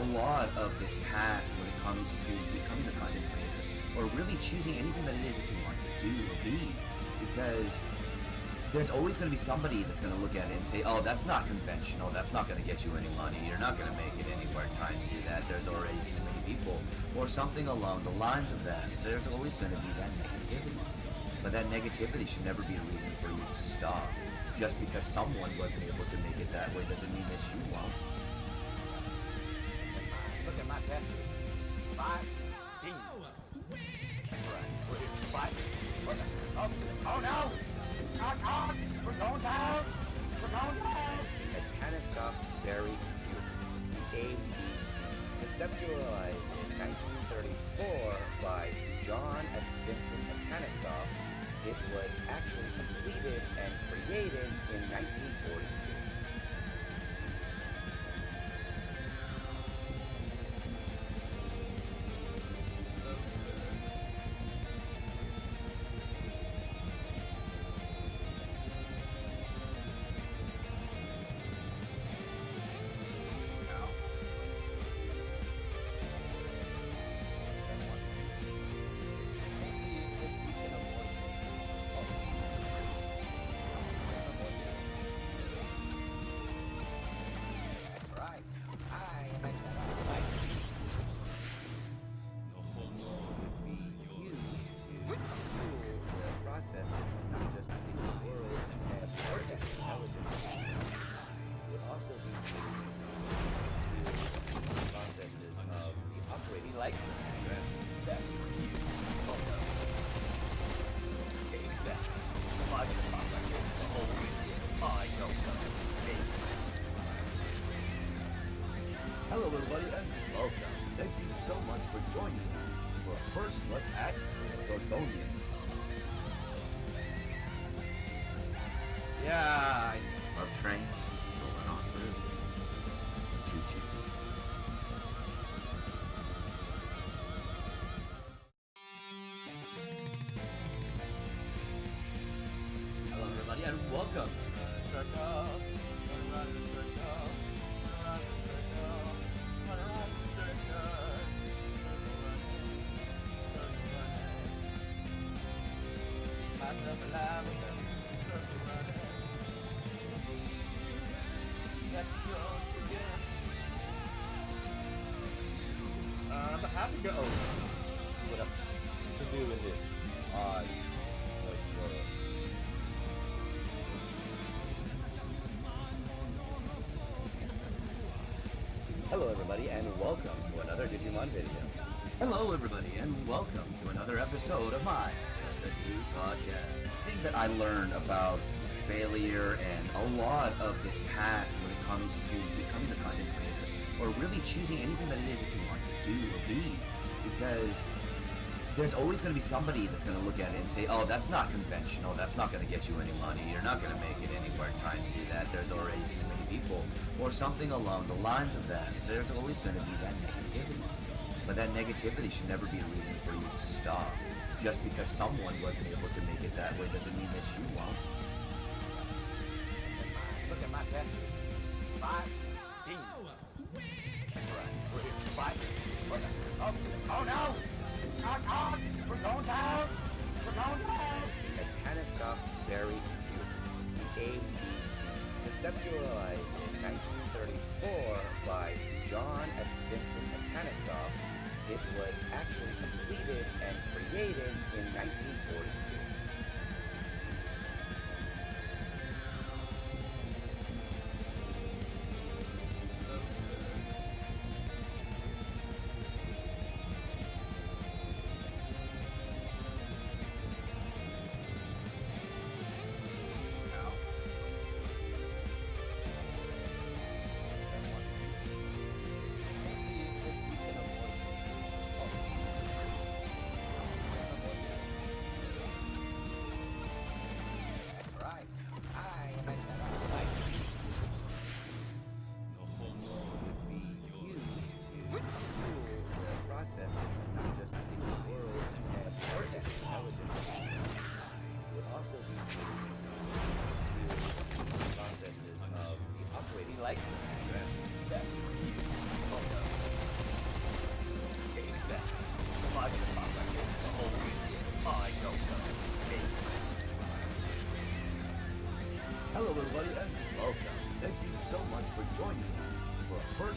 a lot of this path when it comes to becoming a content creator, or really choosing anything that it is that you want to do or be, because there's always going to be somebody that's going to look at it and say, oh, that's not conventional, that's not going to get you any money, you're not going to make it anywhere trying to do that, there's already too many people, or something along the lines of that. There's always going to be that negativity. But that negativity should never be a reason for you to stop. Just because someone wasn't able to make it that way doesn't mean that you won't. Look at my tattoo. 5 D. Right. What the? Oh no! God! We're going down! We're going down! A Tanisoff Berry Cube, the ABC, conceptualized in 1934 by John and Vincent Tanisoff. It was actually completed and created in 1942. Hello everybody and welcome. Thank you so much for joining me for a first look at Gorgonian. Yeah, I love train rolling on through. Choo choo. Hello everybody and welcome to the circle. Around the circle. Around the circle. Around the circle. I love lavender. Circle running. Got yours again. I'm happy to go. See what else to do in this odd noise world. Hello everybody and welcome to another Digimon video. Hello everybody and welcome to another episode of my Just a Dude podcast. The thing that I learned about failure and a lot of this path when it comes to becoming a content creator, or really choosing anything that it is that you want to do or be, because there's always going to be somebody that's going to look at it and say, oh, that's not conventional, that's not going to get you any money, you're not going to make it anywhere trying to do that, there's already too many people, or something along the lines of that. There's always going to be that negativity. But that negativity should never be a reason for you to stop. Just because someone wasn't able to make it that way doesn't mean that you won't. Look at my tattoo. 5 D. Right. 5. What the? Oh no! God! We're going down! We're going down! A Tanisoff Berry Cube, the ABC, conceptualized in 1934 by John and Vincent Tanisoff. It was actually completed and created in 1942.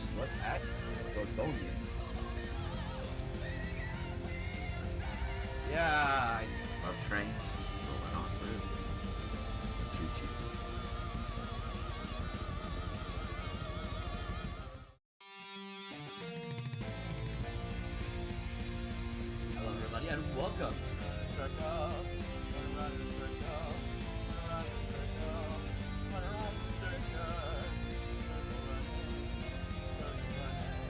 first look at Gorgonian. Yeah, I love train rolling on through. Choo choo. Hello, everybody, and welcome to the circle. Run around the circle. Run around the circle. Run around the circle. Circle running. Circle running.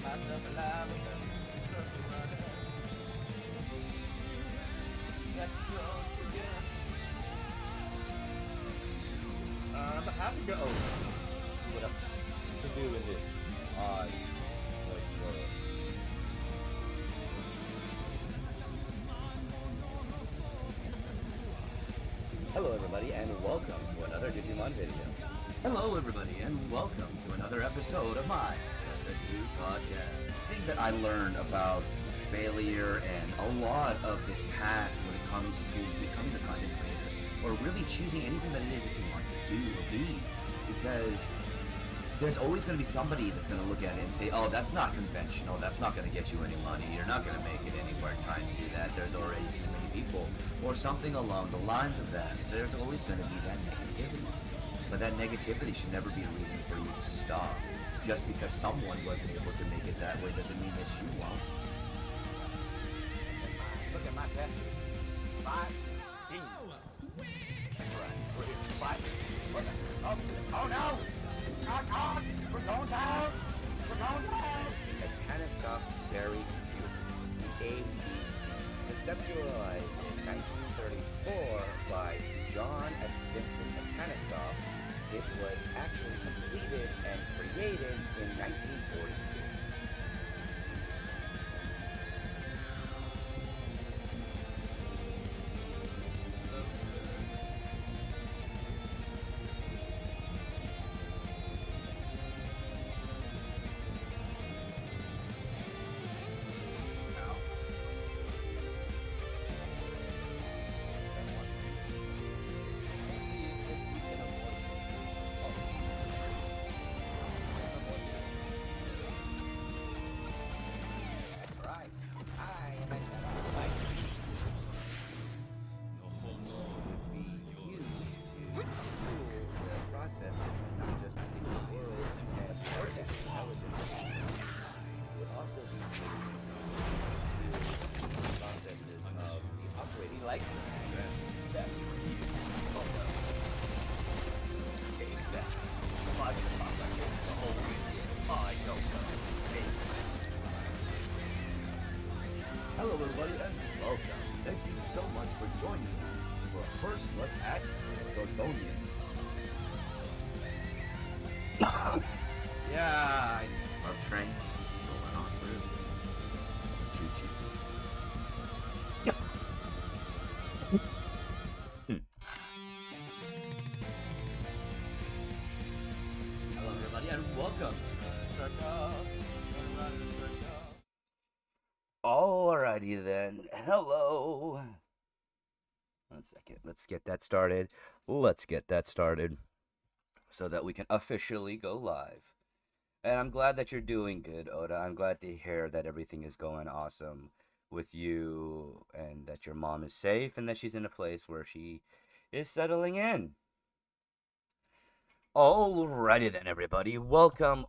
Myself alive with the circle running. Got to close again. I'm happy to see what else to do in this odd voice world. Hello everybody and welcome to another Digimon video. Hello, everybody, and welcome to another episode of my Just a Dude podcast. The thing that I learned about failure and a lot of this path when it comes to becoming a content creator, or really choosing anything that it is that you want to do or be, because there's always going to be somebody that's going to look at it and say, oh, that's not conventional, that's not going to get you any money, you're not going to make it anywhere trying to do that, there's already too many people, or something along the lines of that. There's always going to be that negativity. But that negativity should never be a reason for you to stop. Just because someone wasn't able to make it that way doesn't mean that you won't. Look at my test. 15. That's right. We're here. 5. What the? Oh no! God! We're going down! We're going down! A Tanisoft Berry Cube, ABC, conceptualized in 1934 by John and Vincent Tanisoft. It was actually completed and created in 1942. Hello, everybody, and welcome. Thank you so much for joining me for a first look at Gorgonian. Yeah, I love train rolling on through. Choo choo. Hello, everybody, and welcome to the circle. Run around the circle. Alrighty then. Hello. 1 second. Let's get that started. So that we can officially go live. And I'm glad that you're doing good, Oda. I'm glad to hear that everything is going awesome with you and that your mom is safe and that she's in a place where she is settling in. Alrighty then, everybody. Welcome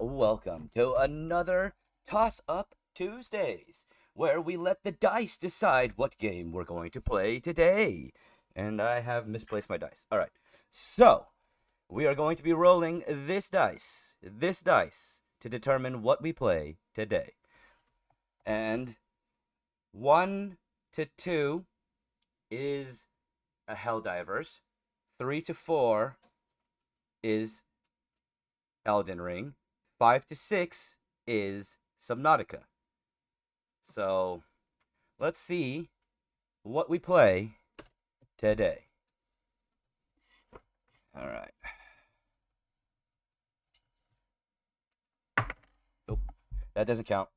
to another Toss Up Tuesdays, where we let the dice decide what game we're going to play today. And I have misplaced my dice. Alright, so we are going to be rolling this dice, to determine what we play today. And 1 to 2 is a Helldivers. 3 to 4 is Elden Ring. 5 to 6 is Subnautica. So, let's see what we play today. Alright. Oh, that doesn't count.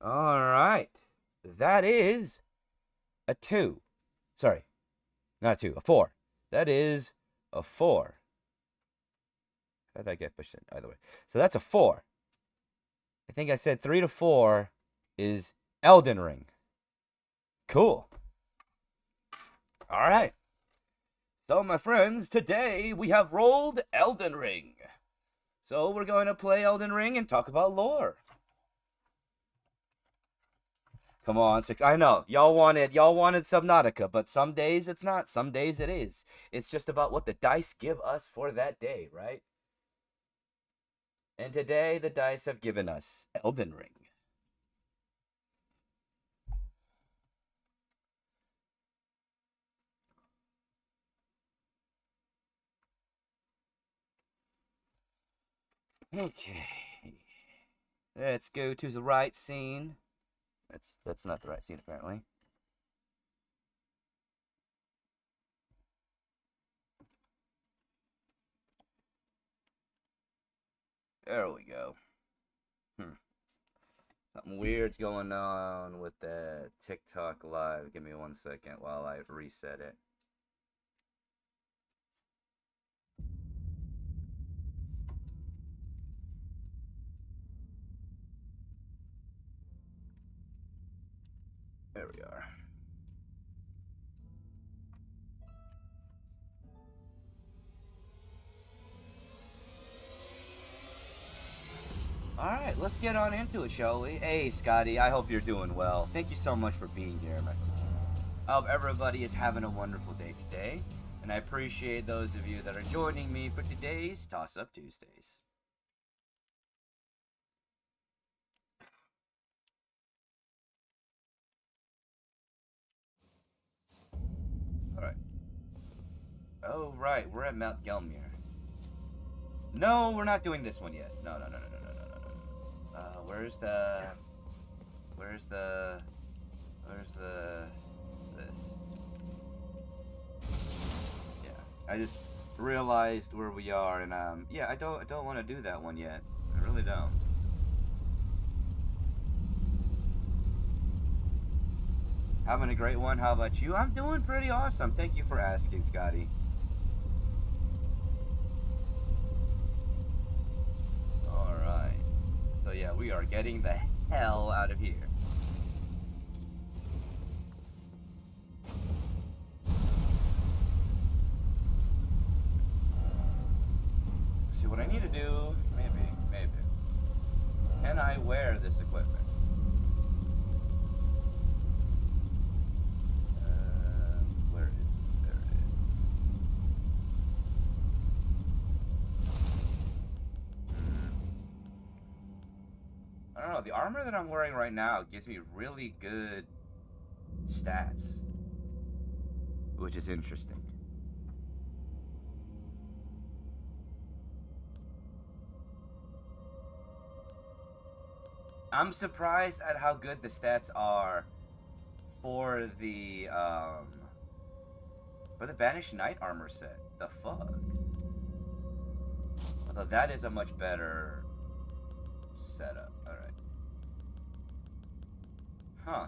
Alright. That is a 2. Sorry. Not a 2, a 4. That is a 4. How did I get pushed in? Either way. So that's a 4. I think I said 3 to 4 is Elden Ring. Cool. All right. So, my friends, today we have rolled Elden Ring. So we're going to play Elden Ring and talk about lore. Come on, 6. I know y'all wanted Subnautica, but some days it's not. Some days it is. It's just about what the dice give us for that day, right? And today the dice have given us Elden Ring. Okay. Let's go to the right scene. That's not the right scene, apparently. There we go. Something weird's going on with that TikTok live. Give me 1 second while I reset it. There we are. Alright, let's get on into it, shall we? Hey, Scotty, I hope you're doing well. Thank you so much for being here, my friend. I hope everybody is having a wonderful day today, and I appreciate those of you that are joining me for today's Toss Up Tuesdays. Alright. Oh, right, we're at Mount Gelmir. No, we're not doing this one yet. No. Where's this? Yeah, I just realized where we are, and yeah, I don't want to do that one yet. I really don't. Having a great one. How about you? I'm doing pretty awesome. Thank you for asking, Scotty. Alright. So yeah, we are getting the hell out of here. See, what I need to do, maybe. Can I wear this equipment? Where is it? There it is. I don't know, the armor that I'm wearing right now gives me really good stats, which is interesting. I'm surprised at how good the stats are for the Banished Knight armor set. The fuck? Although that is a much better setup. Alright. Huh.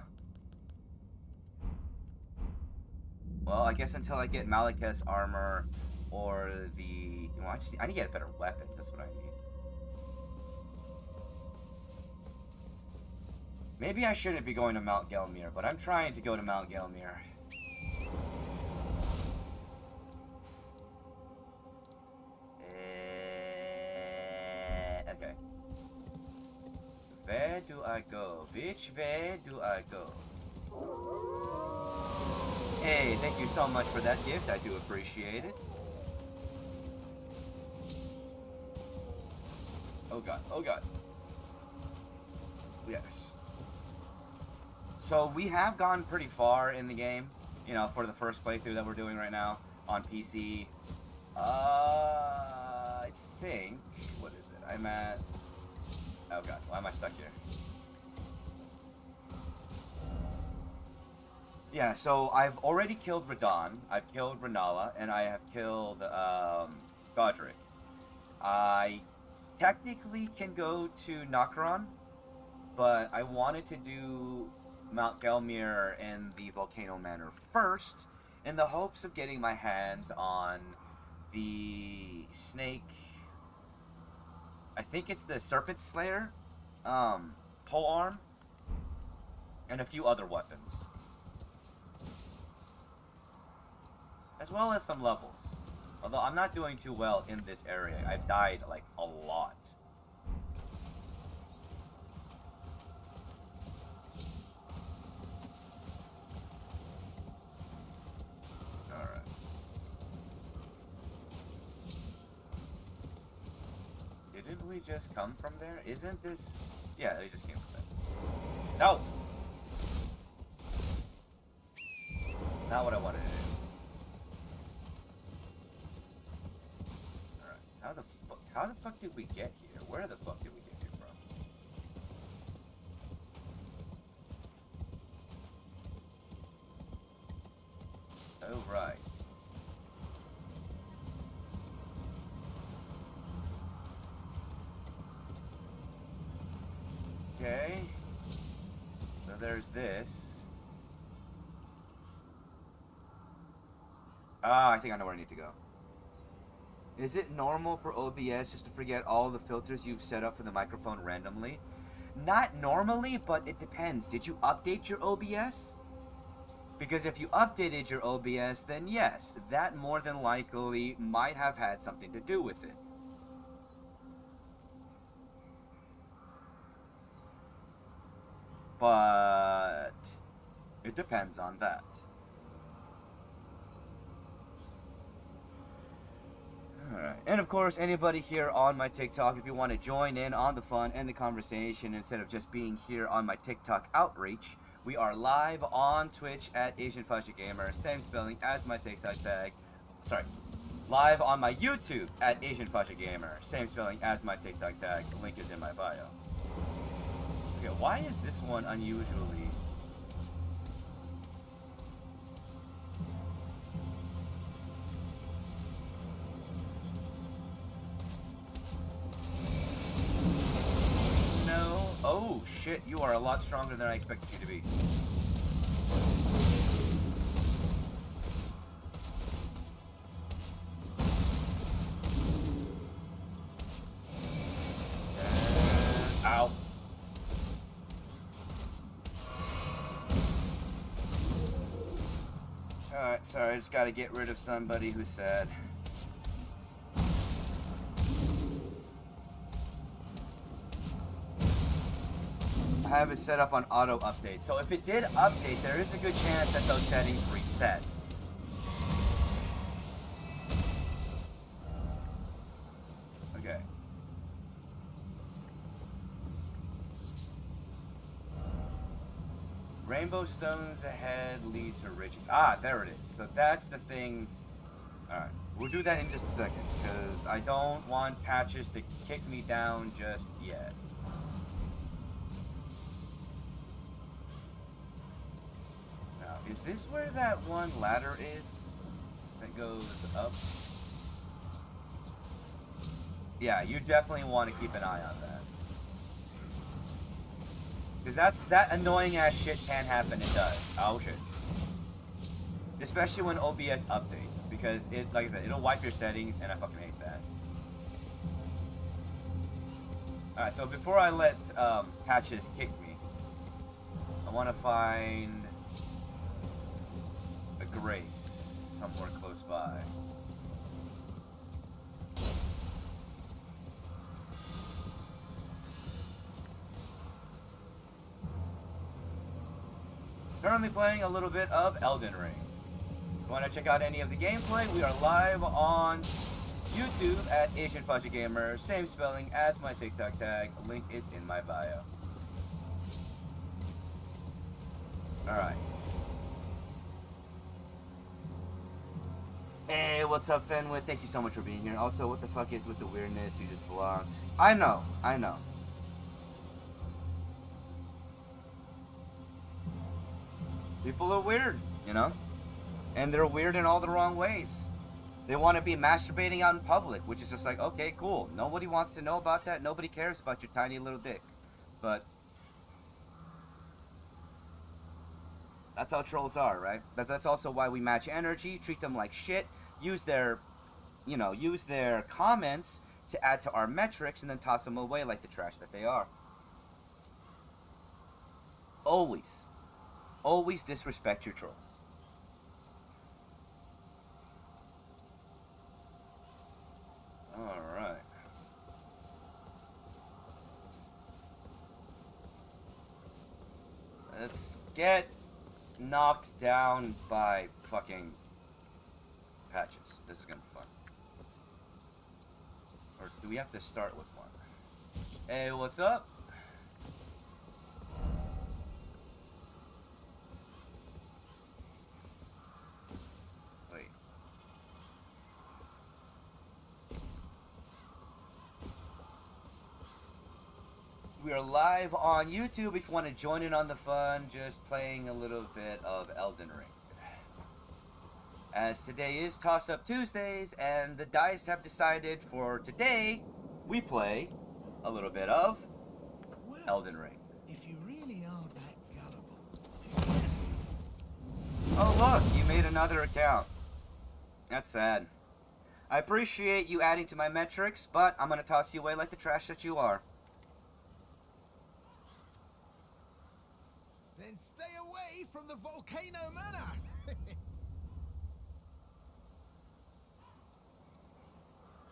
Well, I guess until I get Malekith's armor or the... Well, I need to get a better weapon. That's what I need. Maybe I shouldn't be going to Mount Gelmir, but I'm trying to go to Mount Gelmir. Okay. Where do I go? Which way do I go? Hey, thank you so much for that gift. I do appreciate it. Oh god, oh god. Yes. So we have gone pretty far in the game, you know, for the first playthrough that we're doing right now on PC. I think, what is it? I'm at, oh god, why am I stuck here? Yeah, so I've already killed Radahn, I've killed Rennala, and I have killed Godric. I technically can go to Nokron, but I wanted to do Mount Gelmir and the Volcano Manor first, in the hopes of getting my hands on the snake. I think it's the Serpent Slayer, pole arm, and a few other weapons. As well as some levels. Although I'm not doing too well in this area. I've died, like, a lot. Alright. Didn't we just come from there? Isn't this... Yeah, they just came from there. No! It's not what I wanted to do. How the fuck did we get here? Where the fuck did we get here from? Oh, right. Okay. So there's this. Ah, I think I know where I need to go. Is it normal for OBS just to forget all the filters you've set up for the microphone randomly? Not normally, but it depends. Did you update your OBS? Because if you updated your OBS, then yes, that more than likely might have had something to do with it. But it depends on that. Alright, and of course, anybody here on my TikTok, if you want to join in on the fun and the conversation instead of just being here on my TikTok outreach, we are live on Twitch at AsianFudgeGamer, same spelling as my TikTok tag. Sorry, live on my YouTube at AsianFudgeGamer, same spelling as my TikTok tag. The link is in my bio. Okay, why is this one unusually... Oh, shit, you are a lot stronger than I expected you to be. Ow. Alright, sorry, I just gotta get rid of somebody who's sad. Have it set up on auto update. So if it did update, there is a good chance that those settings reset. Okay. Rainbow stones ahead lead to riches. Ah, there it is. So that's the thing. Alright. We'll do that in just a second, because I don't want Patches to kick me down just yet. Is this where that one ladder is? That goes up? Yeah, you definitely want to keep an eye on that. Because that annoying ass shit can happen, it does. Oh shit. Especially when OBS updates. Because it, like I said, it'll wipe your settings and I fucking hate that. Alright, so before I let Patches kick me, I want to find Grace somewhere close by. Currently playing a little bit of Elden Ring. If you want to check out any of the gameplay, we are live on YouTube at AsianFudgeGamer, same spelling as my TikTok tag. Link is in my bio. Alright. Hey, what's up, Fenwith? Thank you so much for being here. Also, what the fuck is with the weirdness you just blocked? I know. People are weird, you know? And they're weird in all the wrong ways. They want to be masturbating out in public, which is just like, okay, cool. Nobody wants to know about that. Nobody cares about your tiny little dick. But that's how trolls are, right? But that's also why we match energy, treat them like shit, use their use their comments to add to our metrics and then toss them away like the trash that they are. Always, always disrespect your trolls. Alright. Let's get knocked down by fucking patches. This is gonna be fun. Or do we have to start with one? Hey, what's up? Wait. We are live on YouTube if you want to join in on the fun, just playing a little bit of Elden Ring. As today is Toss-Up Tuesdays, and the dice have decided for today, we play a little bit of Elden Ring. If you really are that gullible. Oh look, you made another account. That's sad. I appreciate you adding to my metrics, but I'm gonna toss you away like the trash that you are. Then stay away from the volcano manor.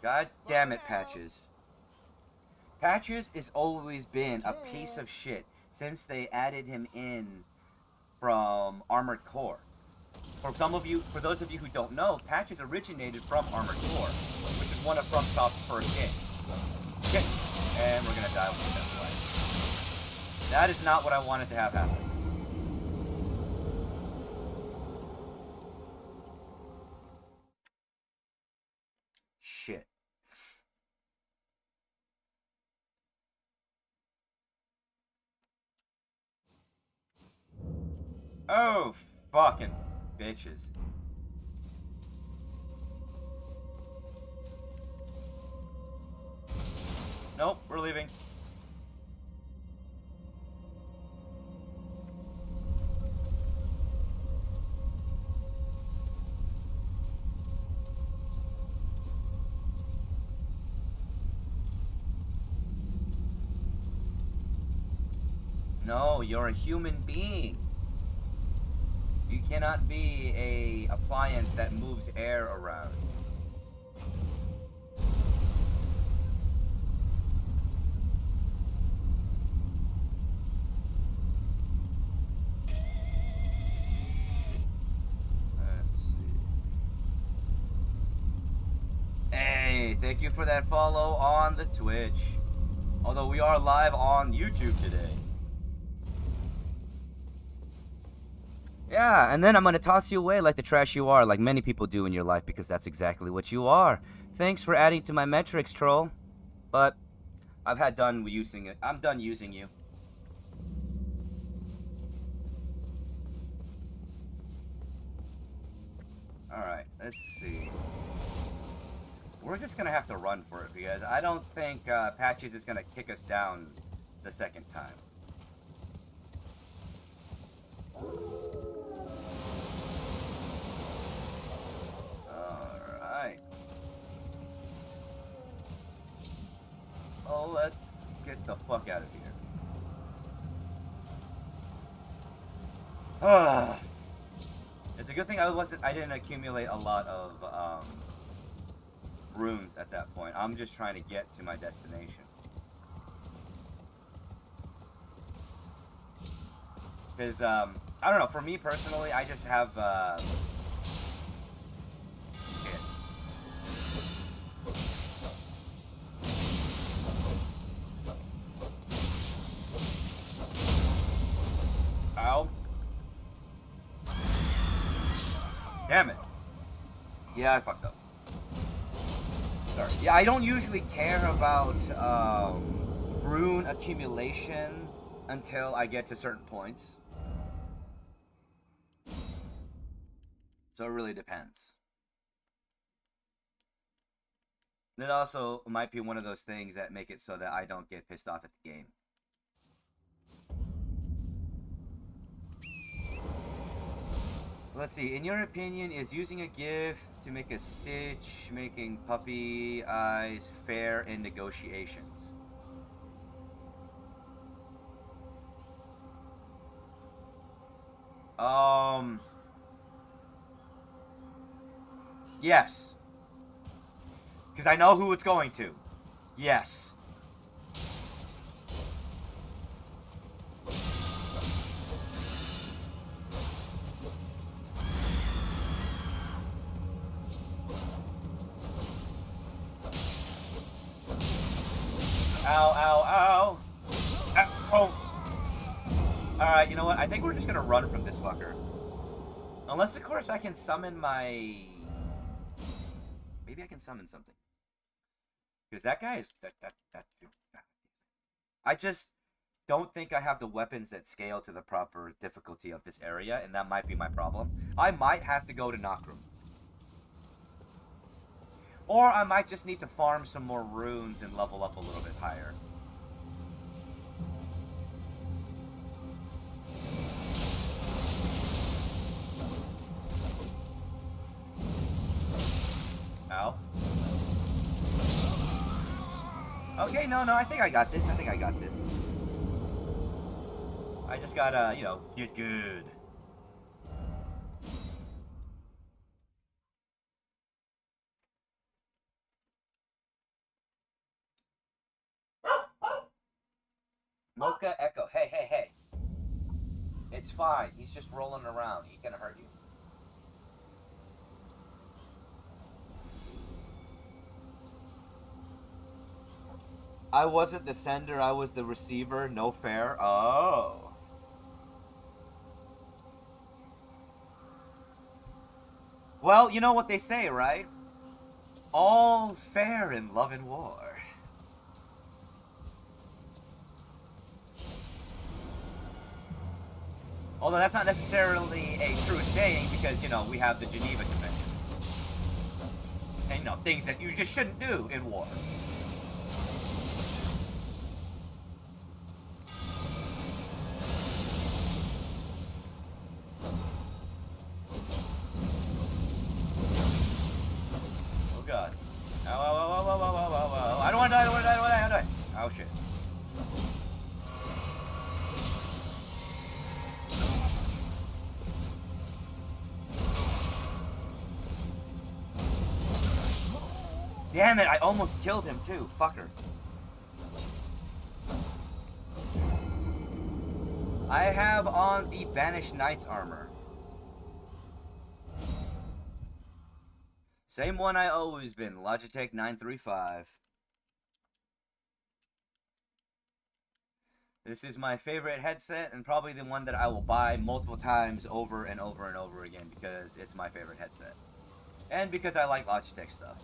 God damn it, Patches. Patches has always been a piece of shit since they added him in from Armored Core. For those of you who don't know, Patches originated from Armored Core, which is one of FromSoft's first games. Okay, and we're gonna die with that way. That is not what I wanted to have happen. Shit. Oh, fucking bitches. Nope, we're leaving. No, you're a human being. You cannot be a appliance that moves air around. Let's see. Hey, thank you for that follow on the Twitch. Although we are live on YouTube today. Yeah, and then I'm going to toss you away like the trash you are, like many people do in your life, because that's exactly what you are. Thanks for adding to my metrics, troll. But I'm done using you. Alright, let's see. We're just going to have to run for it, because I don't think Patches is going to kick us down the second time. Alright. Oh, let's get the fuck out of here. It's a good thing I didn't accumulate a lot of runes at that point. I'm just trying to get to my destination. Because, I don't know, for me personally, I just have, Ow. Damn it. Yeah, I fucked up. Sorry. Yeah, I don't usually care about, rune accumulation until I get to certain points. So it really depends. It also might be one of those things that make it so that I don't get pissed off at the game. Let's see. In your opinion, is using a GIF to make a stitch, making puppy eyes fair in negotiations? Yes. Because I know who it's going to. Yes. Ow, ow, ow. Oh. Alright, you know what? I think we're just gonna run from this fucker. Unless, of course, I can summon my... Maybe I can summon something. Because that guy is... I just don't think I have the weapons that scale to the proper difficulty of this area, and that might be my problem. I might have to go to Nakrum. Or I might just need to farm some more runes and level up a little bit higher. Ow. Okay, no, I think I got this. I just gotta, you know, get good. Mocha Echo. Hey. It's fine. He's just rolling around. He can hurt you. I wasn't the sender, I was the receiver. No fair. Oh. Well, you know what they say, right? All's fair in love and war. Although that's not necessarily a true saying because, you know, we have the Geneva Convention. And, you know, things that you just shouldn't do in war. Oh, God. Ow. I don't want to die. Oh, shit. Damn it, I almost killed him too, fucker. I have on the Banished Knight's armor. Same one I always been, Logitech 935. This is my favorite headset and probably the one that I will buy multiple times over and over and over again because it's my favorite headset. And because I like Logitech stuff.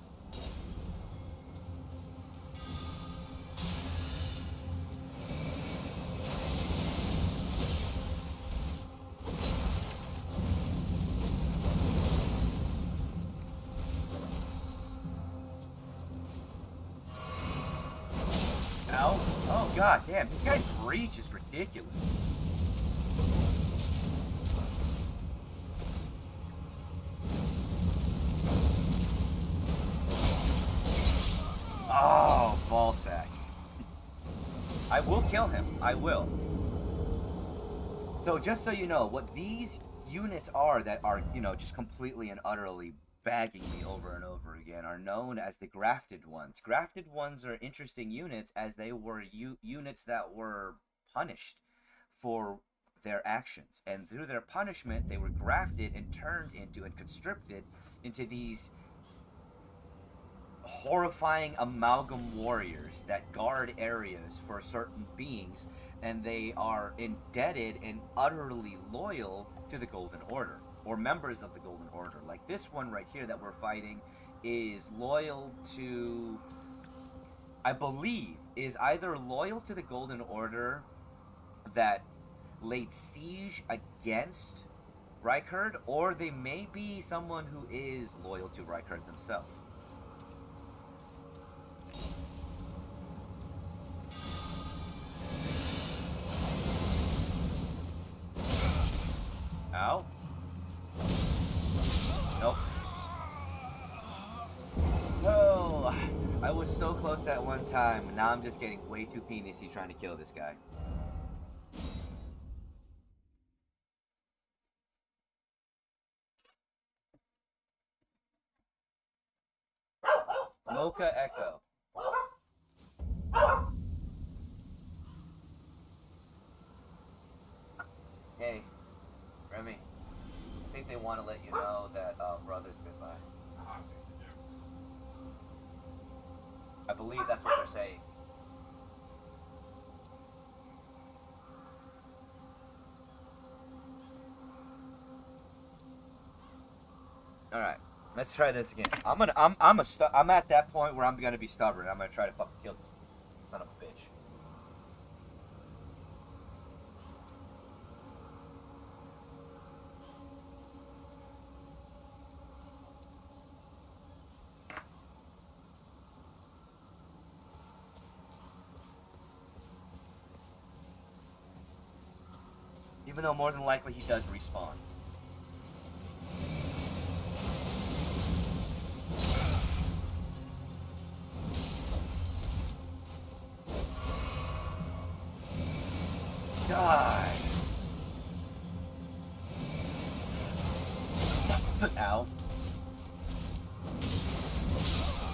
Ow. Oh, god damn. This guy's reach is ridiculous. Oh, ball sacks. I will kill him. I will. So, just so you know, what these units are that are, you know, just completely and utterly bagging me over and over again are known as the grafted ones. Grafted ones are interesting units as they were units that were punished for their actions. And through their punishment, they were grafted and turned into and conscripted into these horrifying amalgam warriors that guard areas for certain beings, and they are indebted and utterly loyal to the Golden Order, or members of the Golden Order. Like this one right here that we're fighting is loyal to, I believe, is either loyal to the Golden Order that laid siege against Reichard, or they may be someone who is loyal to Reichard themselves. Ow. was so close that one time, and now I'm just getting way too penisy trying to kill this guy. Mocha Echo. Hey, Remy. I think they want to let you know that brother's been by. I believe that's what they're saying. All right, let's try this again. I'm at that point where I'm gonna be stubborn. I'm gonna try to fucking kill this son of a bitch. Even though more than likely he does respawn. Die! Ow.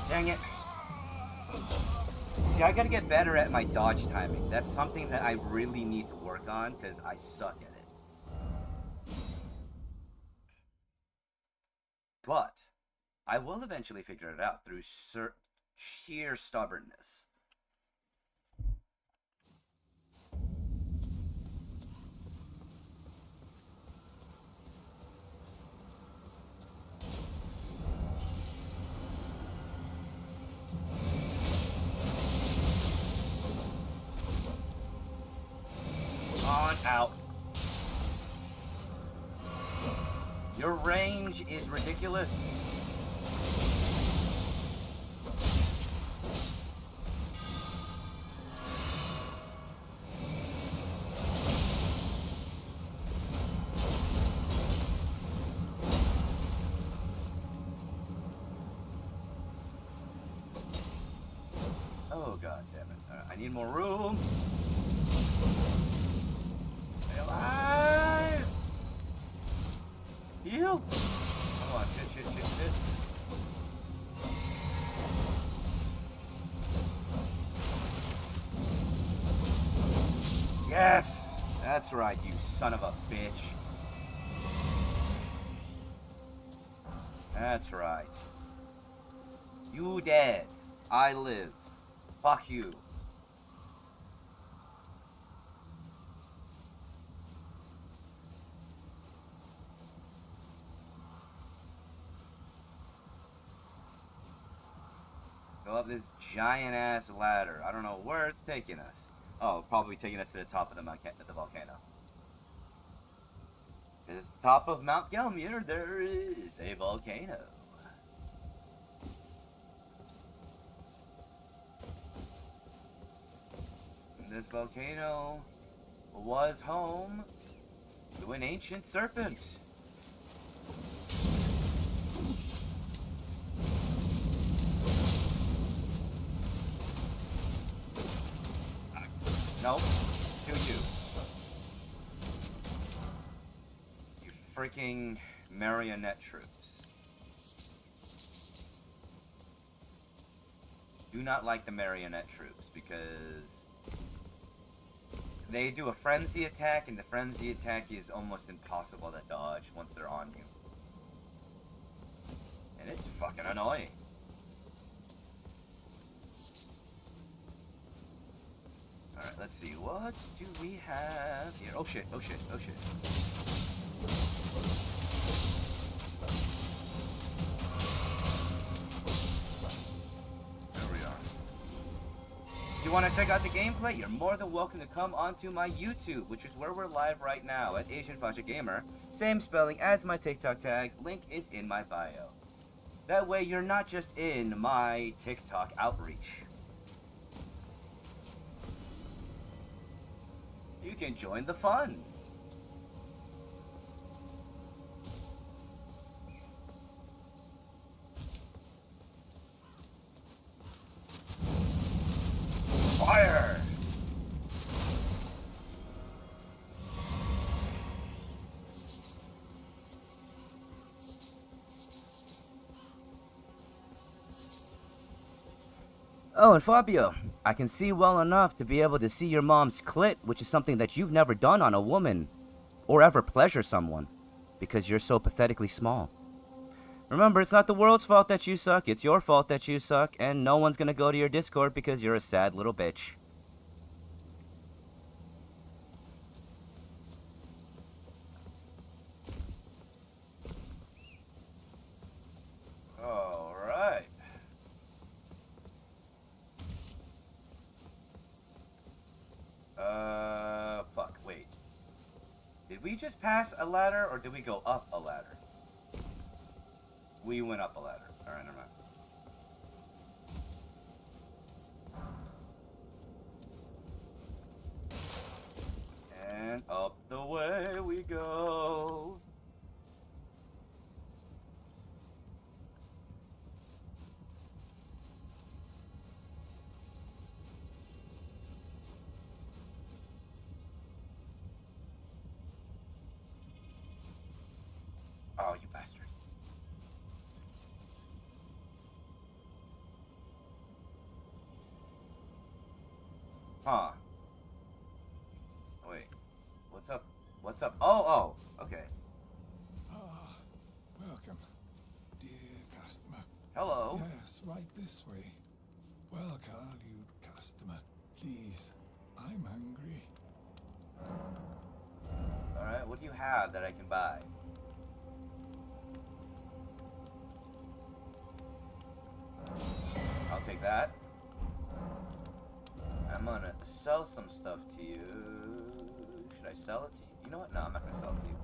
Dang it. See, I gotta get better at my dodge timing. That's something that I really need to work on, because I suck at it. But I will eventually figure it out through sheer stubbornness. On out. Your range is ridiculous. Oh god damn it. I need more room. Stay alive! Heal! Come on, shit. Yes! That's right, you son of a bitch. That's right. You dead. I live. Fuck you. Go up this giant ass ladder. I don't know where it's taking us. Oh, probably taking us to the top of the volcano. At the top of Mount Gelmir, there is a volcano. This volcano was home to an ancient serpent. Nope, to you. You freaking marionette troops. Do not like the marionette troops because they do a frenzy attack, and the frenzy attack is almost impossible to dodge once they're on you. And it's fucking annoying. Alright, let's see. What do we have here? Oh shit. There we are. If you want to check out the gameplay, you're more than welcome to come onto my YouTube, which is where we're live right now at Asian Fasha Gamer. Same spelling as my TikTok tag. Link is in my bio. That way you're not just in my TikTok outreach. You can join the fun. here! Oh, and Fabio, I can see well enough to be able to see your mom's clit, which is something that you've never done on a woman, or ever pleasure someone, because you're so pathetically small. Remember, it's not the world's fault that you suck, it's your fault that you suck, and no one's gonna go to your Discord because you're a sad little bitch. Alright. Fuck, wait. Did we just pass a ladder, or did we go up a ladder? We went up a ladder. Alright, never mind. And up the way we go. Oh, you bastard. Huh. Wait. What's up? What's up? Oh, okay. Welcome, dear customer. Hello. Yes, right this way. Welcome, you customer. Please, I'm hungry. Alright, what do you have that I can buy? I'll take that. I'm gonna sell some stuff to you. Should I sell it to you? You know what? No, I'm not gonna sell it to you.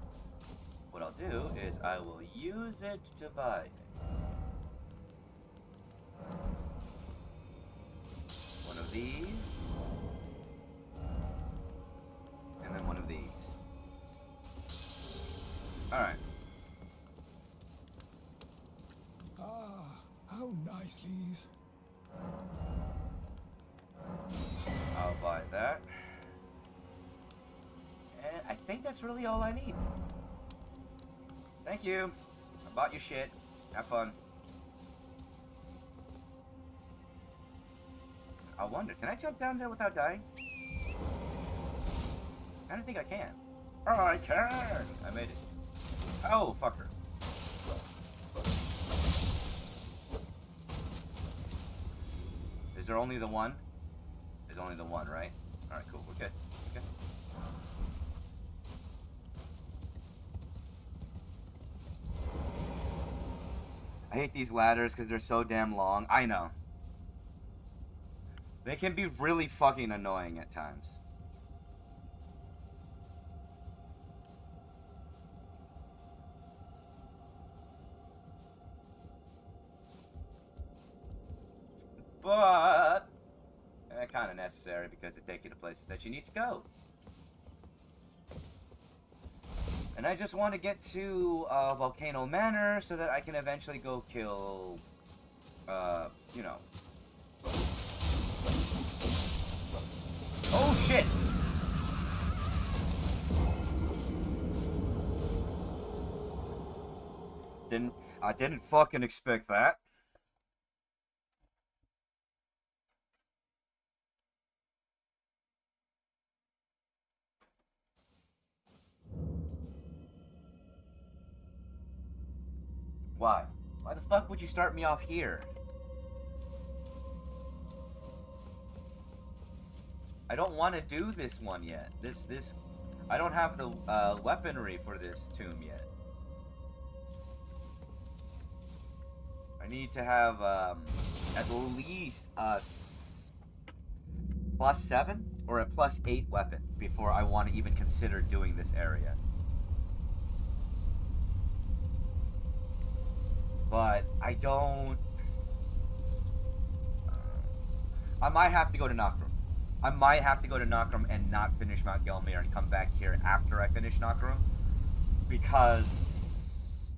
What I'll do is I will use it to buy it. One of these. And then one of these. Alright. Ah, how nice, Lise. I'll buy that. And I think that's really all I need. Thank you. I bought your shit. Have fun. I wonder, can I jump down there without dying? I don't think I can. Oh, I can! I made it. Oh, fucker. Is there only the one? There's only the one, right? Alright, cool. We're good. Okay. I hate these ladders because they're so damn long. I know. They can be really fucking annoying at times. But they're kind of necessary because they take you to places that you need to go. And I just want to get to Volcano Manor so that I can eventually go kill, you know. Oh shit! I didn't fucking expect that. Why? Why the fuck would you start me off here? I don't want to do this one yet. I don't have the weaponry for this tomb yet. I need to have at least a +7 or a +8 weapon before I want to even consider doing this area. But I don't... I might have to go to Nokrum. I might have to go to Nokrum and not finish Mount Gelmir and come back here after I finish Nokrum. Because...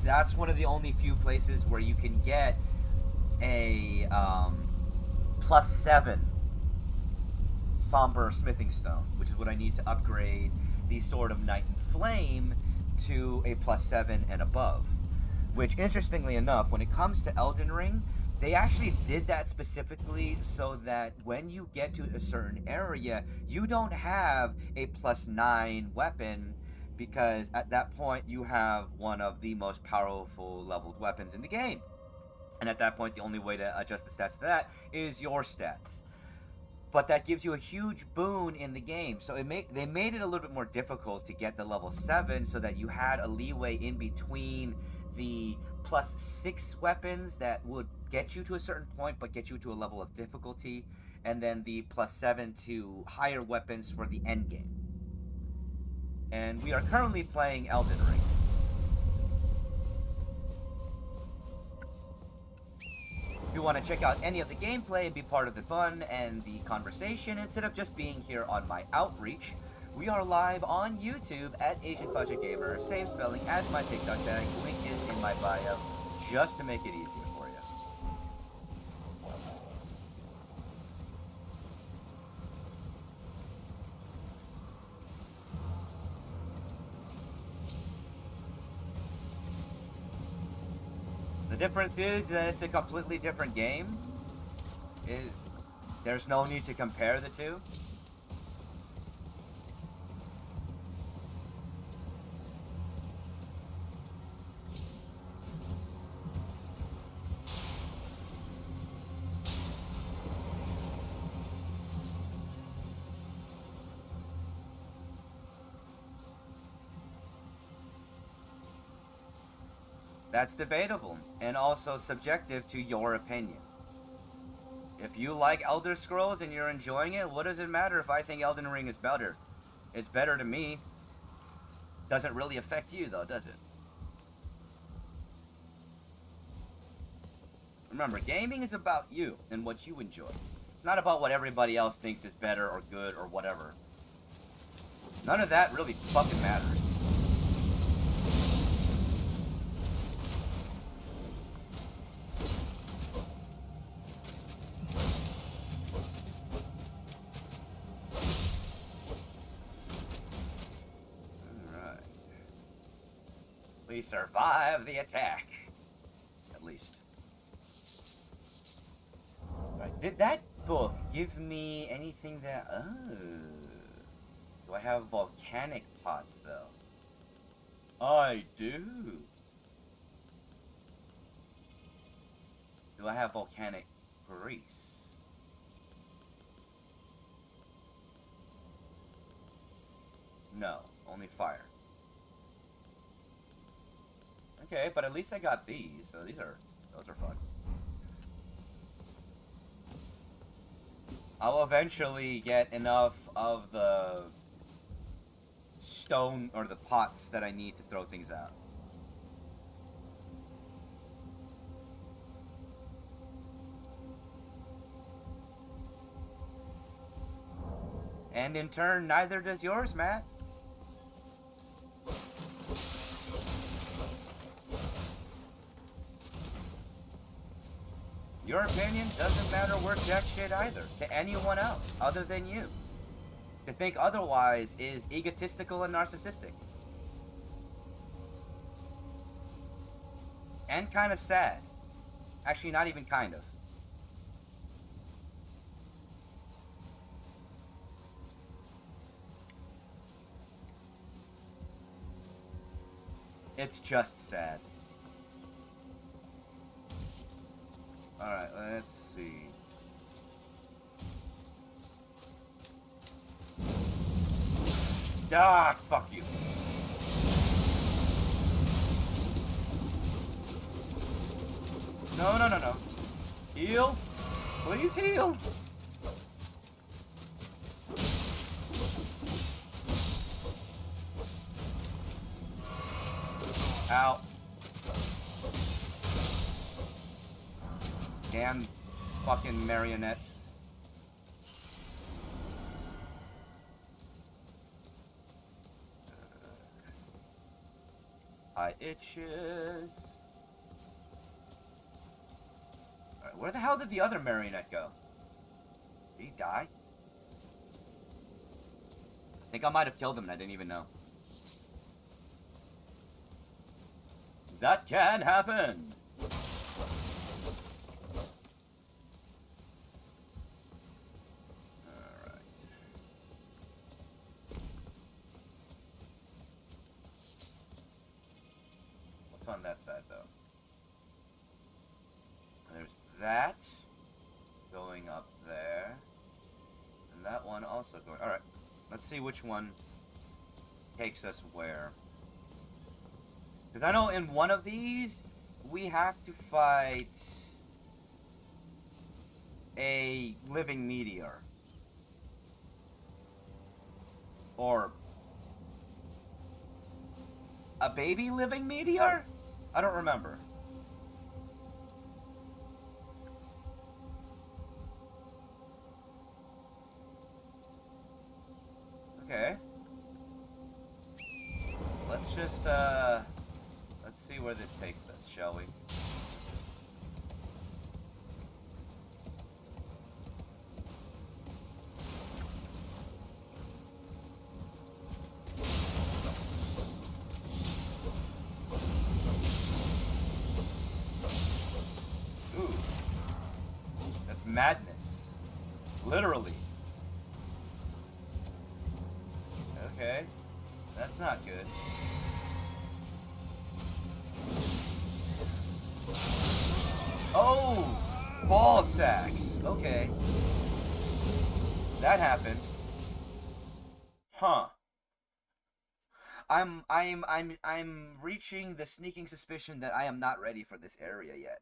that's one of the only few places where you can get a +7 somber smithing stone, which is what I need to upgrade the Sword of Night and Flame to a +7 and above. Which, interestingly enough, when it comes to Elden Ring, they actually did that specifically so that when you get to a certain area, you don't have a +9 weapon, because at that point you have one of the most powerful leveled weapons in the game. And at that point, the only way to adjust the stats to that is your stats. But that gives you a huge boon in the game. So they made it a little bit more difficult to get the level 7 so that you had a leeway in between the +6 weapons that would get you to a certain point but get you to a level of difficulty, and then the +7 to higher weapons for the end game. And we are currently playing Elden Ring. If you want to check out any of the gameplay and be part of the fun and the conversation instead of just being here on my outreach, we are live on YouTube at Asian Fudge Gamer, same spelling as my TikTok tag. Link is in my bio, just to make it easier for you. The difference is that it's a completely different game. There's no need to compare the two. That's debatable, and also subjective to your opinion. If you like Elder Scrolls and you're enjoying it, what does it matter if I think Elden Ring is better? It's better to me. Doesn't really affect you, though, does it? Remember, gaming is about you and what you enjoy. It's not about what everybody else thinks is better or good or whatever. None of that really fucking matters. We survive the attack. At least. Right, did that book give me anything that... Oh. Do I have volcanic pots, though? I do. Do I have volcanic grease? No, only fire. Okay, but at least I got these, so those are fun. I'll eventually get enough of the stone or the pots that I need to throw things out. And in turn, neither does yours, Matt. Your opinion doesn't matter worth jack shit either, to anyone else other than you. To think otherwise is egotistical and narcissistic. And kind of sad. Actually, not even kind of. It's just sad. Alright, let's see. Ah, fuck you. No, no, no, no. Heal. Please heal. Ow. Damn fucking marionettes. Itches. Alright, Where the hell did the other marionette go? Did he die? I think I might have killed him and I didn't even know. That can happen! Alright. What's on that side, though? There's that going up there. And that one also going... Alright. Let's see which one takes us where. Because I know in one of these, we have to fight a living meteor. Or a baby living meteor? I don't remember. Okay. Let's just, let's see where this takes us, shall we? Ooh. That's madness. Literally. Okay. That's not good. Oh! Ball sacks. Okay. That happened. Huh. I'm reaching the sneaking suspicion that I am not ready for this area yet.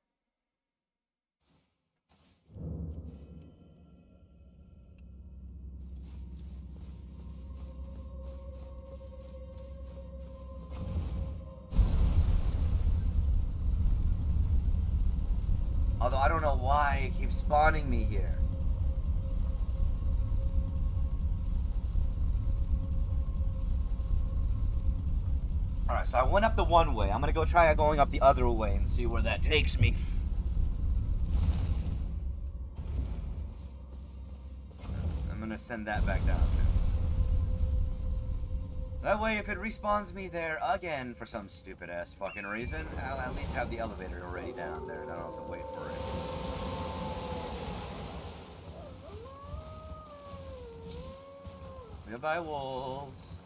Although I don't know why it keeps spawning me here. Alright, so I went up the one way. I'm gonna go try going up the other way and see where that takes me. I'm gonna send that back down too. That way, if it respawns me there again for some stupid ass fucking reason, I'll at least have the elevator already down there. I don't have to wait for it. Goodbye, wolves.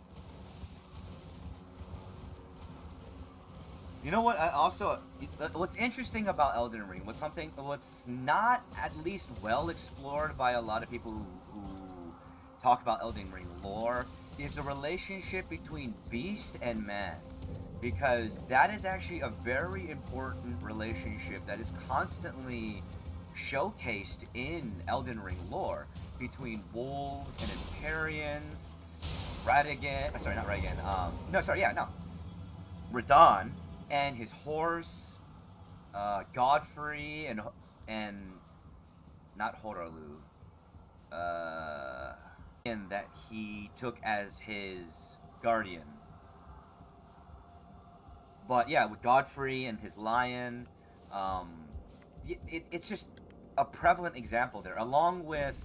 You know what? I also, what's interesting about Elden Ring, what's not at least well explored by a lot of people who talk about Elden Ring lore, is the relationship between beast and man, because that is actually a very important relationship that is constantly showcased in Elden Ring lore between wolves and Empyreans, Radagon, sorry, not Radagon, Radon and his horse, Godfrey and not Horalu, and that he took as his guardian. But yeah, with Godfrey and his lion, it's just a prevalent example there, along with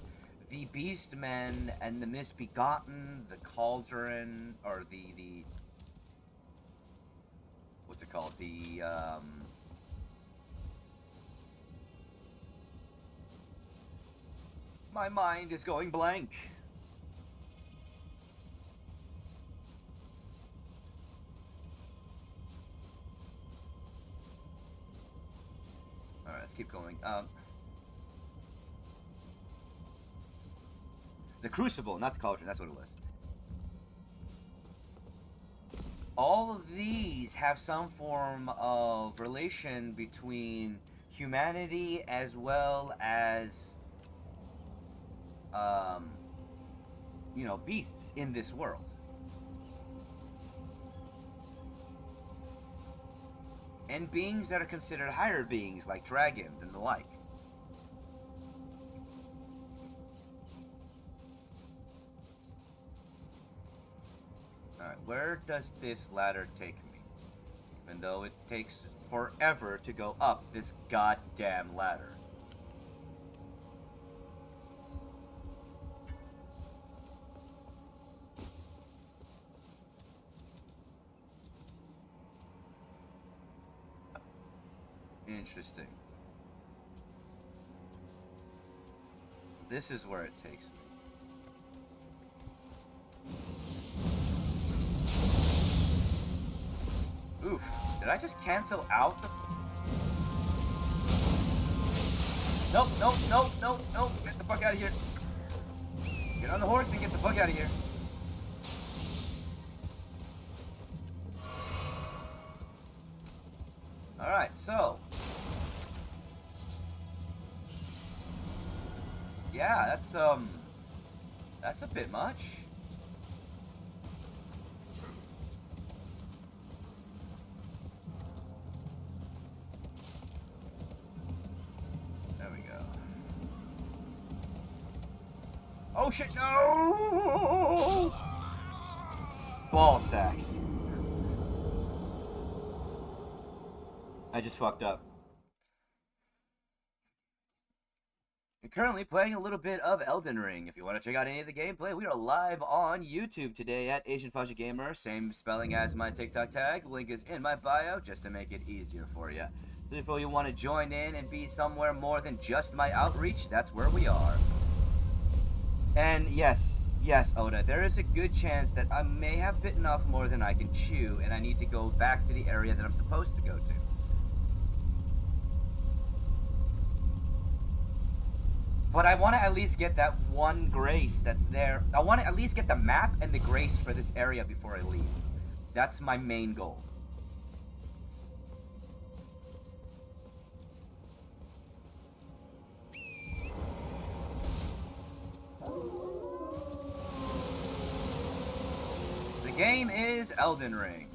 the Beastmen and the Misbegotten, the Cauldron, or the what's it called? My mind is going blank. Alright, let's keep going. The Crucible, not the Cauldron, that's what it was. All of these have some form of relation between humanity as well as, you know, beasts in this world. And beings that are considered higher beings, like dragons and the like. Alright, where does this ladder take me? Even though it takes forever to go up this goddamn ladder. Interesting. This is where it takes me. Oof. Did I just cancel out the... Nope, nope, nope, nope, nope. Get the fuck out of here. Get on the horse and get the fuck out of here. Alright, so... yeah, that's a bit much. There we go. Oh shit, no! Ball sacks. I just fucked up. I'm currently playing a little bit of Elden Ring. If you want to check out any of the gameplay, we are live on YouTube today at Asian Fudge Gamer. Same spelling as my TikTok tag. Link is in my bio just to make it easier for you. So if you want to join in and be somewhere more than just my outreach, that's where we are. And yes, Oda, there is a good chance that I may have bitten off more than I can chew, and I need to go back to the area that I'm supposed to go to. But I want to at least get that one grace that's there. I want to at least get the map and the grace for this area before I leave. That's my main goal. The game is Elden Ring.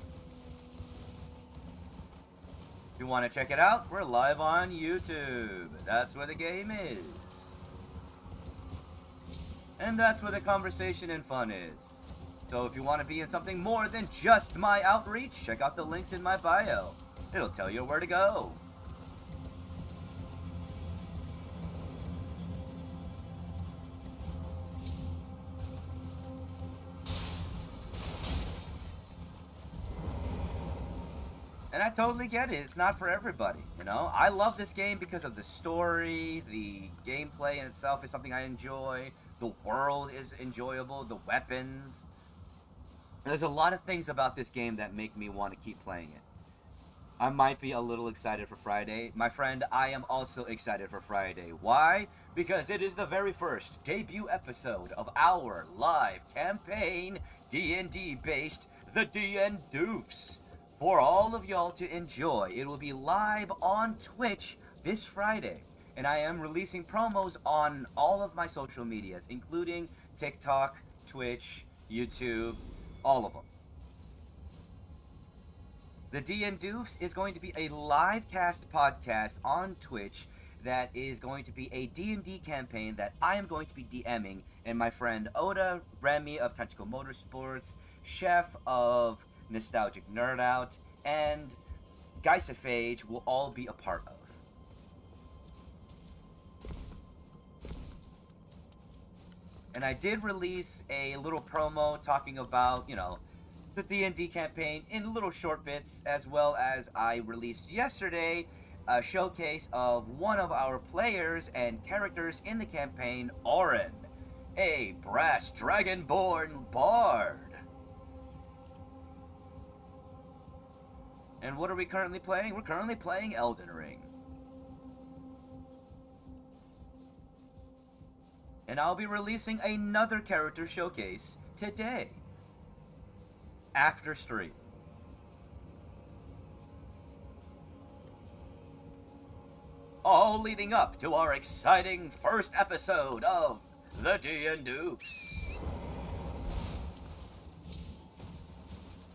If you want to check it out, we're live on YouTube. That's where the game is. And that's where the conversation and fun is. So if you want to be in something more than just my outreach, check out the links in my bio. It'll tell you where to go. And I totally get it. It's not for everybody, you know? I love this game because of the story, the gameplay in itself is something I enjoy. The world is enjoyable, the weapons. There's a lot of things about this game that make me want to keep playing it. I might be a little excited for Friday. My friend, I am also excited for Friday. Why? Because it is the very first debut episode of our live campaign, D&D based, The D&D Doofs. For all of y'all to enjoy. It will be live on Twitch this Friday. And I am releasing promos on all of my social medias, including TikTok, Twitch, YouTube, all of them. The D&D Doofs is going to be a live cast podcast on Twitch that is going to be a D&D campaign that I am going to be DMing, and my friend Oda, Remy of Tentacle Motorsports, Chef of Nostalgic Nerd Out, and Geisophage will all be a part of. And I did release a little promo talking about, you know, the D&D campaign in little short bits, as well as I released yesterday a showcase of one of our players and characters in the campaign, Orin, a brass dragonborn bard. And what are we currently playing? We're currently playing Elden Ring. And I'll be releasing another character showcase today, after stream. All leading up to our exciting first episode of The D&D Doofs.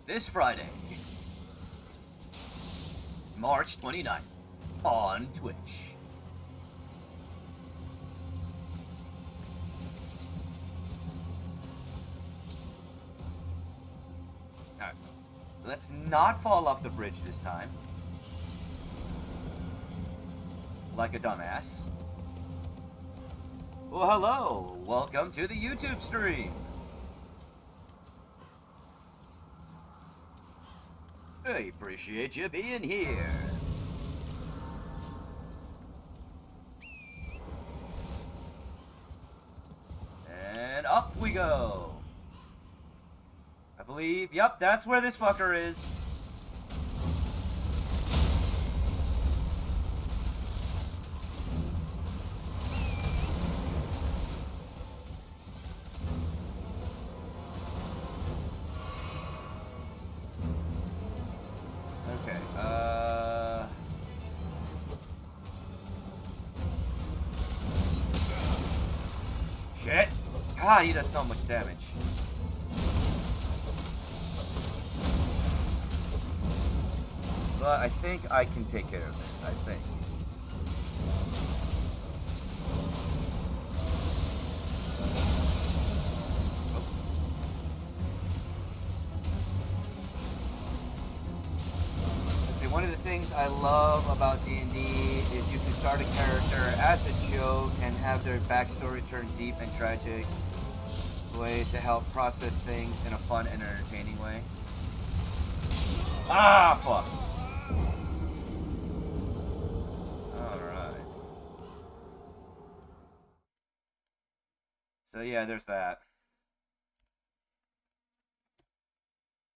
This Friday, March 29th, on Twitch. Alright, let's not fall off the bridge this time. Like a dumbass. Well, hello! Welcome to the YouTube stream! I appreciate you being here. we go. I believe, yep, that's where this fucker is. Okay, shit. God, he does so much damage. But I think I can take care of this, I think. Let's see, one of the things I love about D&D is you can start a character as a joke and have their backstory turn deep and tragic way to help process things in a fun and entertaining way. Ah, fuck. Alright. So yeah, there's that.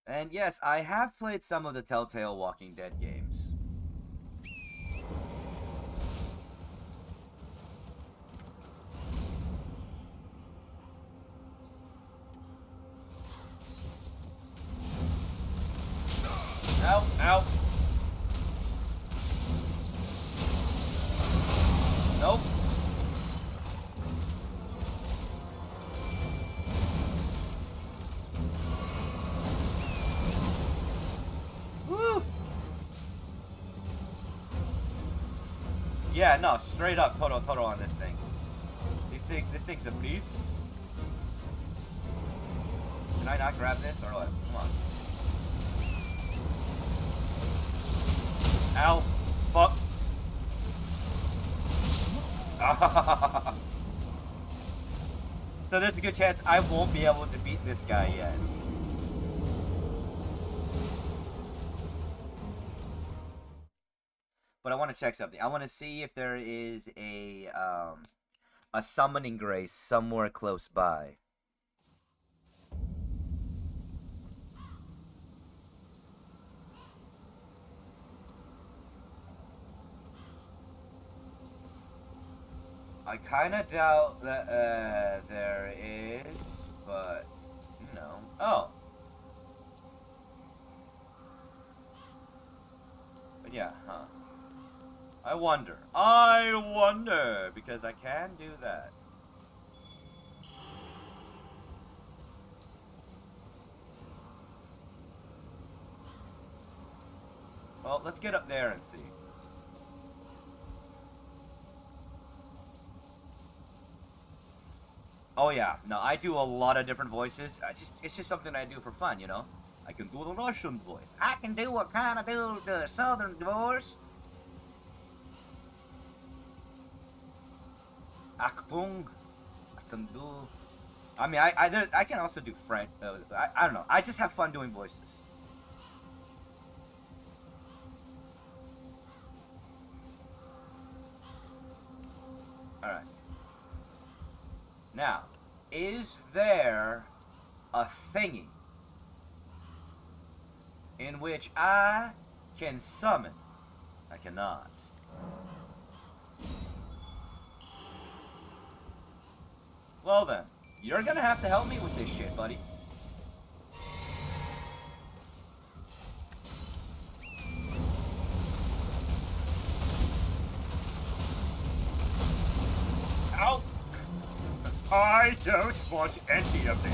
And yes, I have played some of the Telltale Walking Dead games. Ow, ow. Nope. Woo! Yeah, no, straight up total on this thing. This thing's a beast. Can I not grab this or what? Come on. Ow. Fuck. So there's a good chance I won't be able to beat this guy yet. But I want to check something. I want to see if there is a summoning grace somewhere close by. I kind of doubt that there is, but no. Oh. But yeah, huh. I wonder, because I can do that. Well, let's get up there and see. Oh yeah, no, I do a lot of different voices. It's just something I do for fun, you know. I can do the Russian voice. I can do what kind of do the Southern voice. Achtung. I can do. I mean, I can also do French. I don't know. I just have fun doing voices. All right. Now, is there a thingy in which I can summon? I cannot. Well then, you're gonna have to help me with this shit, buddy. Ow! I don't want any of this.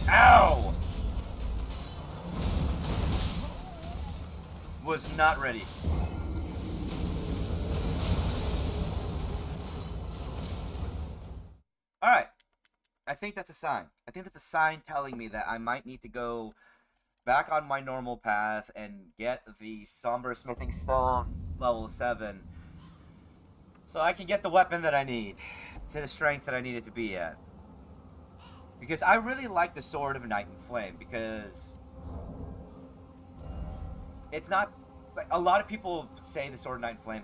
Ow! Was not ready. Alright. I think that's a sign. I think that's a sign telling me that I might need to go back on my normal path and get the Somber Smithing Stone level 7 so I can get the weapon that I need to the strength that I need it to be at. Because I really like the Sword of Night and Flame because it's not like a lot of people say the Sword of Night and Flame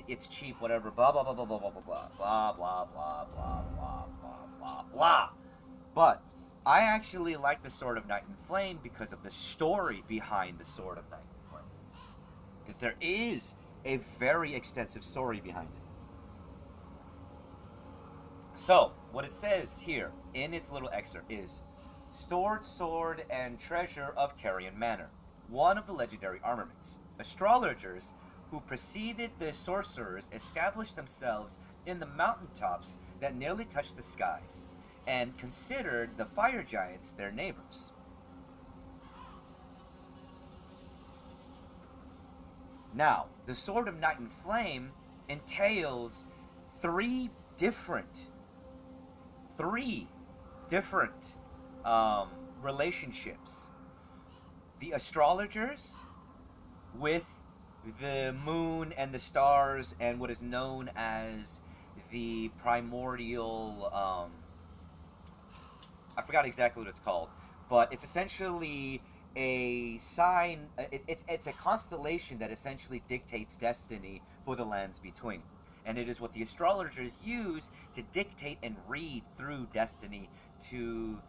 it's cheap, whatever, blah blah blah blah blah blah blah blah blah blah blah blah blah blah blah blah. But I actually like the Sword of Night and Flame because of the story behind the Sword of Night and Flame. Because there is a very extensive story behind it. So, what it says here in its little excerpt is stored sword and treasure of Carrion Manor, one of the legendary armaments. Astrologers who preceded the sorcerers established themselves in the mountaintops that nearly touched the skies, and considered the fire giants their neighbors. Now, the Sword of Night and Flame entails three different relationships. The astrologers with the moon and the stars and what is known as the primordial I forgot exactly what it's called, but it's essentially a sign. It's a constellation that essentially dictates destiny for the lands between, and it is what the astrologers use to dictate and read through destiny to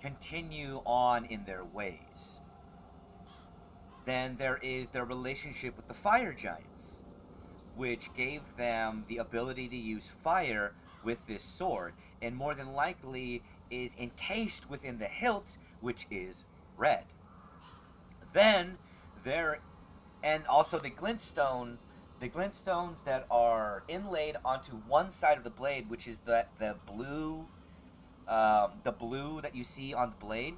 continue on in their ways. Then there is their relationship with the fire giants, which gave them the ability to use fire with this sword, and more than likely is encased within the hilt, which is red. Then there, and also the glintstones that are inlaid onto one side of the blade, which is the blue that you see on the blade.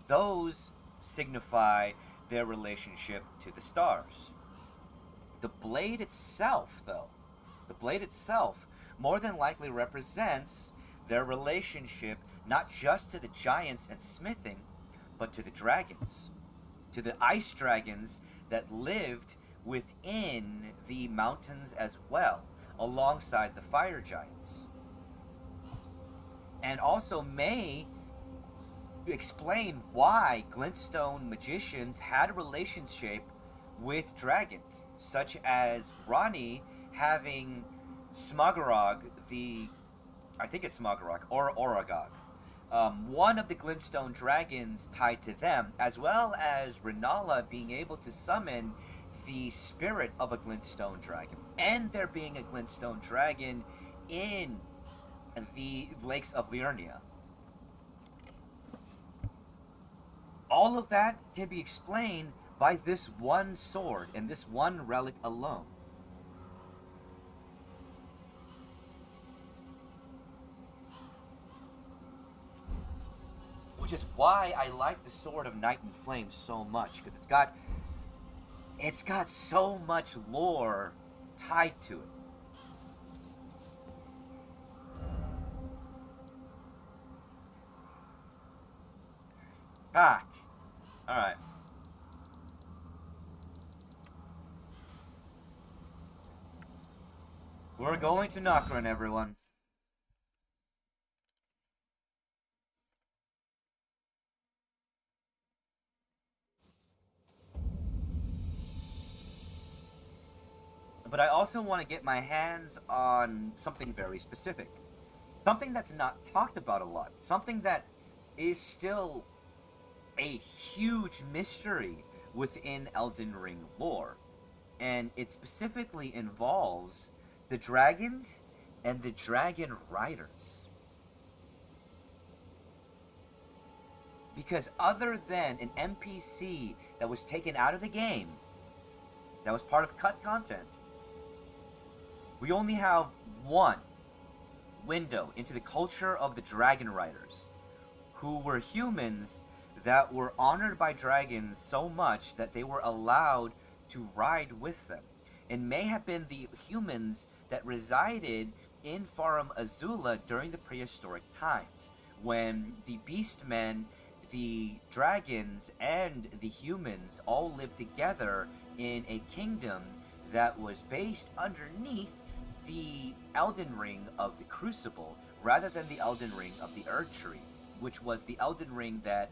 Those signify their relationship to the stars. The blade itself, more than likely represents their relationship not just to the giants and smithing, but to the dragons, to the ice dragons that lived within the mountains as well, alongside the fire giants. And also may explain why glintstone magicians had a relationship with dragons, such as Ronnie having Smogorog, or Oragog, one of the glintstone dragons tied to them, as well as Renala being able to summon the spirit of a glintstone dragon, and there being a glintstone dragon in the lakes of Liurnia. All of that can be explained by this one sword and this one relic alone. Which is why I like the Sword of Night and Flame so much, because it's got so much lore tied to it. Back. Alright. We're going to Nokron, everyone. But I also want to get my hands on something very specific. Something that's not talked about a lot. Something that is still a huge mystery within Elden Ring lore. And it specifically involves the dragons and the dragon riders. Because other than an NPC that was taken out of the game, that was part of cut content, we only have one window into the culture of the dragon riders, who were humans that were honored by dragons so much that they were allowed to ride with them, and may have been the humans that resided in Farum Azula during the prehistoric times, when the beastmen, the dragons, and the humans all lived together in a kingdom that was based underneath the Elden Ring of the Crucible, rather than the Elden Ring of the Erd Tree, which was the Elden Ring that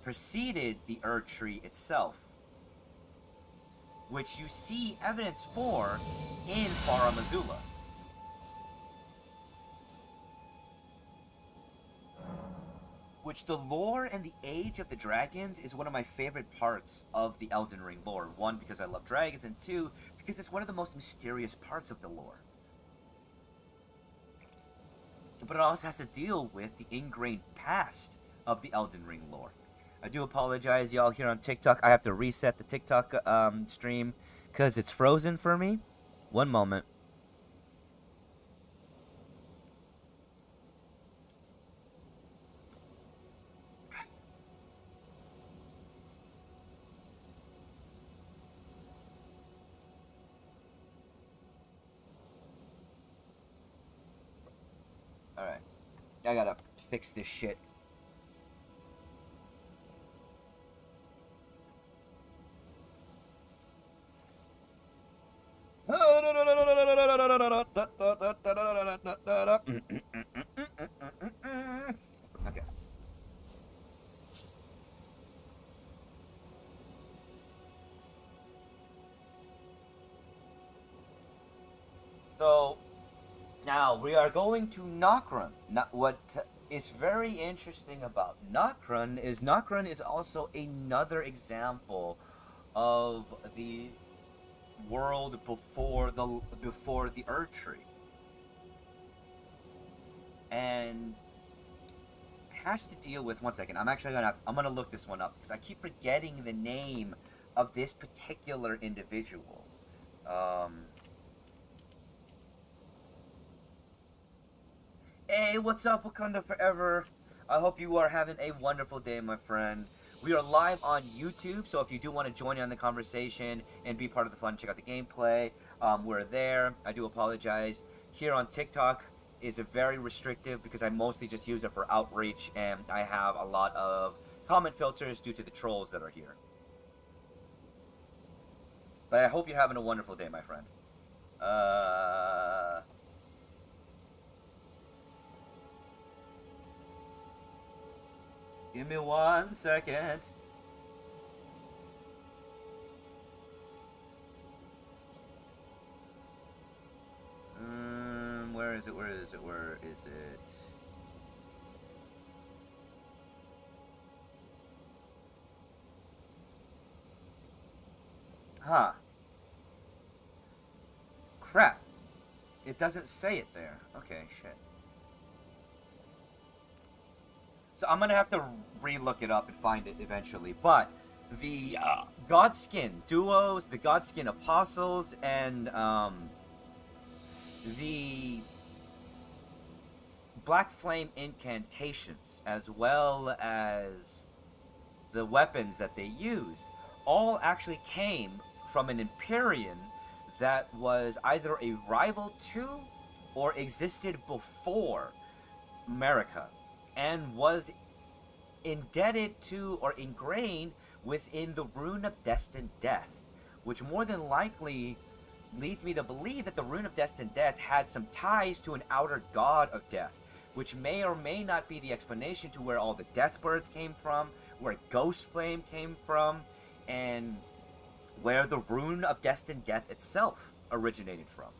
preceded the Erd Tree itself. which you see evidence for in Faramazula. Which the lore and the age of the dragons is one of my favorite parts of the Elden Ring lore. One, because I love dragons, and two, because it's one of the most mysterious parts of the lore. But it also has to deal with the ingrained past of the Elden Ring lore. I do apologize, y'all, here on TikTok. I have to reset the TikTok stream because it's frozen for me. One moment. Alright. I gotta fix this shit. Okay. So, now we are going to Nokron. What is very interesting about Nokron is also another example of the world before the Erd Tree, and has to deal with. One second, I'm gonna look this one up because I keep forgetting the name of this particular individual. Hey, what's up, Wakanda Forever? I hope you are having a wonderful day, my friend. We are live on YouTube, so if you do want to join in on the conversation and be part of the fun, check out the gameplay. We're there. I do apologize. Here on TikTok is a very restrictive because I mostly just use it for outreach, and I have a lot of comment filters due to the trolls that are here. But I hope you're having a wonderful day, my friend. Give me 1 second. Where is it? Where is it? Where is it? Huh. Crap. It doesn't say it there. Okay, shit. So I'm gonna have to re-look it up and find it eventually. But the Godskin duos, the Godskin apostles, and the Black Flame incantations, as well as the weapons that they use, all actually came from an Empyrean that was either a rival to or existed before America, and was indebted to or ingrained within the Rune of Destined Death, which more than likely leads me to believe that the Rune of Destined Death had some ties to an outer god of death, which may or may not be the explanation to where all the Deathbirds came from, where Ghost Flame came from, and where the Rune of Destined Death itself originated from.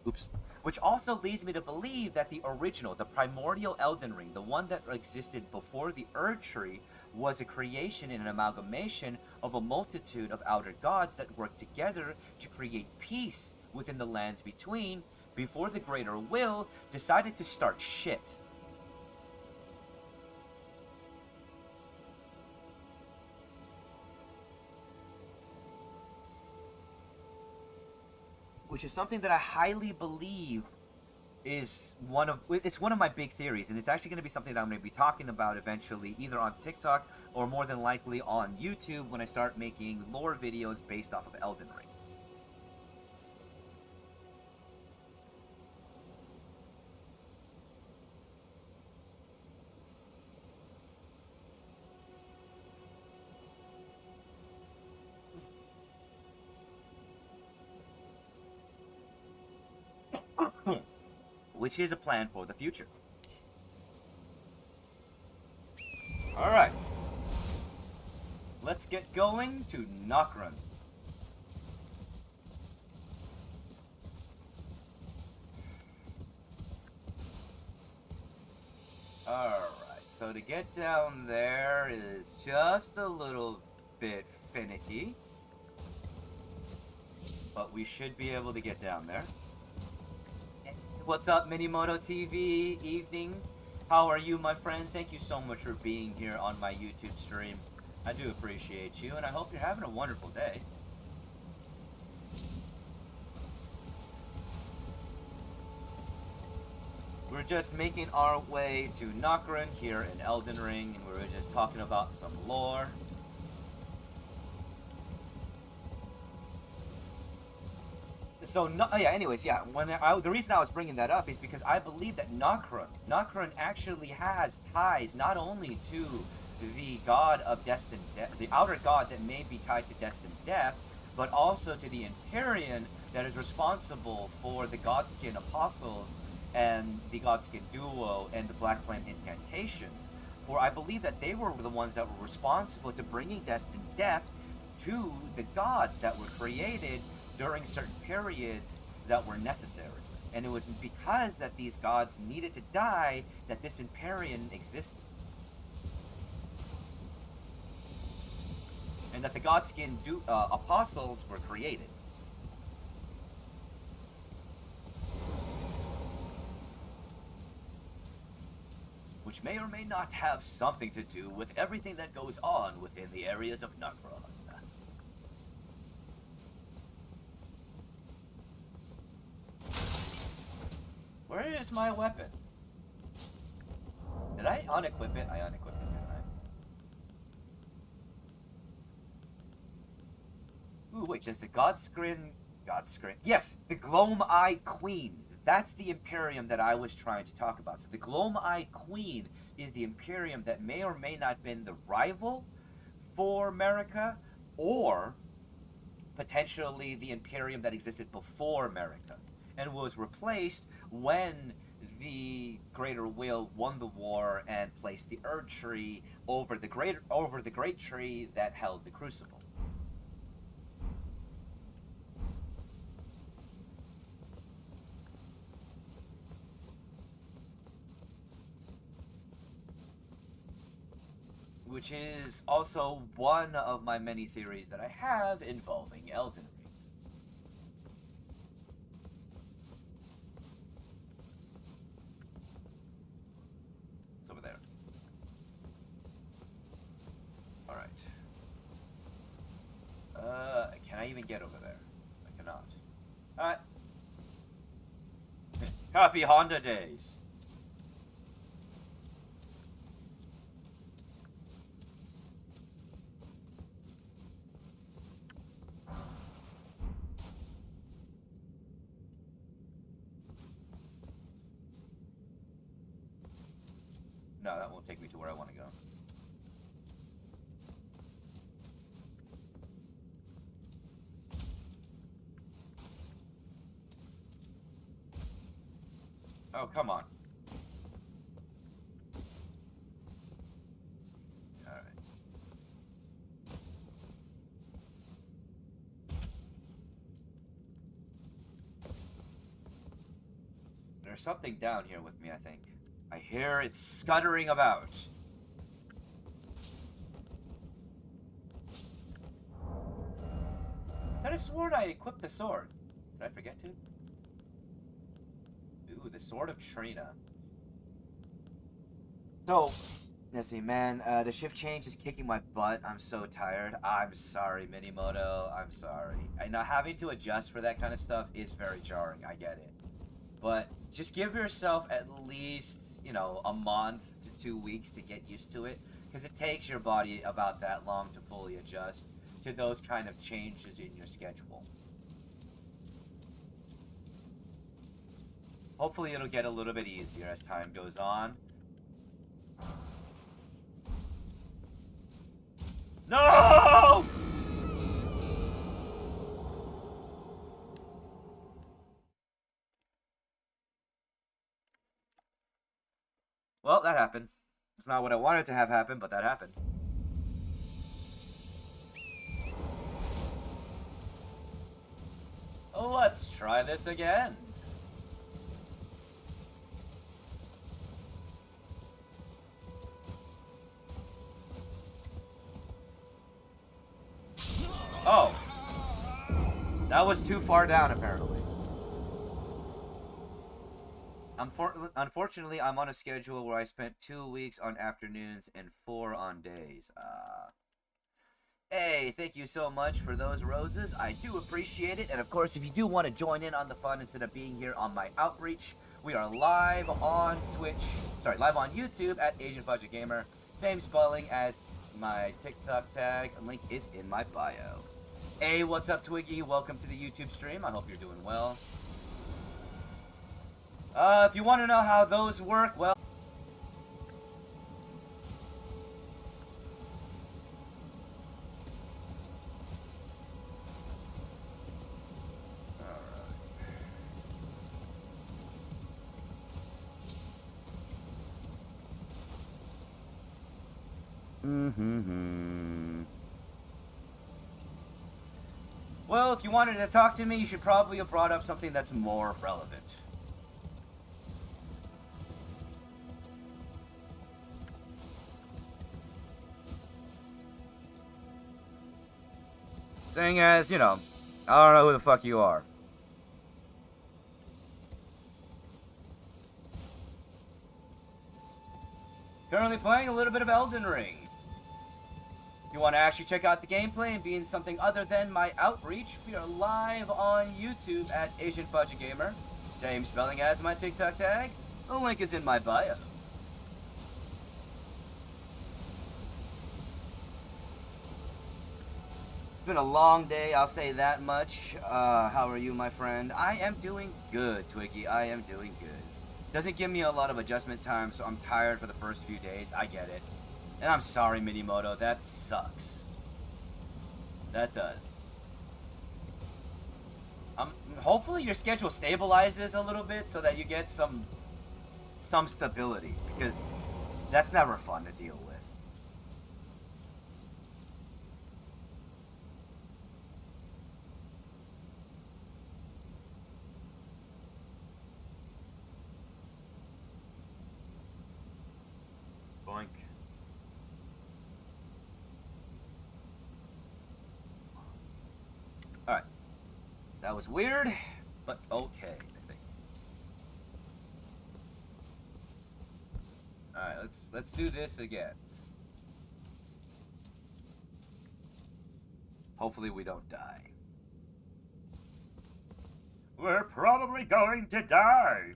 Oops. Which also leads me to believe that the original, the primordial Elden Ring, the one that existed before the Erd Tree, was a creation and an amalgamation of a multitude of outer gods that worked together to create peace within the lands between, before the Greater Will decided to start shit. Which is something that I highly believe is one of my big theories, and it's actually going to be something that I'm going to be talking about eventually, either on TikTok or more than likely on YouTube when I start making lore videos based off of Elden Ring. Which is a plan for the future. Alright. Let's get going to Nokron. Alright, so to get down there is just a little bit finicky. But we should be able to get down there. What's up, Minimoto TV? Evening. How are you, my friend? Thank you so much for being here on my YouTube stream. I do appreciate you, and I hope you're having a wonderful day. We're just making our way to Nokrin here in Elden Ring, and we were just talking about some lore. So, anyways, the reason I was bringing that up is because I believe that Nokrin actually has ties not only to the god of destined death, the outer god that may be tied to destined death, but also to the Empyrean that is responsible for the Godskin apostles and the Godskin duo and the Black Flame incantations. For I believe that they were the ones that were responsible to bringing destined death to the gods that were created during certain periods that were necessary. And it was because that these gods needed to die that this Empyrean existed. And that the Godskin apostles were created. Which may or may not have something to do with everything that goes on within the areas of Nokrin. Where is my weapon? Did I unequip it? I unequipped it, didn't I? Ooh, wait, does the Godscrin... Yes, the Gloam-Eyed Queen. That's the Imperium that I was trying to talk about. So the Gloam-Eyed Queen is the Imperium that may or may not have been the rival for America, or potentially the Imperium that existed before America, and was replaced when the Greater Will won the war and placed the Erd Tree over the great tree that held the Crucible. Which is also one of my many theories that I have involving Elden Ring. It's over there. Alright. Can I even get over there? I cannot. Alright. Happy Honda days! No, that won't take me to where I want to go. Oh, come on. Alright. There's something down here with me, I think. I hear it scuttering about. I could have sworn I equipped the sword. Did I forget to? Ooh, the Sword of Trina. So, let's see, man. The shift change is kicking my butt. I'm so tired. I'm sorry, Minimoto. I'm sorry. I know having to adjust for that kind of stuff is very jarring. I get it. But just give yourself at least, you know, a month to 2 weeks to get used to it. Because it takes your body about that long to fully adjust to those kind of changes in your schedule. Hopefully it'll get a little bit easier as time goes on. No! Well, that happened. It's not what I wanted to have happen, but that happened. Let's try this again. That was too far down, apparently. Unfortunately, I'm on a schedule where I spent 2 weeks on afternoons and 4 on days. Hey, thank you so much for those roses. I do appreciate it. And of course, if you do want to join in on the fun instead of being here on my outreach, we are live on live on YouTube at Asian Fudge Gamer. Same spelling as my TikTok tag. Link is in my bio. Hey, what's up, Twiggy? Welcome to the YouTube stream. I hope you're doing well. If you want to know how those work, well... Well, if you wanted to talk to me, you should probably have brought up something that's more relevant. Saying as, you know, I don't know who the fuck you are. Currently playing a little bit of Elden Ring. If you want to actually check out the gameplay and be in something other than my outreach, we are live on YouTube at Asian Fudge Gamer. Same spelling as my TikTok tag. The link is in my bio. It's been a long day, I'll say that much. How are you, my friend? I am doing good, Twiggy. I am doing good. Doesn't give me a lot of adjustment time, so I'm tired for the first few days. I get it. And I'm sorry, Minimoto. That sucks. That does. Hopefully your schedule stabilizes a little bit so that you get some stability, because that's never fun to deal with. Boink. Alright. That was weird, but okay, I think. Alright, let's do this again. Hopefully we don't die. We're probably going to die!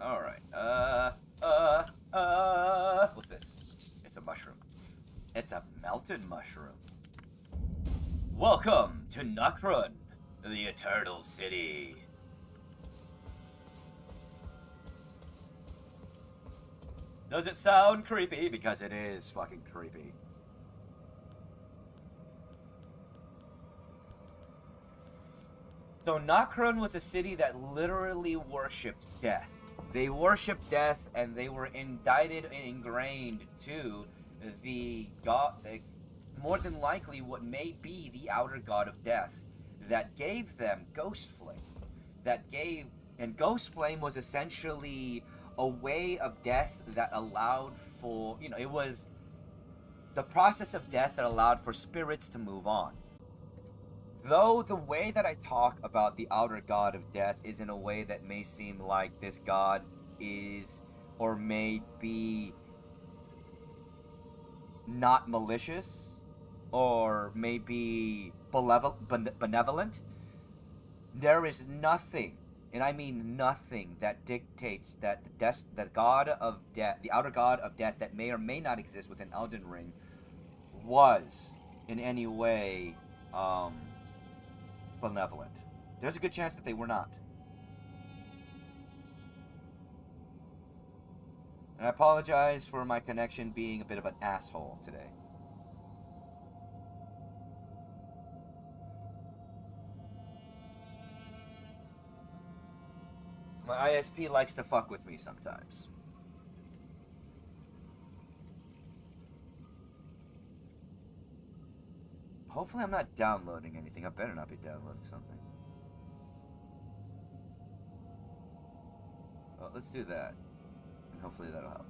Alright, what's this? It's a mushroom. It's a melted mushroom. Welcome to Nakrun, the Eternal City. Does it sound creepy? Because it is fucking creepy. So Nakrun was a city that literally worshipped death. They worshipped death, and they were indicted and ingrained to the god, more than likely what may be the outer god of death, that gave them Ghost Flame. And Ghost Flame was essentially a way of death that allowed for, you know, it was the process of death that allowed for spirits to move on. Though the way that I talk about the outer god of death is in a way that may seem like this god is, or may be, not malicious, or may be benevolent, there is nothing, and I mean nothing, that dictates that the god of death, the outer god of death that may or may not exist within Elden Ring, was in any way benevolent. There's a good chance that they were not. And I apologize for my connection being a bit of an asshole today. My ISP likes to fuck with me sometimes. Hopefully I'm not downloading anything. I better not be downloading something. Well, let's do that. Hopefully that'll help.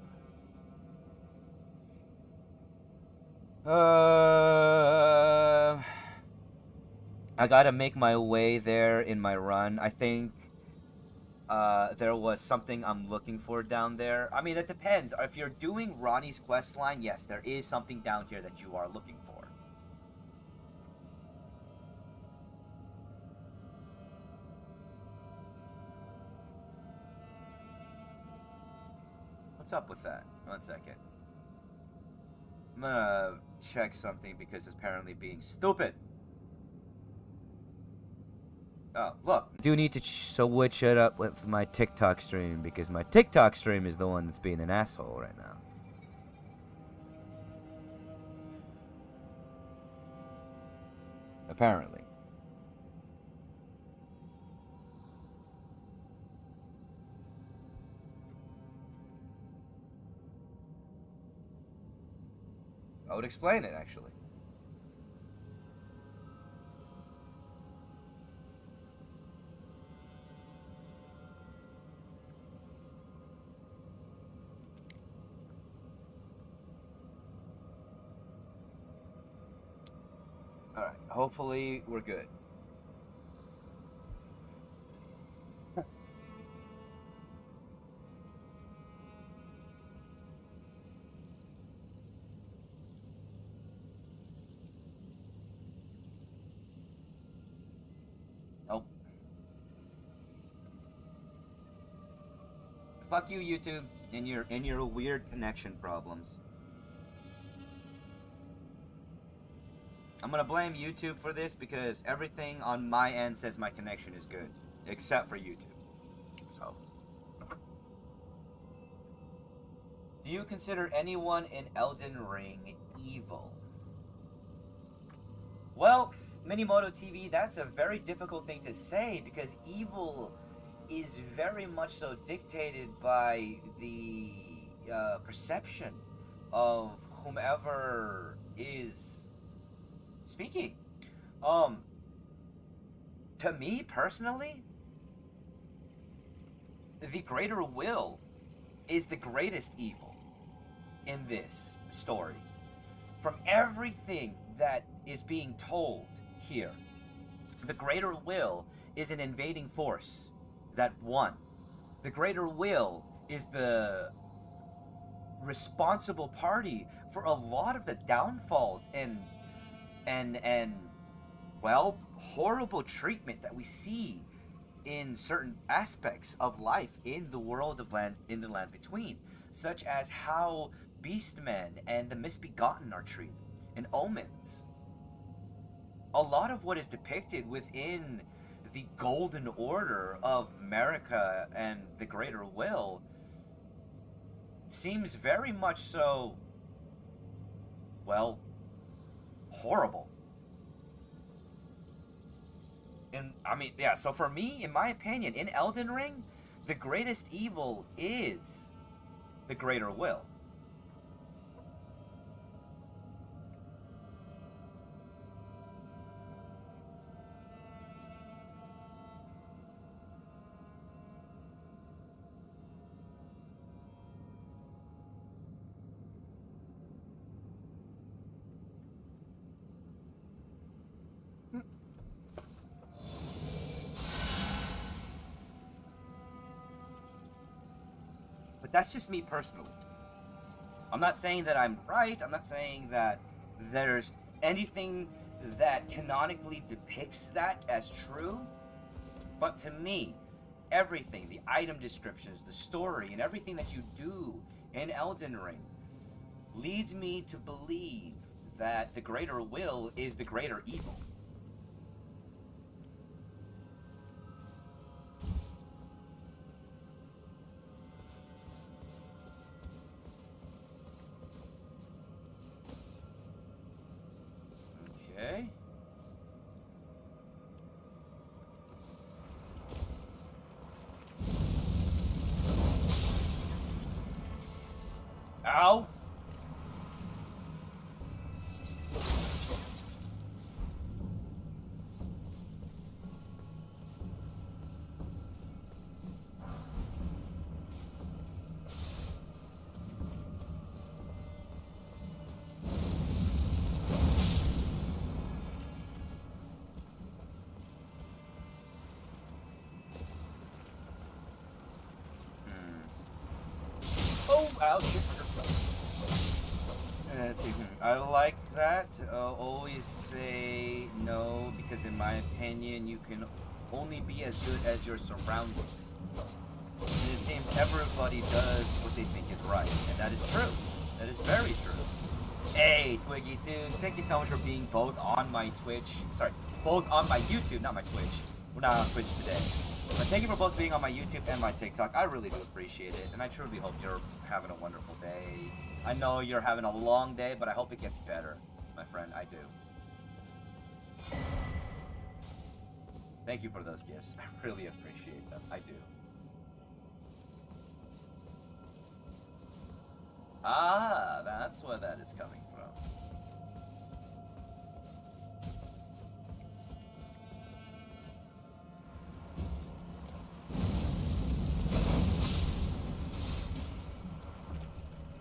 I gotta make my way there in my run. I think there was something I'm looking for down there. I mean, it depends. If you're doing Ronnie's quest line, yes, there is something down here that you are looking for. What's up with that? 1 second. I'm gonna check something because it's apparently being stupid. Oh, look. I do need to switch it up with my TikTok stream because my TikTok stream is the one that's being an asshole right now. Apparently. I would explain it, actually. Alright, hopefully we're good. Nope. Fuck you, YouTube, and your weird connection problems. I'm gonna blame YouTube for this because everything on my end says my connection is good, except for YouTube. So, do you consider anyone in Elden Ring evil? Well, Minimoto TV, that's a very difficult thing to say because evil is very much so dictated by the perception of whomever is speaking. To me personally, the greater will is the greatest evil in this story. From everything that is being told here, the greater will is an invading force that won. The greater will is the responsible party for a lot of the downfalls and well, horrible treatment that we see in certain aspects of life in the world of land, in the lands between, such as how beastmen and the misbegotten are treated, and omens. A lot of what is depicted within the golden order of America and the greater will seems very much so, well, horrible. And I mean, yeah, so for me, in my opinion, in Elden Ring, the greatest evil is the greater will. But that's just me personally. I'm not saying that I'm right. I'm not saying that there's anything that canonically depicts that as true. But to me, everything, the item descriptions, the story, and everything that you do in Elden Ring leads me to believe that the greater will is the greater evil. Okay. Ow! no! I'll shoot for Let's see. I like that. Always say no because, in my opinion, you can only be as good as your surroundings. And it seems everybody does what they think is right, and that is true. That is very true. Hey, Twiggy, dude, thank you so much for being both on my Twitch. Sorry, both on my YouTube, not my Twitch. We're not on Twitch today. But thank you for both being on my YouTube and my TikTok. I really do appreciate it, and I truly hope you're having a wonderful day. I know you're having a long day, but I hope it gets better, my friend. I do. Thank you for those gifts. I really appreciate them. I do. Ah, that's where that is coming from.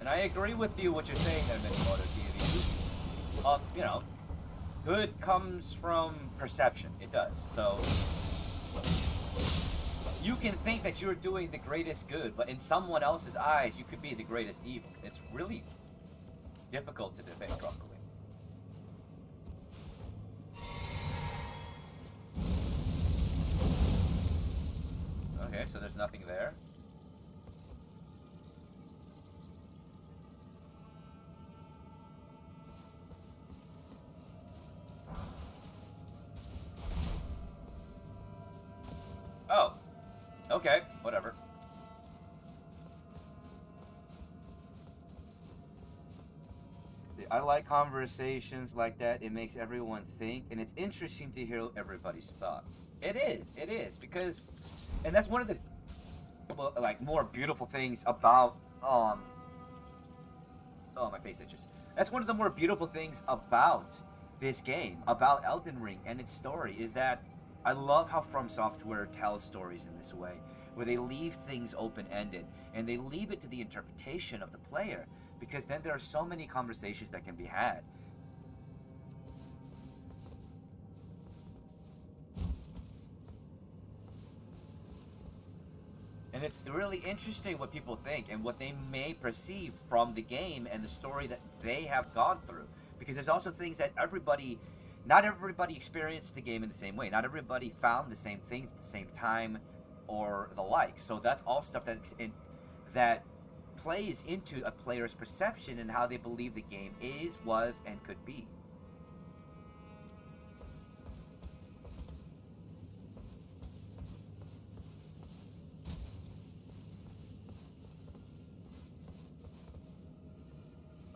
And I agree with you what you're saying there, Minimoto TV. You know, good comes from perception. It does. So you can think that you're doing the greatest good, but in someone else's eyes, you could be the greatest evil. It's really difficult to depict properly. Okay, so there's nothing there. Oh. Okay, whatever. I like conversations like that. It makes everyone think, and it's interesting to hear everybody's thoughts. It is, because, and that's one of the, well, like, more beautiful things about, oh, my face itches. That's one of the more beautiful things about this game, about Elden Ring and its story, is that I love how From Software tells stories in this way, where they leave things open-ended, and they leave it to the interpretation of the player, because then there are so many conversations that can be had. And it's really interesting what people think and what they may perceive from the game and the story that they have gone through. Because there's also things that not everybody experienced the game in the same way. Not everybody found the same things at the same time or the like. So that's all stuff that plays into a player's perception and how they believe the game is, was, and could be.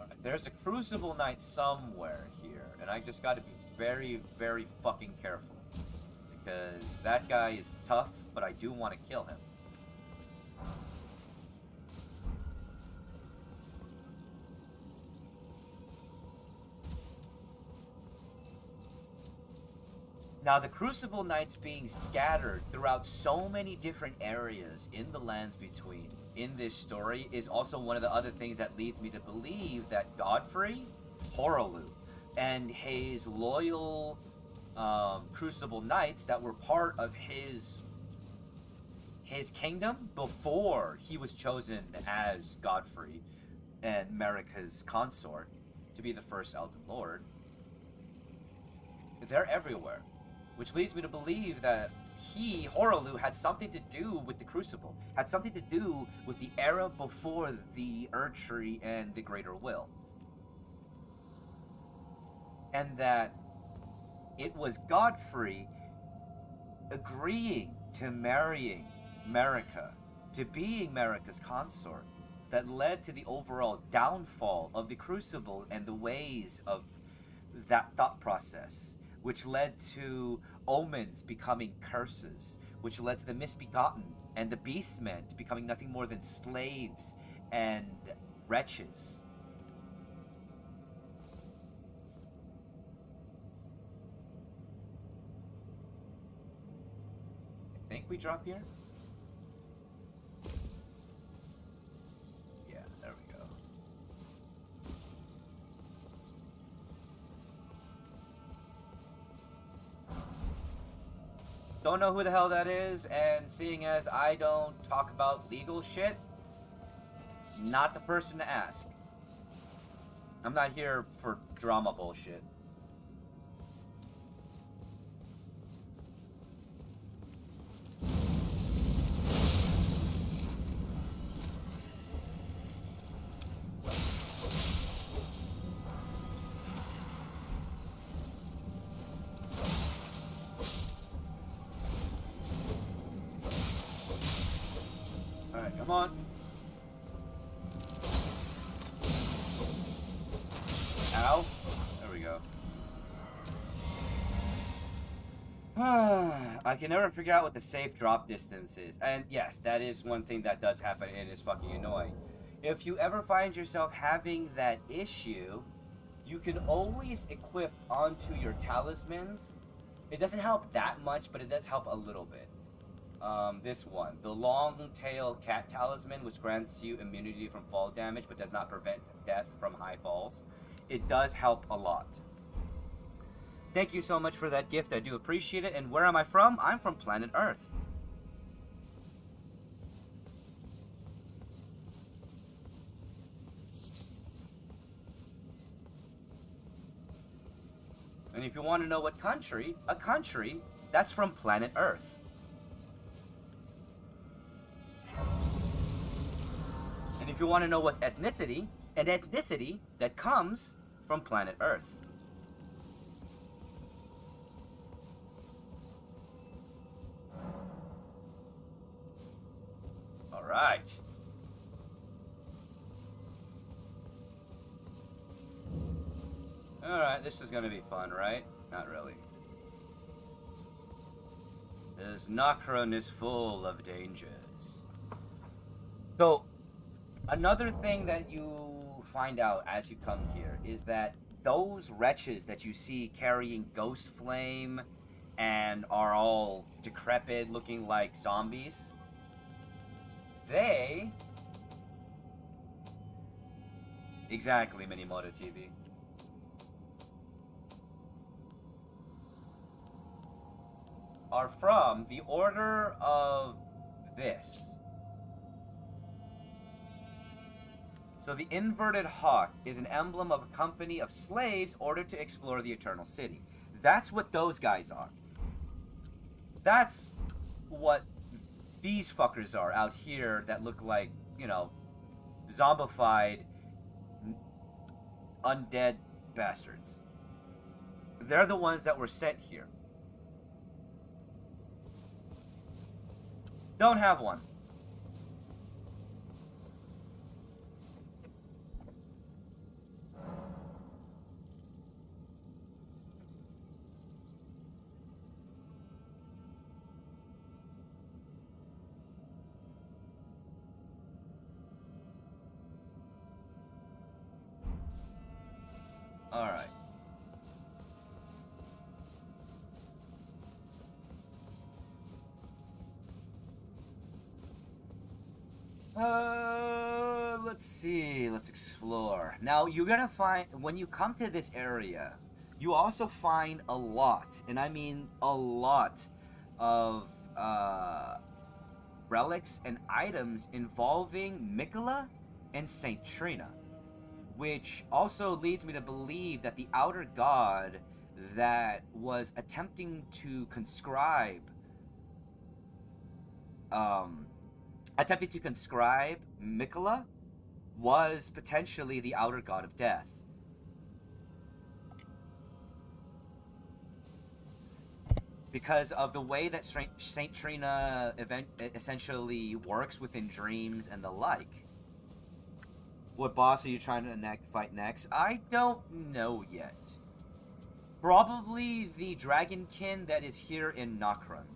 Alright, there's a Crucible Knight somewhere here, and I just gotta be very, very fucking careful. Because that guy is tough, but I do want to kill him. Now, the Crucible Knights being scattered throughout so many different areas in the Lands Between in this story is also one of the other things that leads me to believe that Godfrey, Horaloo, and his loyal Crucible Knights that were part of his kingdom before he was chosen as Godfrey and Marika's consort to be the first Elden Lord, they're everywhere. Which leads me to believe that he, Horaloo, had something to do with the Crucible, had something to do with the era before the Erdtree and the Greater Will. And that it was Godfrey agreeing to marrying Marika, to being Marika's consort, that led to the overall downfall of the Crucible and the ways of that thought process, which led to omens becoming curses, which led to the misbegotten and the beastmen becoming nothing more than slaves and wretches. I think we drop here? Yeah, there we go. Don't know who the hell that is, and seeing as I don't talk about legal shit, not the person to ask. I'm not here for drama bullshit. Alright, come on. Ow. There we go. I can never figure out what the safe drop distance is. And yes, that is one thing that does happen and is fucking annoying. If you ever find yourself having that issue, you can always equip onto your talismans. It doesn't help that much, but it does help a little bit. This one, the long-tail cat talisman, which grants you immunity from fall damage, but does not prevent death from high falls. It does help a lot. Thank you so much for that gift. I do appreciate it. And where am I from? I'm from planet Earth. And if you want to know what country, a country that's from planet Earth. And if you want to know what ethnicity, an ethnicity that comes from planet Earth. All right. All right, this is going to be fun, right? Not really. This Nocron is full of dangers. So, another thing that you find out as you come here is that those wretches that you see carrying ghost flame and are all decrepit, looking like zombies, they... Exactly, Minimoto TV. Are from the Order of this. So the inverted hawk is an emblem of a company of slaves ordered to explore the Eternal City. That's what those guys are. That's what these fuckers are out here that look like, you know, zombified, undead bastards. They're the ones that were sent here. Don't have one. All right. Let's see. Let's explore. Now, you're gonna find, when you come to this area, you also find a lot, and I mean a lot, of relics and items involving Mikola and Saint Trina, which also leads me to believe that the outer god that was attempting to conscribe Mikola was potentially the outer god of death. Because of the way that Saint Trina essentially works within dreams and the like. What boss are you trying to fight next? I don't know yet. Probably the dragonkin that is here in Nocron.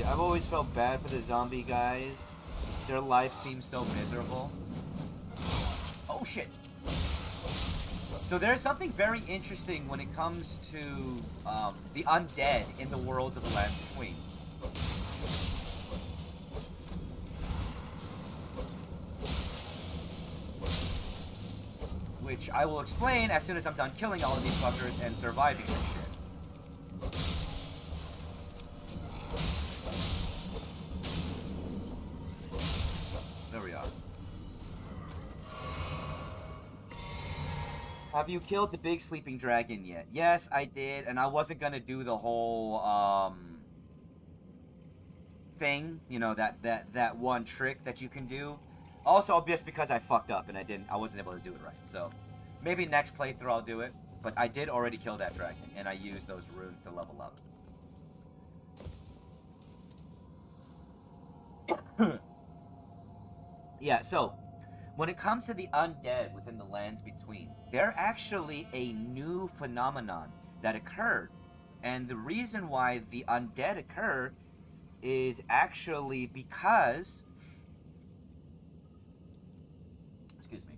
I've always felt bad for the zombie guys. Their life seems so miserable. Oh shit. So there's something very interesting when it comes to the undead in the worlds of the Land Between. which I will explain as soon as I'm done killing all of these fuckers and surviving this shit. There we are. Have you killed the big sleeping dragon yet? Yes, I did, and I wasn't gonna do the whole thing, you know, that one trick that you can do. Also, just because I fucked up and I wasn't able to do it right. So maybe next playthrough I'll do it. But I did already kill that dragon, and I used those runes to level up. Yeah, so when it comes to the undead within the lands between, they're actually a new phenomenon that occurred. And the reason why the undead occur is actually because... Excuse me.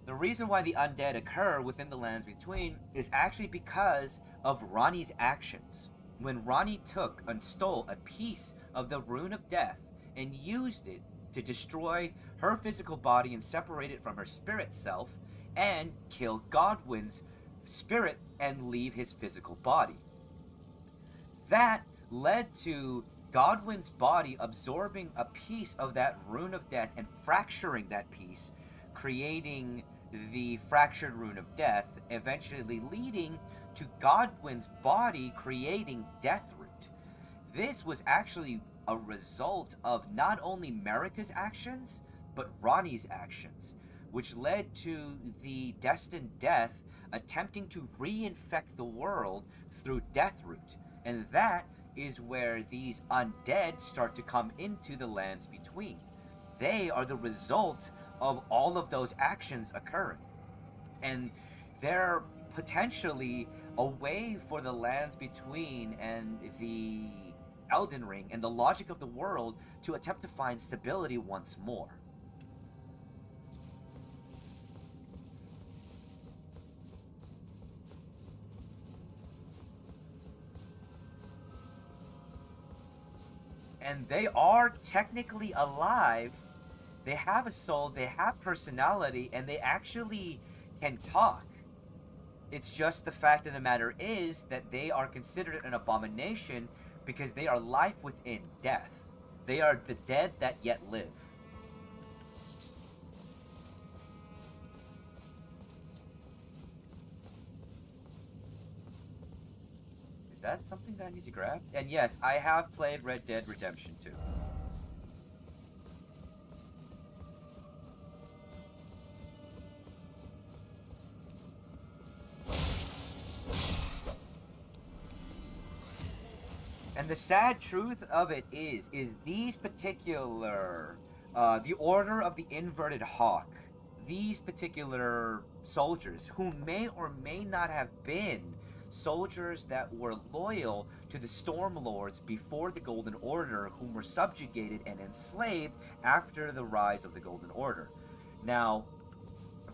The reason why the undead occur within the lands between is actually because of Ranni's actions. When Ranni took and stole a piece of the Rune of Death and used it to destroy her physical body and separate it from her spirit self and kill Godwyn's spirit and leave his physical body. That led to Godwyn's body absorbing a piece of that Rune of Death and fracturing that piece, creating the fractured Rune of Death, eventually leading to Godwyn's body creating Deathroot. This was actually a result of not only Marika's actions, but Ranni's actions, which led to the Destined Death attempting to reinfect the world through Deathroot. And that is where these undead start to come into the lands between. They are the result of all of those actions occurring. And they're potentially a way for the lands between and the Elden Ring and the logic of the world to attempt to find stability once more. And they are technically alive. They have a soul, they have personality, and they actually can talk. It's just the fact of the matter is that they are considered an abomination because they are life within death. They are the dead that yet live. Is that something that I need to grab? And yes, I have played Red Dead Redemption 2. And the sad truth of it is these particular, the Order of the Inverted Hawk, these particular soldiers who may or may not have been soldiers that were loyal to the Stormlords before the Golden Order, whom were subjugated and enslaved after the rise of the Golden Order. Now,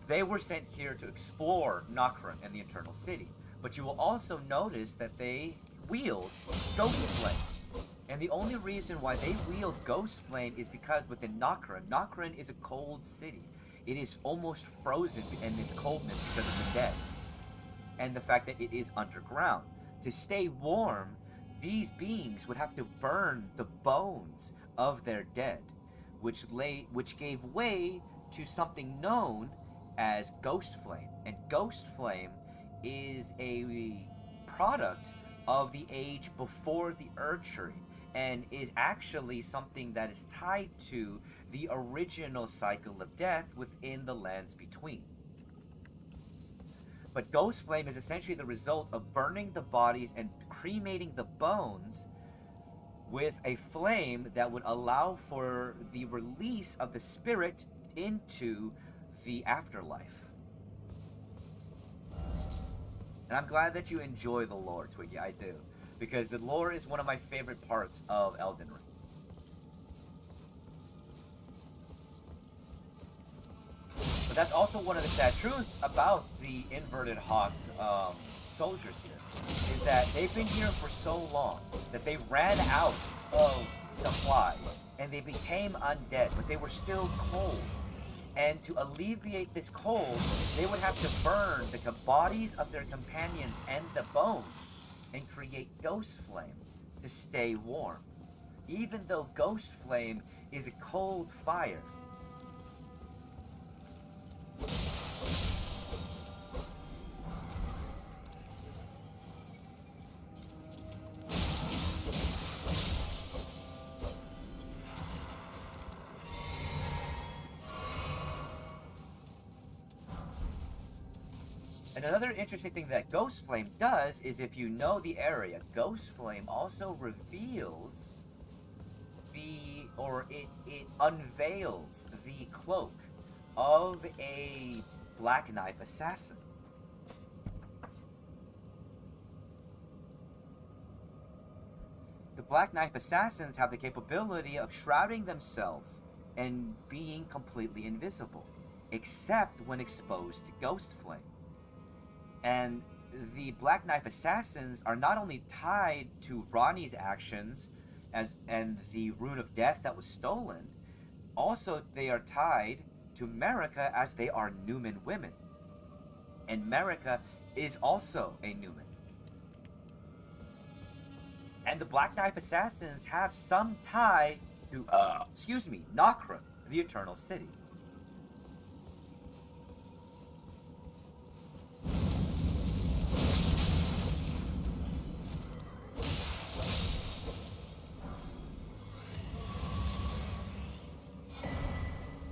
they were sent here to explore Nokron and the Eternal City, but you will also notice that they wield Ghost Flame. And the only reason why they wield Ghost Flame is because within Nokron is a cold city. It is almost frozen in its coldness because of the dead. And the fact that it is underground. To stay warm, these beings would have to burn the bones of their dead, which gave way to something known as Ghost Flame. And Ghost Flame is a product of the age before the Erdtree, and is actually something that is tied to the original cycle of death within the lands between. But Ghost Flame is essentially the result of burning the bodies and cremating the bones with a flame that would allow for the release of the spirit into the afterlife. And I'm glad that you enjoy the lore, Twiggy. I do. Because the lore is one of my favorite parts of Elden Ring. But that's also one of the sad truths about the Inverted Hawk soldiers here. Is that they've been here for so long that they ran out of supplies. And they became undead. But they were still cold. And to alleviate this cold, they would have to burn the bodies of their companions and the bones and create ghost flame to stay warm. Even though ghost flame is a cold fire. And another interesting thing that Ghost Flame does is, if you know the area, Ghost Flame also reveals it unveils the cloak of a Black Knife assassin. The Black Knife assassins have the capability of shrouding themselves and being completely invisible, except when exposed to Ghost Flame. And the Black Knife assassins are not only tied to Ronnie's actions and the Rune of Death that was stolen, also they are tied to Marika as they are Newman women. And Marika is also a Newman. And the Black Knife assassins have some tie to, Nokron, the Eternal City.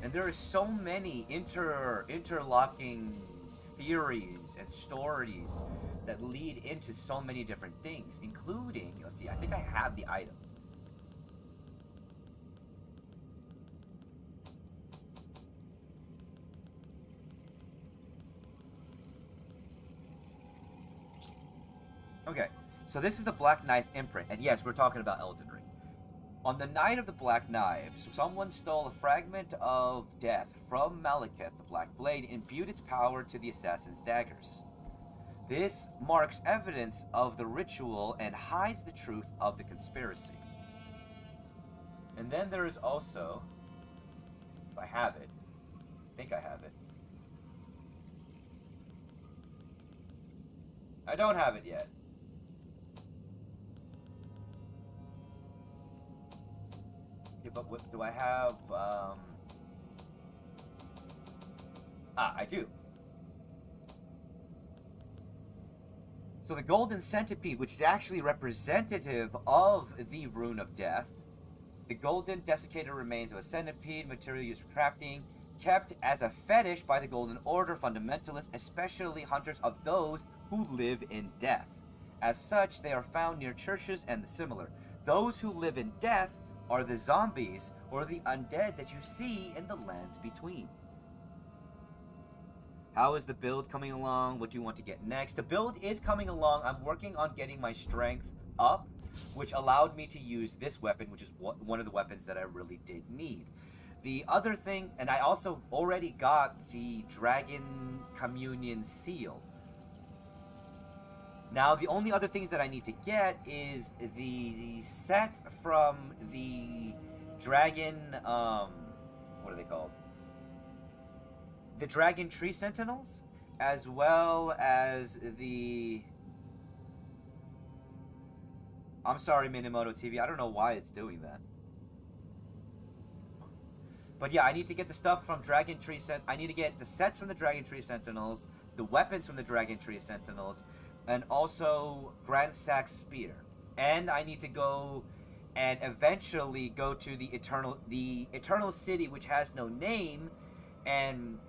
And there are so many interlocking theories and stories that lead into so many different things, including, let's see, I think I have the item. Okay, so this is the Black Knife imprint, and yes, we're talking about Elden Ring. On the night of the Black Knives, someone stole a fragment of death from Malekith, the Black Blade, and imbued its power to the assassin's daggers. This marks evidence of the ritual and hides the truth of the conspiracy. And then there is also, if I have it, I think I have it. I don't have it yet. Okay, but what do I have? I do. So the Golden Centipede, which is actually representative of the Rune of Death, the golden desiccated remains of a centipede, material used for crafting, kept as a fetish by the Golden Order fundamentalists, especially hunters of those who live in death. As such, they are found near churches and the similar. Those who live in death are the zombies or the undead that you see in the lands between. How is the build coming along? What do you want to get next? The build is coming along. I'm working on getting my strength up, which allowed me to use this weapon, which is one of the weapons that I really did need. The other thing, and I also already got the Dragon Communion Seal. Now, the only other things that I need to get is the set from the Dragon, what are they called? The Dragon Tree Sentinels, as well as the... I'm sorry, Minamoto TV, I don't know why it's doing that. But yeah, I need to get the stuff from Dragon Tree I need to get the sets from the Dragon Tree Sentinels, the weapons from the Dragon Tree Sentinels, and also Grand Sack's Spear. And I need to go and eventually go to the Eternal City, which has no name, and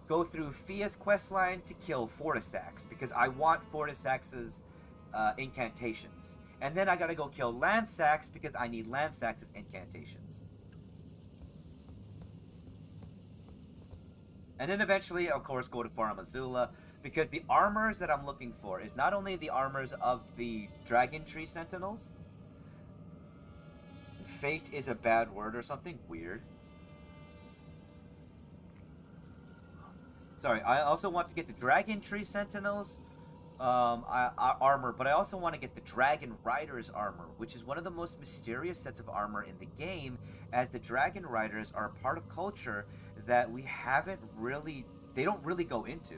go through Fia's questline to kill Fortisax, because I want Fortisax's incantations. And then I gotta go kill Landsax, because I need Landsax's incantations. And then eventually, of course, go to Farum Azula, because the armors that I'm looking for is not only the armors of the Dragon Tree Sentinels. Fate is a bad word or something weird. Sorry, I also want to get the Dragon Tree Sentinels armor, but I also want to get the Dragon Riders armor, which is one of the most mysterious sets of armor in the game, as the Dragon Riders are a part of culture that we haven't really, they don't really go into.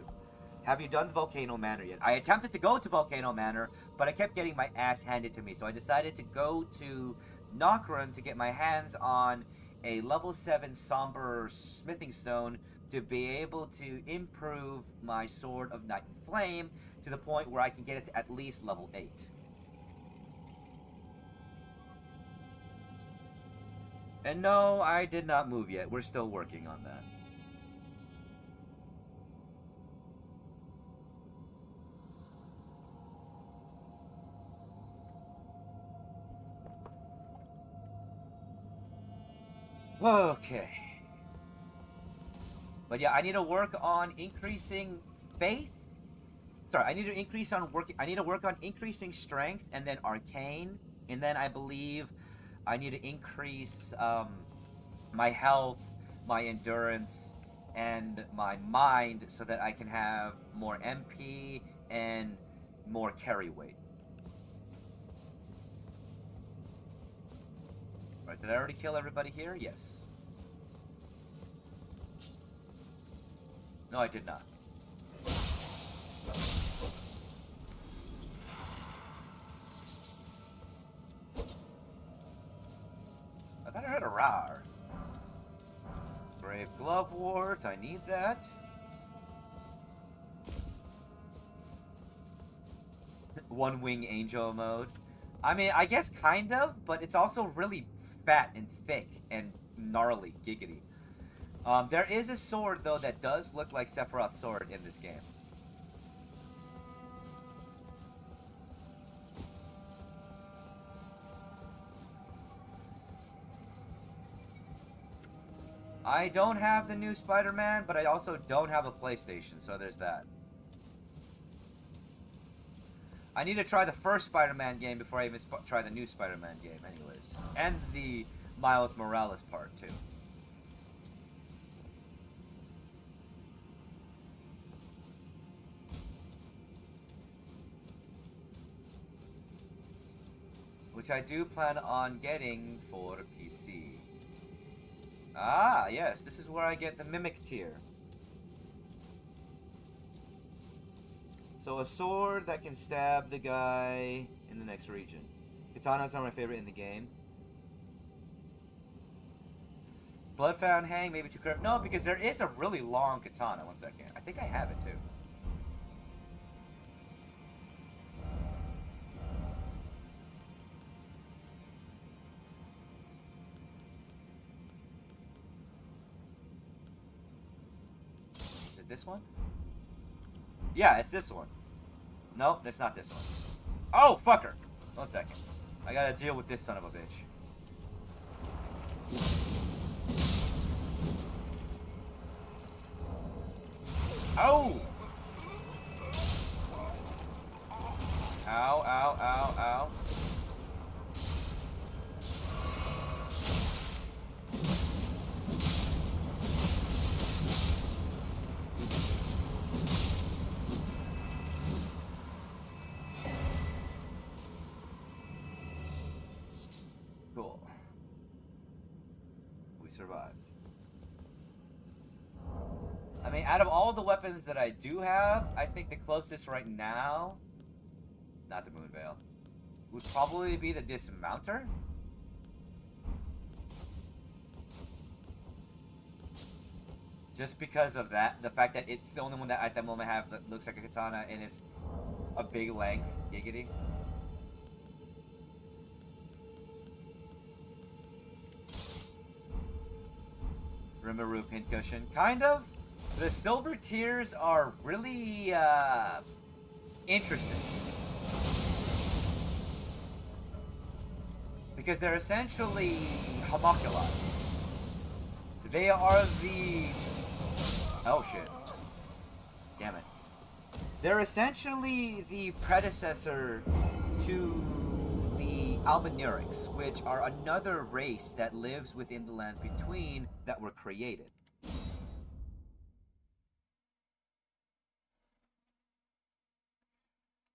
Have you done the Volcano Manor yet? I attempted to go to Volcano Manor, but I kept getting my ass handed to me, so I decided to go to Nocturne to get my hands on a level 7 Somber Smithing Stone to be able to improve my Sword of Night and Flame to the point where I can get it to at least level 8. And no, I did not move yet. We're still working on that. Okay. But yeah, I need to work on increasing faith. Sorry, I need to work on increasing strength and then arcane, and then I believe I need to increase my health, my endurance, and my mind so that I can have more MP and more carry weight. Right, did I already kill everybody here? Yes. No, I did not. I thought I heard a rar. Brave Glovewort, I need that. One Wing Angel mode. I mean, I guess kind of, but it's also really fat and thick and gnarly, giggity. There is a sword, though, that does look like Sephiroth's sword in this game. I don't have the new Spider-Man, but I also don't have a PlayStation, so there's that. I need to try the first Spider-Man game before I even try the new Spider-Man game anyways. And the Miles Morales part, too. Which I do plan on getting for PC. Ah, yes, this is where I get the Mimic tier. So a sword that can stab the guy in the next region. Katanas are my favorite in the game. Bloodfound Hang, maybe too curved. No, because there is a really long katana. One second. I think I have it too. Is it this one? Yeah, it's this one. Nope, that's not this one. Oh, fucker! 1 second. I gotta deal with this son of a bitch. Oh! Ow, ow, ow, ow. Cool. We survived. I mean, out of all the weapons that I do have, I think the closest right now, not the Moonveil, would probably be the Dismounter. Just because of that, the fact that it's the only one that at the moment I have that looks like a katana and is a big length, giggity. Rimuru Pincushion, kind of. The silver tiers are really interesting because they're essentially homunculi. They are the... Oh shit. Damn it. They're essentially the predecessor to the Albanurics, which are another race that lives within the lands between that were created.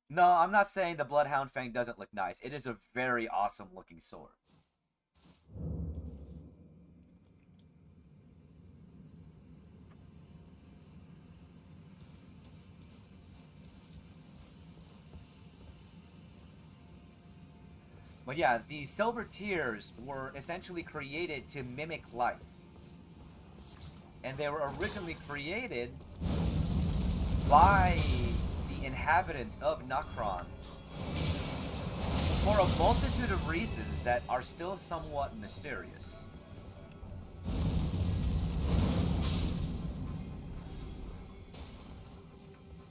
No, I'm not saying the Bloodhound Fang doesn't look nice. It is a very awesome looking sword. But yeah, the silver tiers were essentially created to mimic life. And they were originally created by the inhabitants of Nokron for a multitude of reasons that are still somewhat mysterious.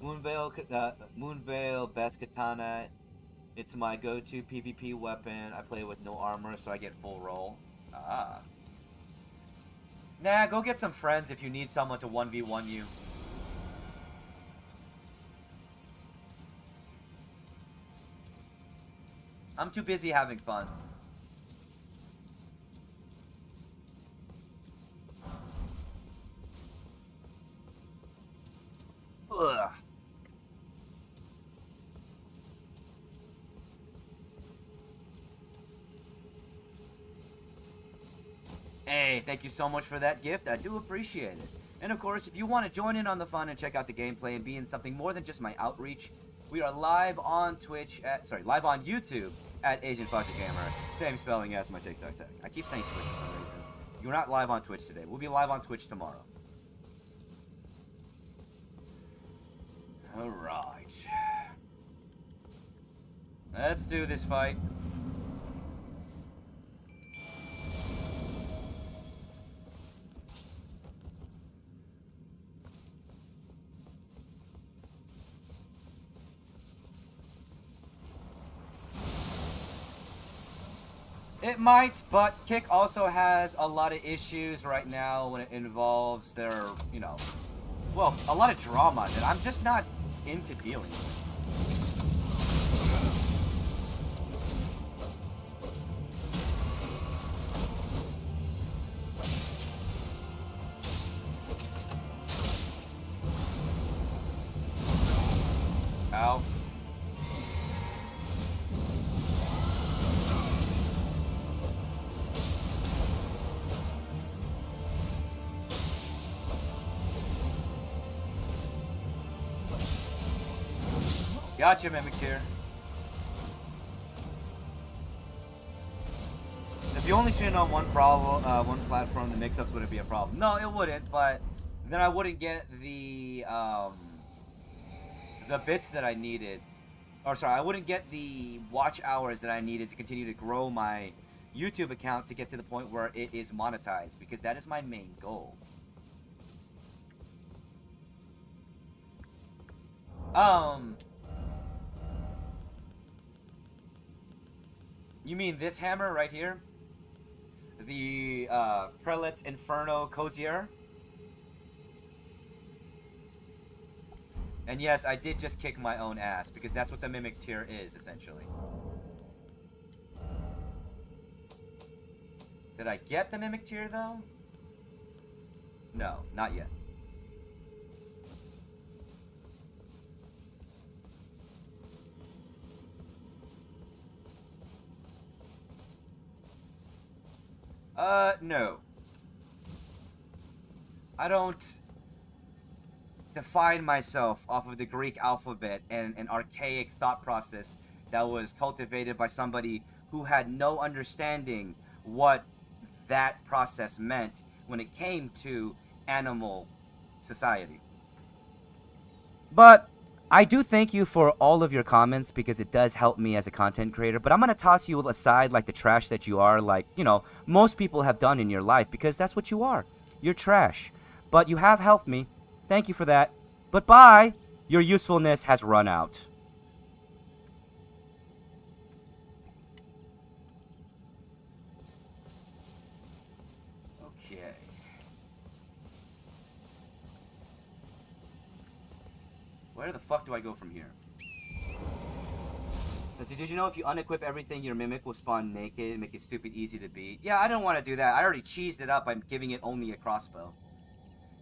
Moonveil, best katana. It's my go-to PvP weapon. I play with no armor, so I get full roll. Ah. Nah, go get some friends if you need someone to 1v1 you. I'm too busy having fun. Ugh. Hey, thank you so much for that gift. I do appreciate it. And of course, if you want to join in on the fun and check out the gameplay and be in something more than just my outreach, we are live on Twitch live on YouTube at Asian Fudge Gamer. Same spelling as my TikTok tag. I keep saying Twitch for some reason. You're not live on Twitch today. We'll be live on Twitch tomorrow. Alright. Let's do this fight. It might, but Kick also has a lot of issues right now when it involves their, you know, well, a lot of drama that I'm just not into dealing with. Ow. Gotcha, Mimic Tier. If you only streamed on one platform, the mix-ups wouldn't be a problem. No, it wouldn't, but then I wouldn't get the bits that I needed. Or sorry, I wouldn't get the watch hours that I needed to continue to grow my YouTube account to get to the point where it is monetized, because that is my main goal. You mean this hammer right here? The Prelate's Inferno Cozier? And yes, I did just kick my own ass, because that's what the Mimic Tier is, essentially. Did I get the Mimic Tier, though? No, not yet. No. I don't define myself off of the Greek alphabet and an archaic thought process that was cultivated by somebody who had no understanding what that process meant when it came to animal society. But I do thank you for all of your comments, because it does help me as a content creator. But I'm going to toss you aside like the trash that you are, like, you know, most people have done in your life, because that's what you are. You're trash. But you have helped me. Thank you for that. But bye. Your usefulness has run out. Okay. Where the fuck do I go from here? Let's see, did you know if you unequip everything, your Mimic will spawn naked and make it stupid easy to beat? Yeah, I don't want to do that. I already cheesed it up by giving it only a crossbow.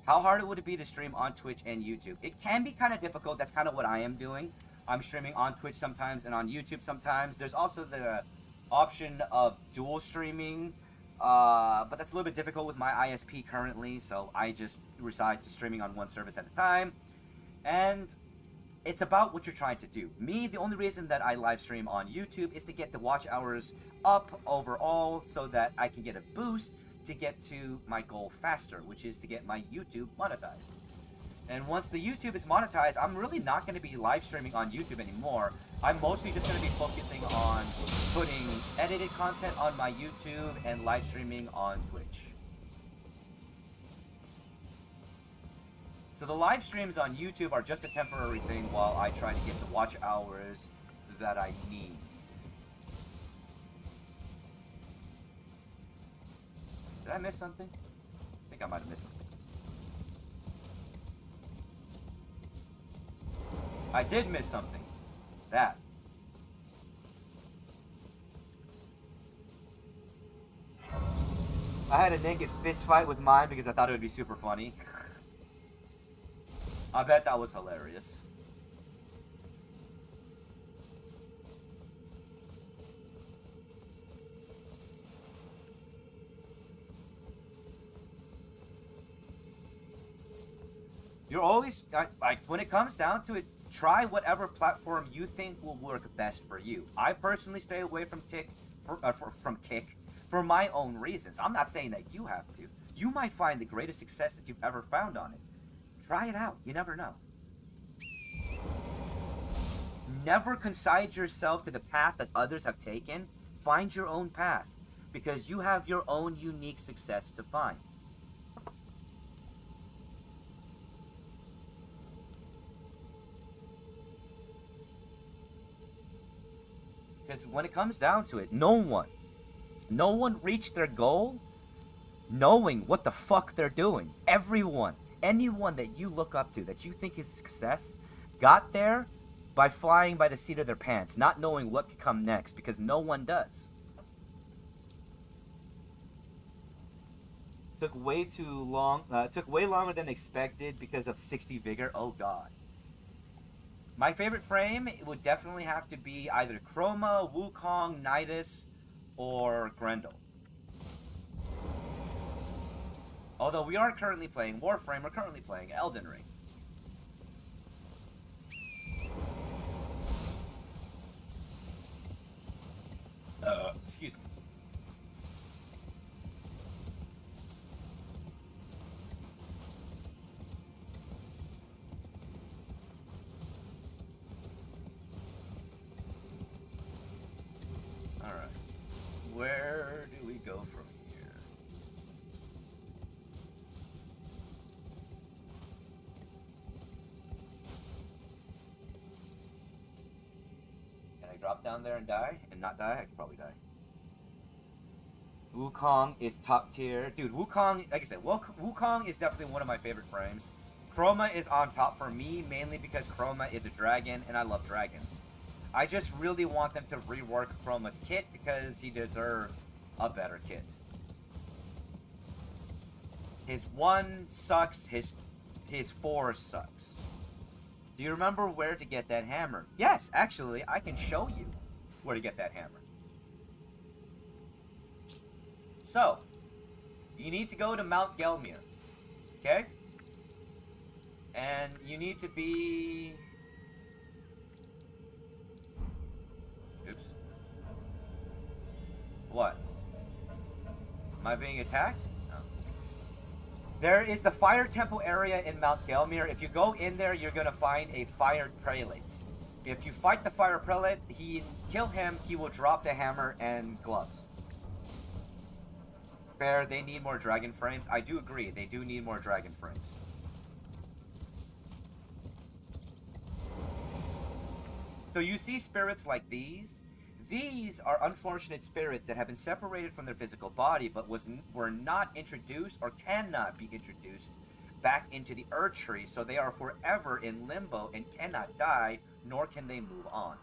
How hard would it be to stream on Twitch and YouTube? It can be kind of difficult. That's kind of what I am doing. I'm streaming on Twitch sometimes and on YouTube sometimes. There's also the option of dual streaming, but that's a little bit difficult with my ISP currently, so I just reside to streaming on one service at a time. And it's about what you're trying to do. Me, the only reason that I live stream on YouTube is to get the watch hours up overall so that I can get a boost to get to my goal faster, which is to get my YouTube monetized. And once the YouTube is monetized, I'm really not going to be live streaming on YouTube anymore. I'm mostly just going to be focusing on putting edited content on my YouTube and live streaming on Twitch. So the live streams on YouTube are just a temporary thing while I try to get the watch hours that I need. Did I miss something? I think I might have missed something. I did miss something. That. I had a naked fist fight with mine because I thought it would be super funny. I bet that was hilarious. You're always, like, when it comes down to it, try whatever platform you think will work best for you. I personally stay away from Kick for my own reasons. I'm not saying that you have to. You might find the greatest success that you've ever found on it. Try it out. You never know. Never consign yourself to the path that others have taken. Find your own path, because you have your own unique success to find. Because when it comes down to it, no one reached their goal knowing what the fuck they're doing. Everyone, anyone that you look up to, that you think is success, got there by flying by the seat of their pants, not knowing what could come next, because no one does. Took way longer than expected because of 60 vigor. Oh god. My favorite frame, it would definitely have to be either Chroma, Wukong, Nidus, or Grendel. Although we aren't currently playing Warframe, we're currently playing Elden Ring. Excuse me. Alright. Where do we go from here? Can I drop down there and die? And not die? I could probably die. Wukong is top tier. Dude, Wukong, like I said, Wukong is definitely one of my favorite frames. Chroma is on top for me, mainly because Chroma is a dragon, and I love dragons. I just really want them to rework Chroma's kit because he deserves a better kit. His 1 sucks, his 4 sucks. Do you remember where to get that hammer? Yes, actually, I can show you where to get that hammer. So, you need to go to Mount Gelmir, okay? And you need to be... Oops. What? Am I being attacked? No. There is the Fire Temple area in Mount Gelmir. If you go in there, you're going to find a Fire Prelate. If you fight the Fire Prelate, kill him, he will drop the hammer and gloves. Fair, they need more dragon frames. I do agree, they do need more dragon frames. So you see spirits like these. These are unfortunate spirits that have been separated from their physical body, but were not introduced or cannot be introduced back into the Erd Tree, so they are forever in limbo and cannot die, nor can they move on.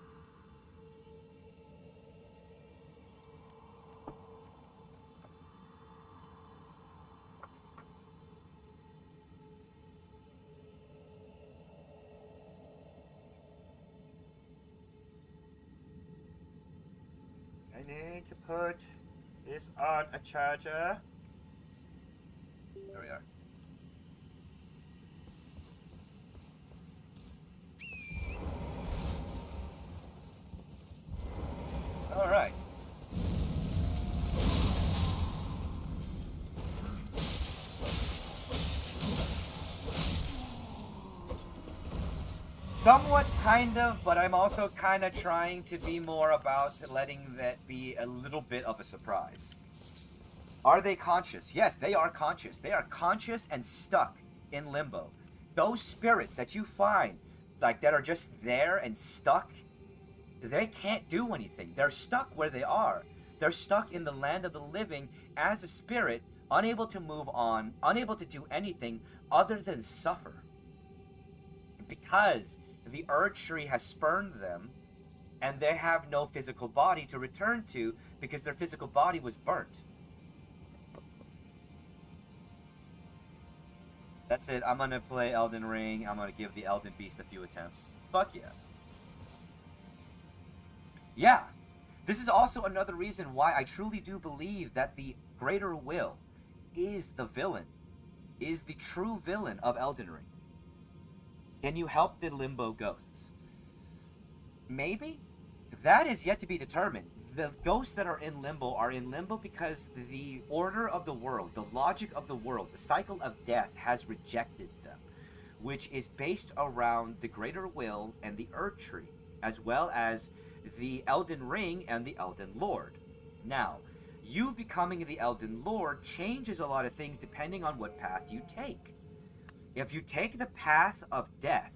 I need to put this on a charger. There we are. Somewhat, kind of, but I'm also kind of trying to be more about letting that be a little bit of a surprise. Are they conscious? Yes, they are conscious. They are conscious and stuck in limbo. Those spirits that you find, like, that are just there and stuck, they can't do anything. They're stuck where they are. They're stuck in the land of the living as a spirit, unable to move on, unable to do anything other than suffer. Because the Urge Tree has spurned them, and they have no physical body to return to because their physical body was burnt. That's it. I'm gonna play Elden Ring. I'm gonna give the Elden Beast a few attempts. Fuck yeah. Yeah. This is also another reason why I truly do believe that the Greater Will is the villain, is the true villain of Elden Ring. Can you help the limbo ghosts? Maybe? That is yet to be determined. The ghosts that are in limbo because the order of the world, the logic of the world, the cycle of death has rejected them, which is based around the Greater Will and the Erd Tree, as well as the Elden Ring and the Elden Lord. Now, you becoming the Elden Lord changes a lot of things depending on what path you take. If you take the path of death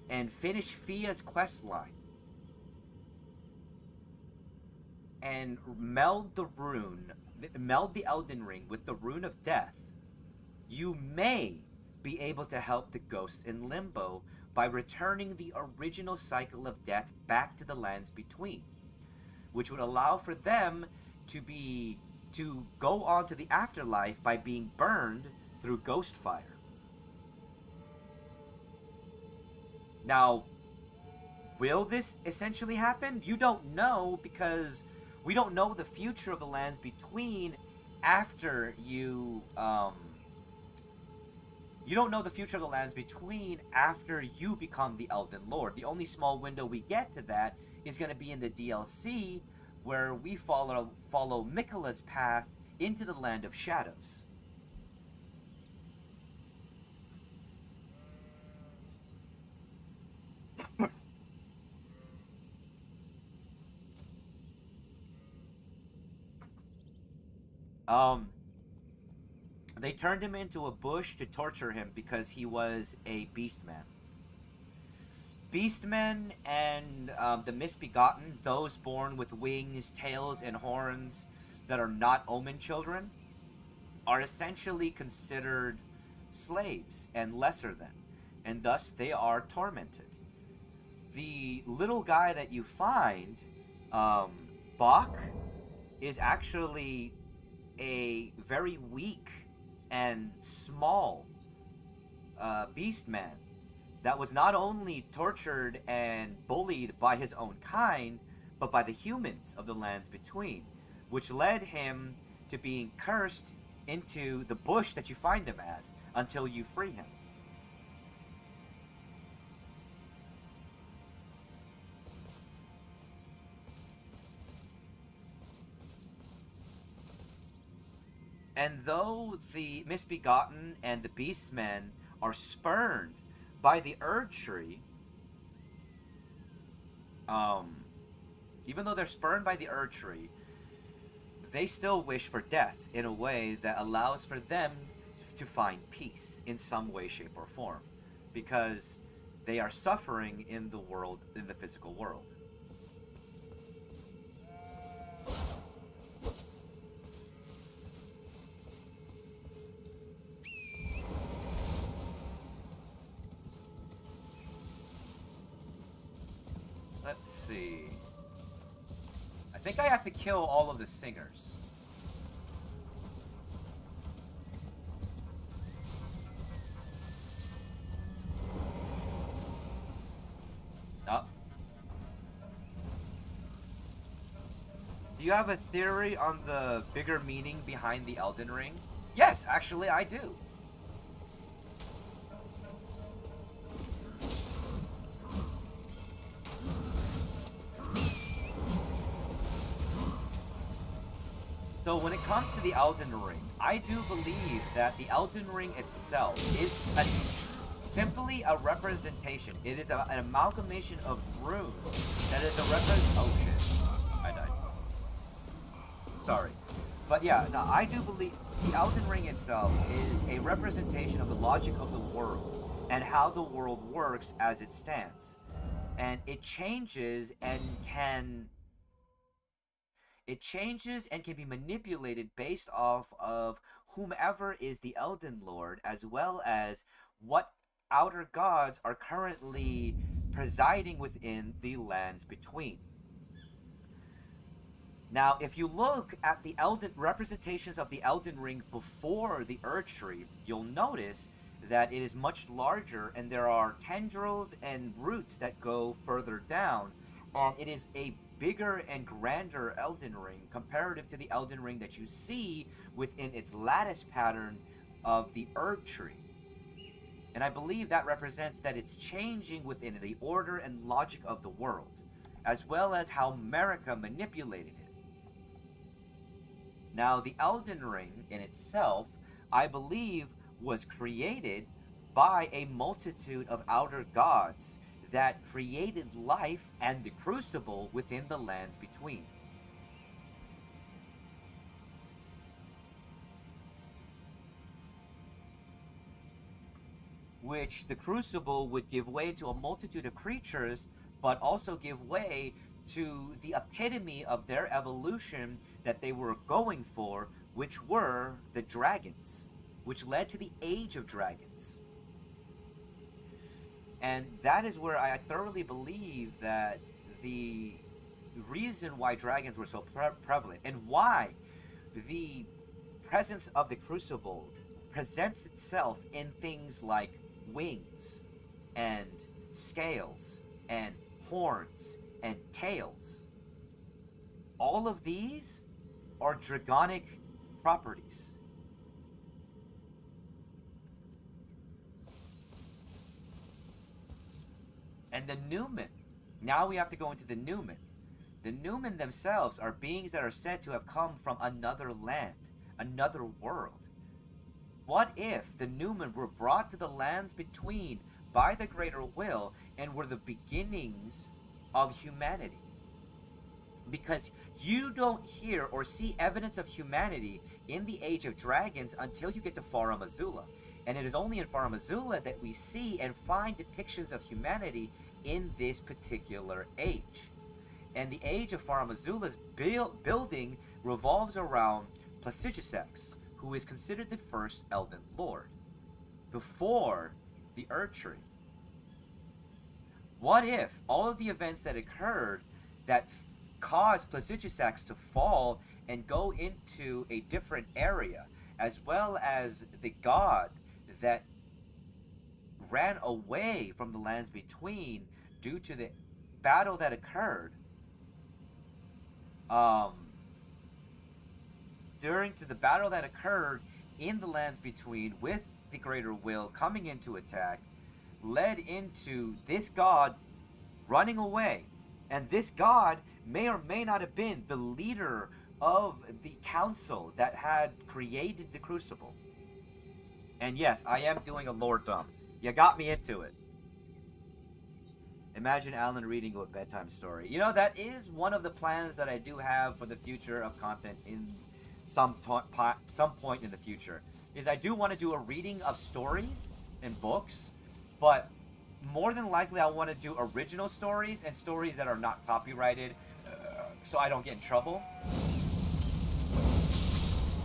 and finish Fia's quest line and meld the Elden Ring with the Rune of Death, you may be able to help the ghosts in limbo by returning the original cycle of death back to the lands between, which would allow for them to go on to the afterlife by being burned through ghost fire. Now, will this essentially happen? You don't know, because we don't know the future of the lands between after you don't know the future of the lands between after you become the Elden Lord. The only small window we get to that is going to be in the DLC, where we follow Miquella's path into the Land of Shadows. They turned him into a bush to torture him because he was a beastman. Beastmen and the misbegotten, those born with wings, tails, and horns that are not omen children, are essentially considered slaves and lesser than, and thus they are tormented. The little guy that you find, Bach, is actually a very weak and small beastman that was not only tortured and bullied by his own kind, but by the humans of the lands between, which led him to being cursed into the bush that you find him as until you free him. And though the misbegotten and the beastmen are spurned by the Erd Tree, even though they're spurned by the Erd Tree, they still wish for death in a way that allows for them to find peace in some way, shape, or form, because they are suffering in the world, in the physical world. Let's see. I think I have to kill all of the singers. Oh. Do you have a theory on the bigger meaning behind the Elden Ring? Yes, actually I do. So when it comes to the Elden Ring, I do believe that the Elden Ring itself is simply a representation. It is an amalgamation of runes that is a oh shit. I died. Sorry. But yeah, no, I do believe the Elden Ring itself is a representation of the logic of the world and how the world works as it stands. And it changes and can be manipulated based off of whomever is the Elden Lord, as well as what outer gods are currently presiding within the lands between. Now, if you look at the Elden representations of the Elden Ring before the Erdtree, you'll notice that it is much larger, and there are tendrils and roots that go further down, and it is a bigger and grander Elden Ring comparative to the Elden Ring that you see within its lattice pattern of the Erdtree. And I believe that represents that it's changing within the order and logic of the world, as well as how America manipulated it. Now, the Elden Ring in itself, I believe, was created by a multitude of outer gods that created life and the crucible within the lands between. Which the crucible would give way to a multitude of creatures, but also give way to the epitome of their evolution that they were going for, which were the dragons, which led to the Age of Dragons. And that is where I thoroughly believe that the reason why dragons were so prevalent and why the presence of the crucible presents itself in things like wings and scales and horns and tails. All of these are dragonic properties. And the Numen, now we have to go into the Numen. The Numen themselves are beings that are said to have come from another land, another world. What if the Numen were brought to the lands between by the Greater Will and were the beginnings of humanity? Because you don't hear or see evidence of humanity in the Age of Dragons until you get to Farum Azula. And it is only in Farum Azula that we see and find depictions of humanity in this particular age. And the age of Farum Azula's building revolves around Placidusax, who is considered the first Elden Lord, before the Erdtree. What if all of the events that occurred that caused Placidusax to fall and go into a different area, as well as the god that ran away from the lands between due to the battle that occurred in the lands between with the Greater Will coming into attack, led into this god running away. And this god may or may not have been the leader of the council that had created the Crucible. And yes, I am doing a lore dump. You got me into it. Imagine Alan reading you a bedtime story. You know, that is one of the plans that I do have for the future of content in some point in the future. Is I do want to do a reading of stories and books, but more than likely I want to do original stories and stories that are not copyrighted, so I don't get in trouble.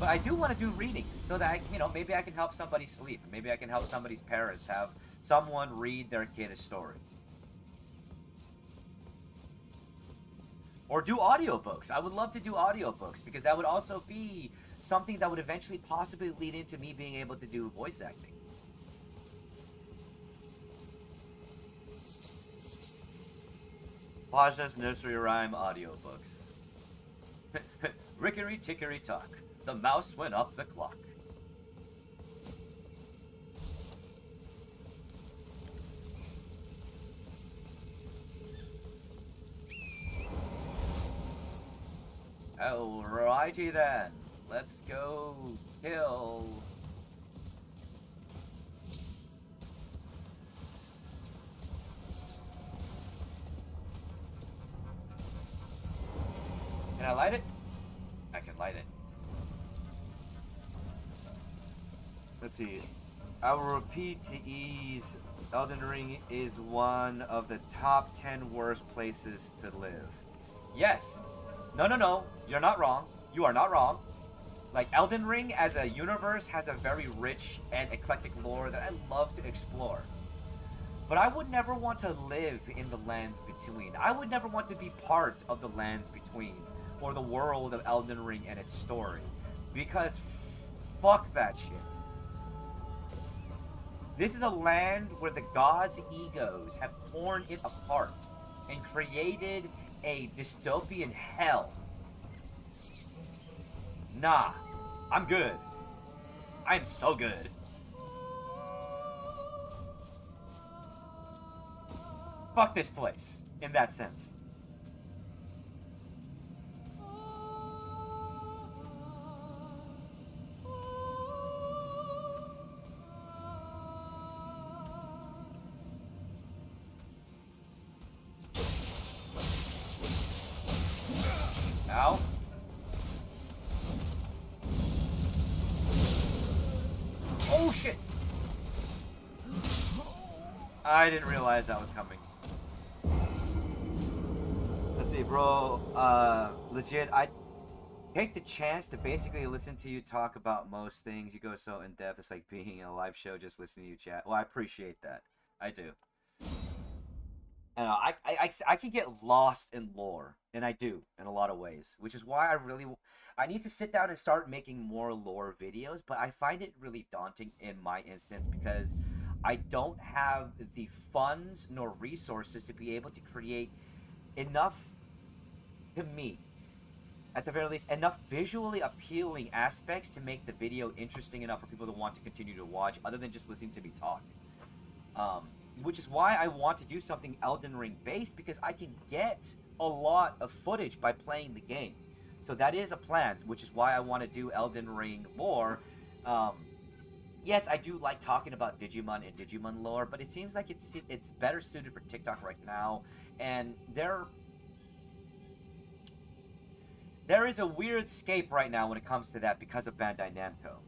But I do want to do readings so that, maybe I can help somebody sleep. Maybe I can help somebody's parents have someone read their kid a story. Or do audiobooks. I would love to do audiobooks because that would also be something that would eventually possibly lead into me being able to do voice acting. Paja's Nursery Rhyme audiobooks. Rickery tickery tock. The mouse went up the clock. Alrighty then. Let's go kill Can I light it? I can light it. Let's see. I will repeat to ease. Elden Ring is one of the top 10 worst places to live. Yes. No. You're not wrong. You are not wrong. Like, Elden Ring as a universe has a very rich and eclectic lore that I love to explore. But I would never want to live in the lands between. I would never want to be part of the lands between, or the world of Elden Ring and its story. Because fuck that shit. This is a land where the gods' egos have torn it apart and created a dystopian hell. Nah, I'm good. I'm so good. Fuck this place, in that sense. Ow. Oh shit! I didn't realize that was coming. Let's see, bro. Legit, I take the chance to basically listen to you talk about most things. You go so in depth. It's like being in a live show, just listening to you chat. Well, I appreciate that. I do. I can get lost in lore, and I do in a lot of ways, which is why I need to sit down and start making more lore videos. But I find it really daunting in my instance because I don't have the funds nor resources to be able to create enough, to me, at the very least, enough visually appealing aspects to make the video interesting enough for people to want to continue to watch, other than just listening to me talk. Which is why I want to do something Elden Ring based, because I can get a lot of footage by playing the game. So that is a plan, which is why I want to do Elden Ring lore. Yes, I do like talking about Digimon and Digimon lore, but it seems like it's better suited for TikTok right now, and there is a weird scape right now when it comes to that because of Bandai Namco.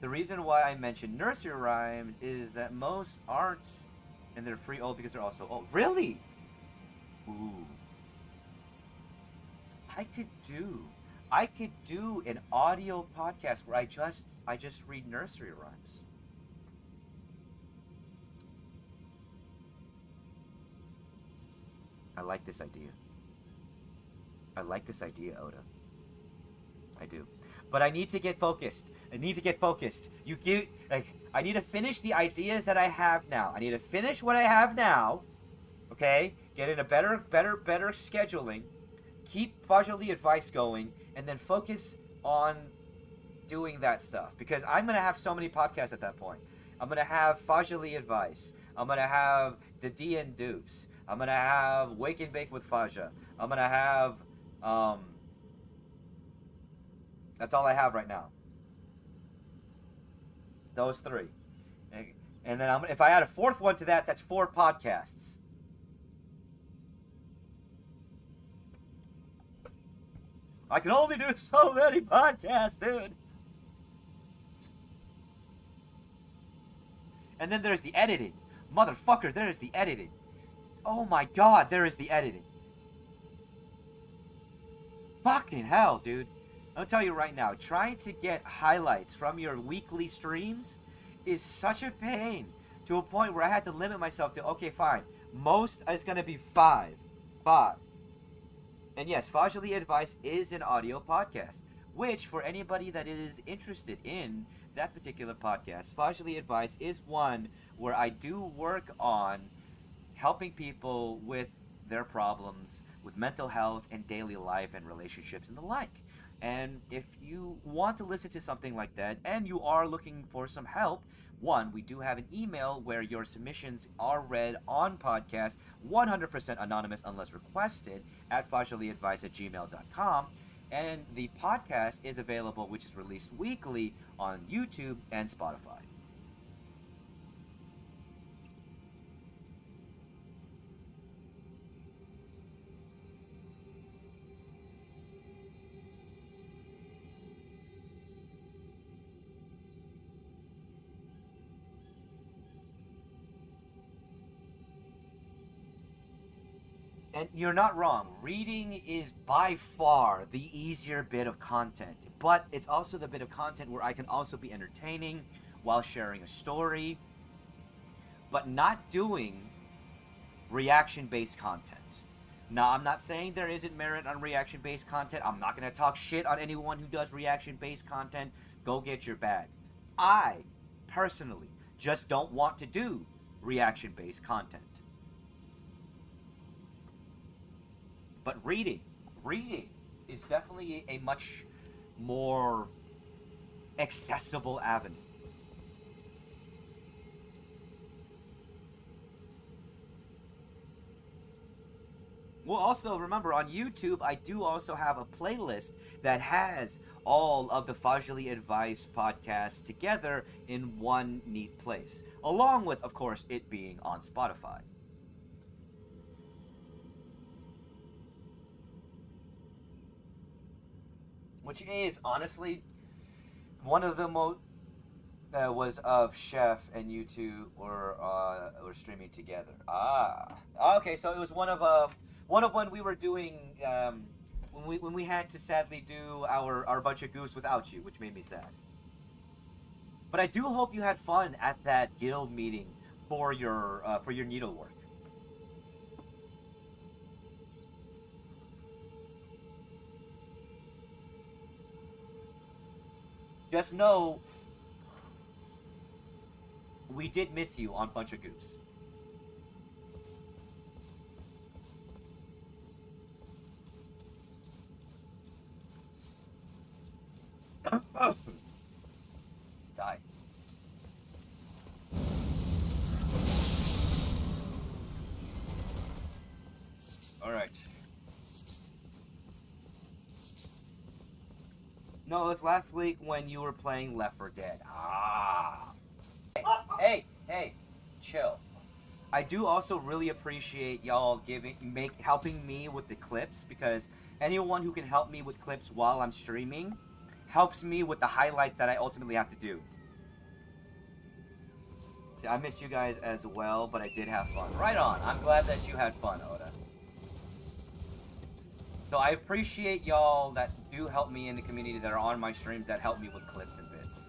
The reason why I mentioned nursery rhymes is that most aren't, and they're free old because they're also old. Really? Ooh. I could do an audio podcast where I just read nursery rhymes. I like this idea. I like this idea, Oda. I do. But I need to get focused. I need to finish the ideas that I have now. I need to finish what I have now. Okay? Get in a better scheduling. Keep Fajoli advice going. And then focus on doing that stuff. Because I'm going to have so many podcasts at that point. I'm going to have Fajoli advice. I'm going to have the DN Doofs. I'm going to have Wake and Bake with Faja. I'm going to have... that's all I have right now. Those three. And then if I add a fourth one to that, that's 4 podcasts. I can only do so many podcasts, dude. And then there's the editing. Motherfucker, there is the editing. Oh my god, there is the editing. Fucking hell, dude. I'll tell you right now, trying to get highlights from your weekly streams is such a pain, to a point where I had to limit myself to, okay, fine, most is going to be 5. And yes, Fajoli Advice is an audio podcast, which, for anybody that is interested in that particular podcast, Fajoli Advice is one where I do work on helping people with their problems with mental health and daily life and relationships and the like. And if you want to listen to something like that and you are looking for some help, one, we do have an email where your submissions are read on podcast, 100% anonymous unless requested, at fajoliadvice@gmail.com. And the podcast is available, which is released weekly on YouTube and Spotify. And you're not wrong. Reading is by far the easier bit of content. But it's also the bit of content where I can also be entertaining while sharing a story. But not doing reaction-based content. Now, I'm not saying there isn't merit on reaction-based content. I'm not going to talk shit on anyone who does reaction-based content. Go get your bag. I, personally, just don't want to do reaction-based content. But reading is definitely a much more accessible avenue. Well, also remember on YouTube, I do also have a playlist that has all of the Fajali Advice podcasts together in one neat place, along with, of course, it being on Spotify. Which is honestly one of the most was of Chef and you two were streaming together. Okay, so it was one of when we were doing when we had to sadly do our bunch of goofs without you, which made me sad. But I do hope you had fun at that guild meeting for your needlework. Just know we did miss you on Bunch of Goofs. Die. Alright. No, it was last week when you were playing Left 4 Dead. Hey, chill. I do also really appreciate y'all helping me with the clips, because anyone who can help me with clips while I'm streaming helps me with the highlights that I ultimately have to do. See, I miss you guys as well, but I did have fun. Right on. I'm glad that you had fun, Oda. So I appreciate y'all that do help me in the community that are on my streams that help me with clips and bits.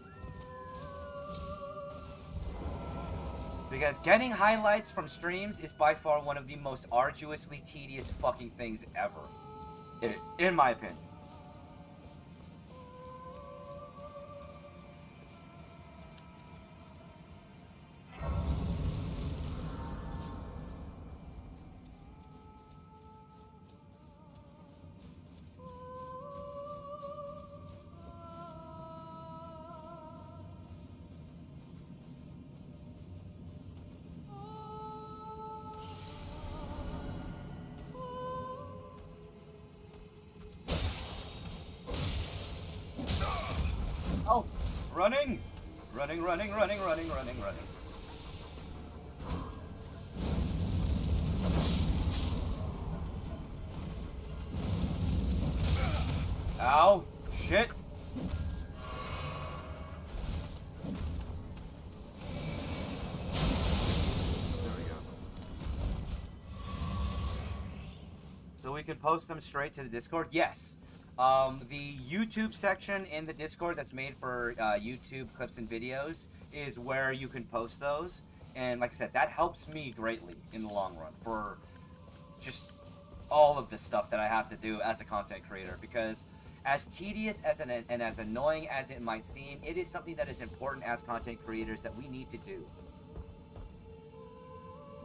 Because getting highlights from streams is by far one of the most arduously tedious fucking things ever. In my opinion. Oh, running! Running. Ow! Shit! There we go. So we can post them straight to the Discord? Yes. The YouTube section in the Discord that's made for YouTube clips and videos is where you can post those. And like I said, that helps me greatly in the long run for just all of the stuff that I have to do as a content creator. Because as tedious and as annoying as it might seem, it is something that is important as content creators that we need to do.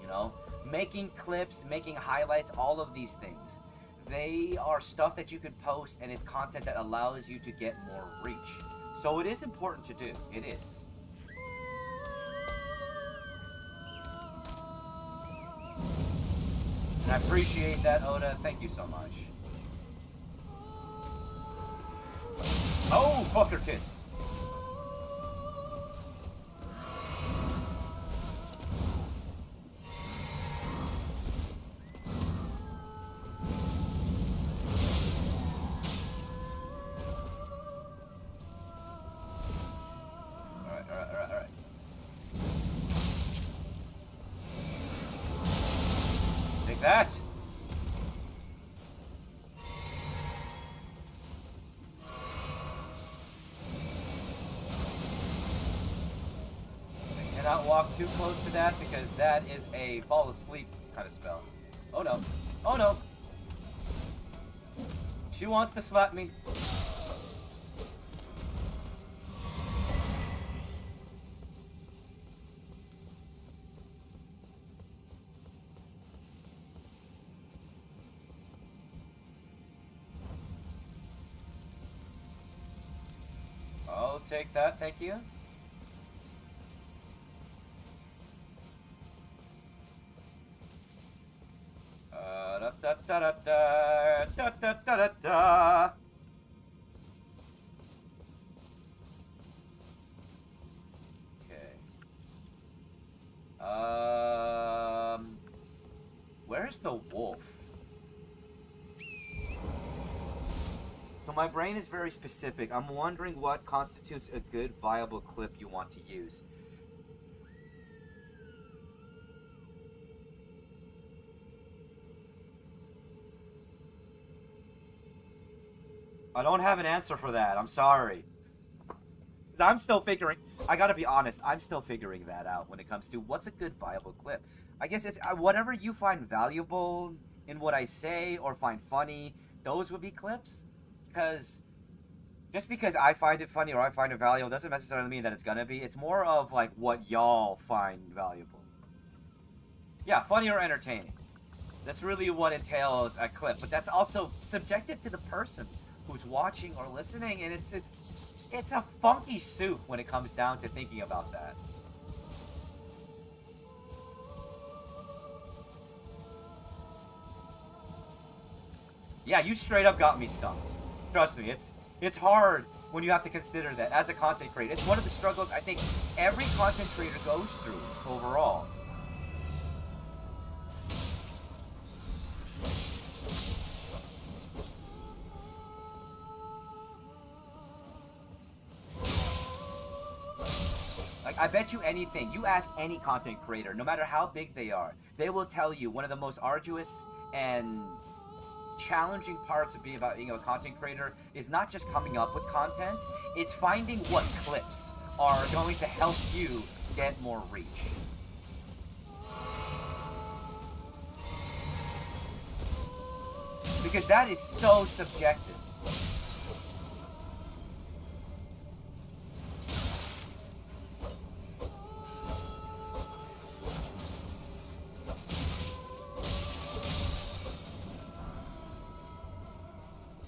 You know? Making clips, making highlights, all of these things. They are stuff that you can post, and it's content that allows you to get more reach. So it is important to do. It is. And I appreciate that, Oda. Thank you so much. Oh, fuck her tits. Alright. Take that. too close to that because that is a fall asleep kind of spell. Oh no. Oh no. She wants to slap me. I'll take that, thank you. Da da da da da da da da da da. Okay. Where's the wolf? So my brain is very specific. I'm wondering what constitutes a good, viable clip you want to use. I don't have an answer for that. I'm sorry. 'Cause I'm still figuring... I gotta be honest. I'm still figuring that out when it comes to what's a good, viable clip. I guess it's whatever you find valuable in what I say or find funny, those would be clips. Because just because I find it funny or I find it valuable doesn't necessarily mean that it's gonna be. It's more of like what y'all find valuable. Yeah, funny or entertaining. That's really what entails a clip. But that's also subjective to the person who's watching or listening, and it's a funky soup when it comes down to thinking about that. Yeah, you straight up got me stumped. Trust me, it's hard when you have to consider that as a content creator. It's one of the struggles I think every content creator goes through overall. Like, I bet you anything, you ask any content creator, no matter how big they are, they will tell you one of the most arduous and challenging parts of being a content creator is not just coming up with content, it's finding what clips are going to help you get more reach. Because that is so subjective.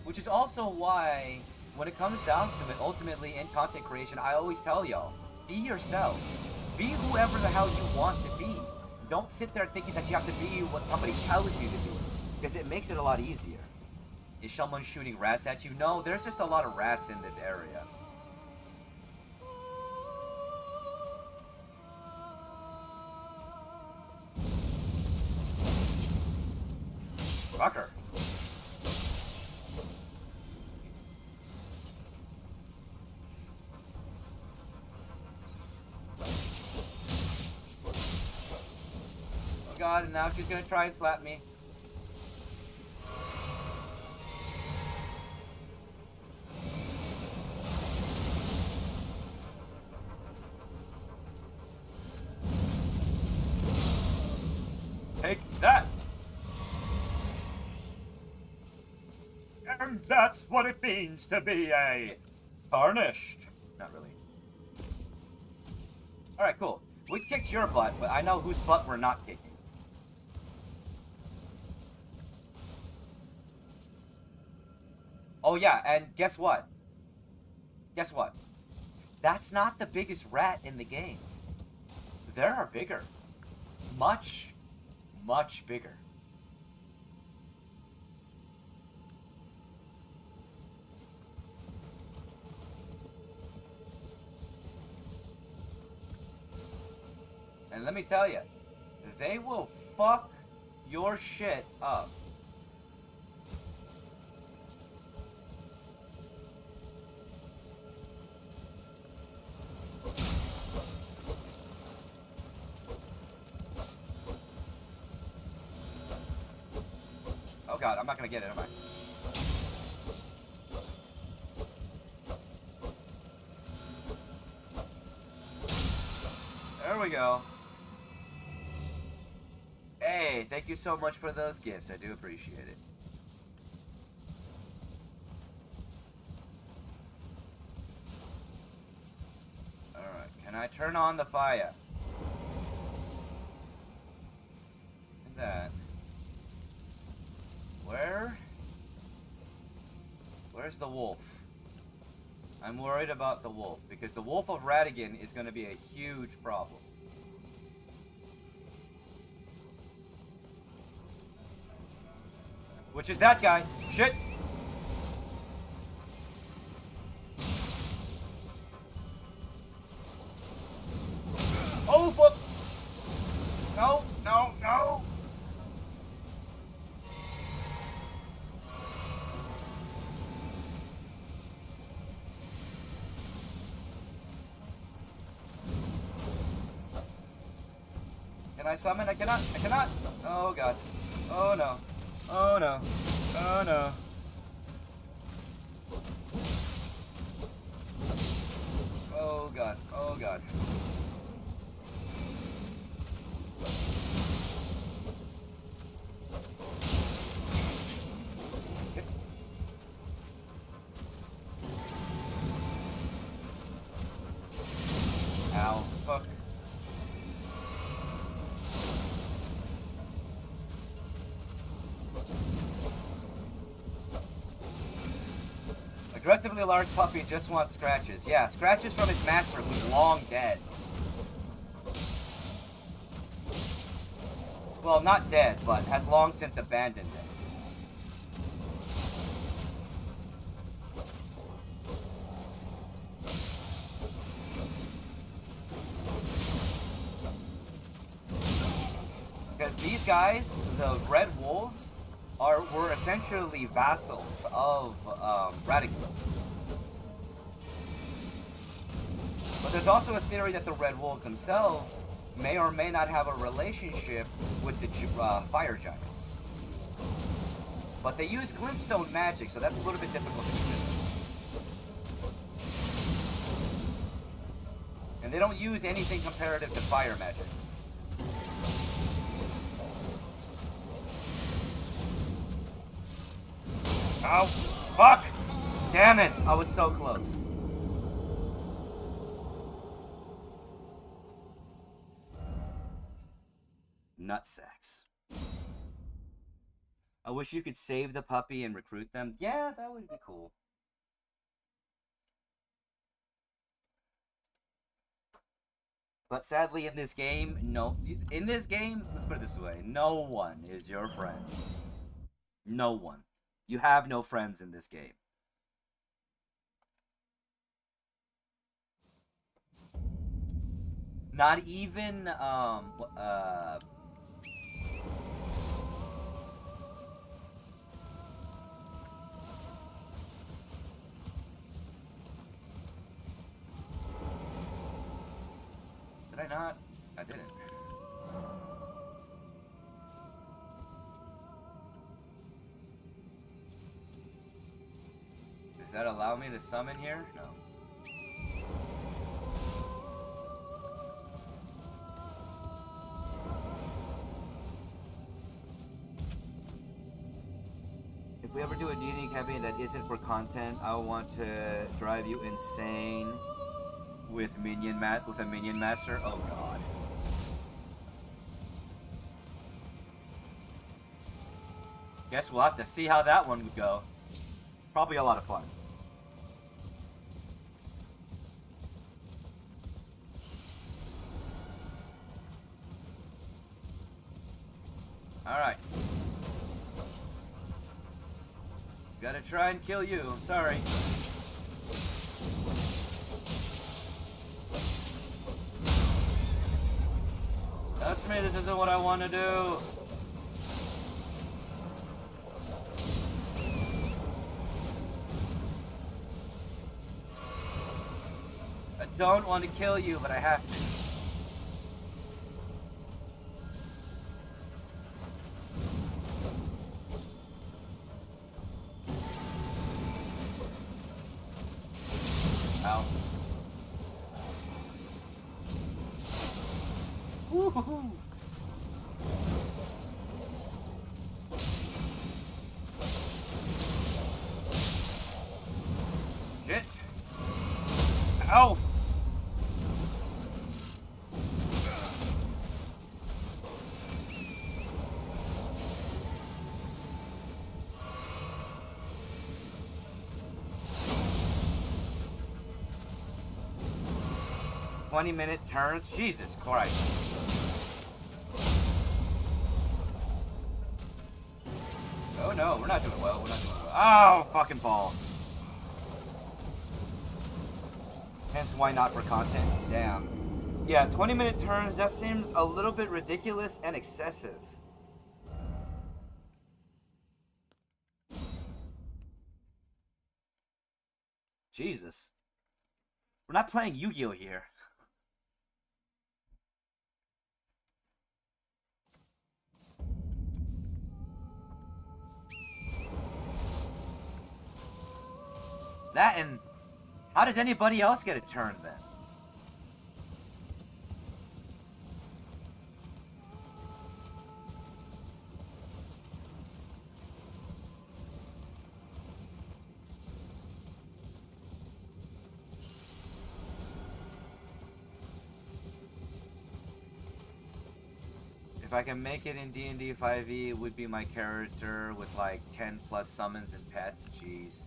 Which is also why, when it comes down to it, ultimately in content creation, I always tell y'all, be yourselves. Be whoever the hell you want to be. Don't sit there thinking that you have to be what somebody tells you to be, because it makes it a lot easier. Is someone shooting rats at you? No, there's just a lot of rats in this area. Fucker. God, and now she's gonna try and slap me. Take that! And that's what it means to be a tarnished. Not really. Alright, cool. We kicked your butt, but I know whose butt we're not kicking. Oh yeah, and guess what? Guess what? That's not the biggest rat in the game. There are bigger. Much, much bigger. And let me tell you, they will fuck your shit up. Oh god, I'm not gonna get it, am I? There we go. Hey, thank you so much for those gifts. I do appreciate it. Alright, can I turn on the fire? Look at that. Where's the wolf? I'm worried about the wolf, because the wolf of Radigan is going to be a huge problem. Which is that guy. Shit! Oh, fuck! No, no, no! Can I summon? I cannot. I cannot. Oh, God. Oh, no. Oh, no. Oh, no. Oh, God. Oh, God. Ow. Fuck. Aggressively large puppy just wants scratches. Yeah, scratches from his master, who's long dead. Well, not dead, but has long since abandoned it. Because these guys, the Red Wolves, were essentially vassals of Radigan. But there's also a theory that the Red Wolves themselves may or may not have a relationship with the fire giants. But they use glintstone magic, so that's a little bit difficult to consider. And they don't use anything comparative to fire magic. Oh, fuck! Damn it! I was so close. Nutsacks. I wish you could save the puppy and recruit them. Yeah, that would be cool. But sadly, in this game, no. In this game, let's put it this way: no one is your friend. No one. You have no friends in this game. Not even, Did I not? I didn't. Does that allow me to summon here? No. If we ever do a D&D campaign that isn't for content, I want to drive you insane with a minion master. Oh god. Guess we'll have to see how that one would go. Probably a lot of fun. Alright. Gotta try and kill you, I'm sorry. Trust me, this isn't what I want to do. I don't want to kill you, but I have to. Ow. Woo-hoo-hoo. 20-minute turns? Jesus Christ. Oh no, we're not doing well. We're not doing well. Oh, fucking balls. Hence, why not for content? Damn. Yeah, 20-minute turns, that seems a little bit ridiculous and excessive. Jesus. We're not playing Yu-Gi-Oh! Here. That and... How does anybody else get a turn then? If I can make it in D&D 5e, it would be my character with like 10 plus summons and pets. Jeez.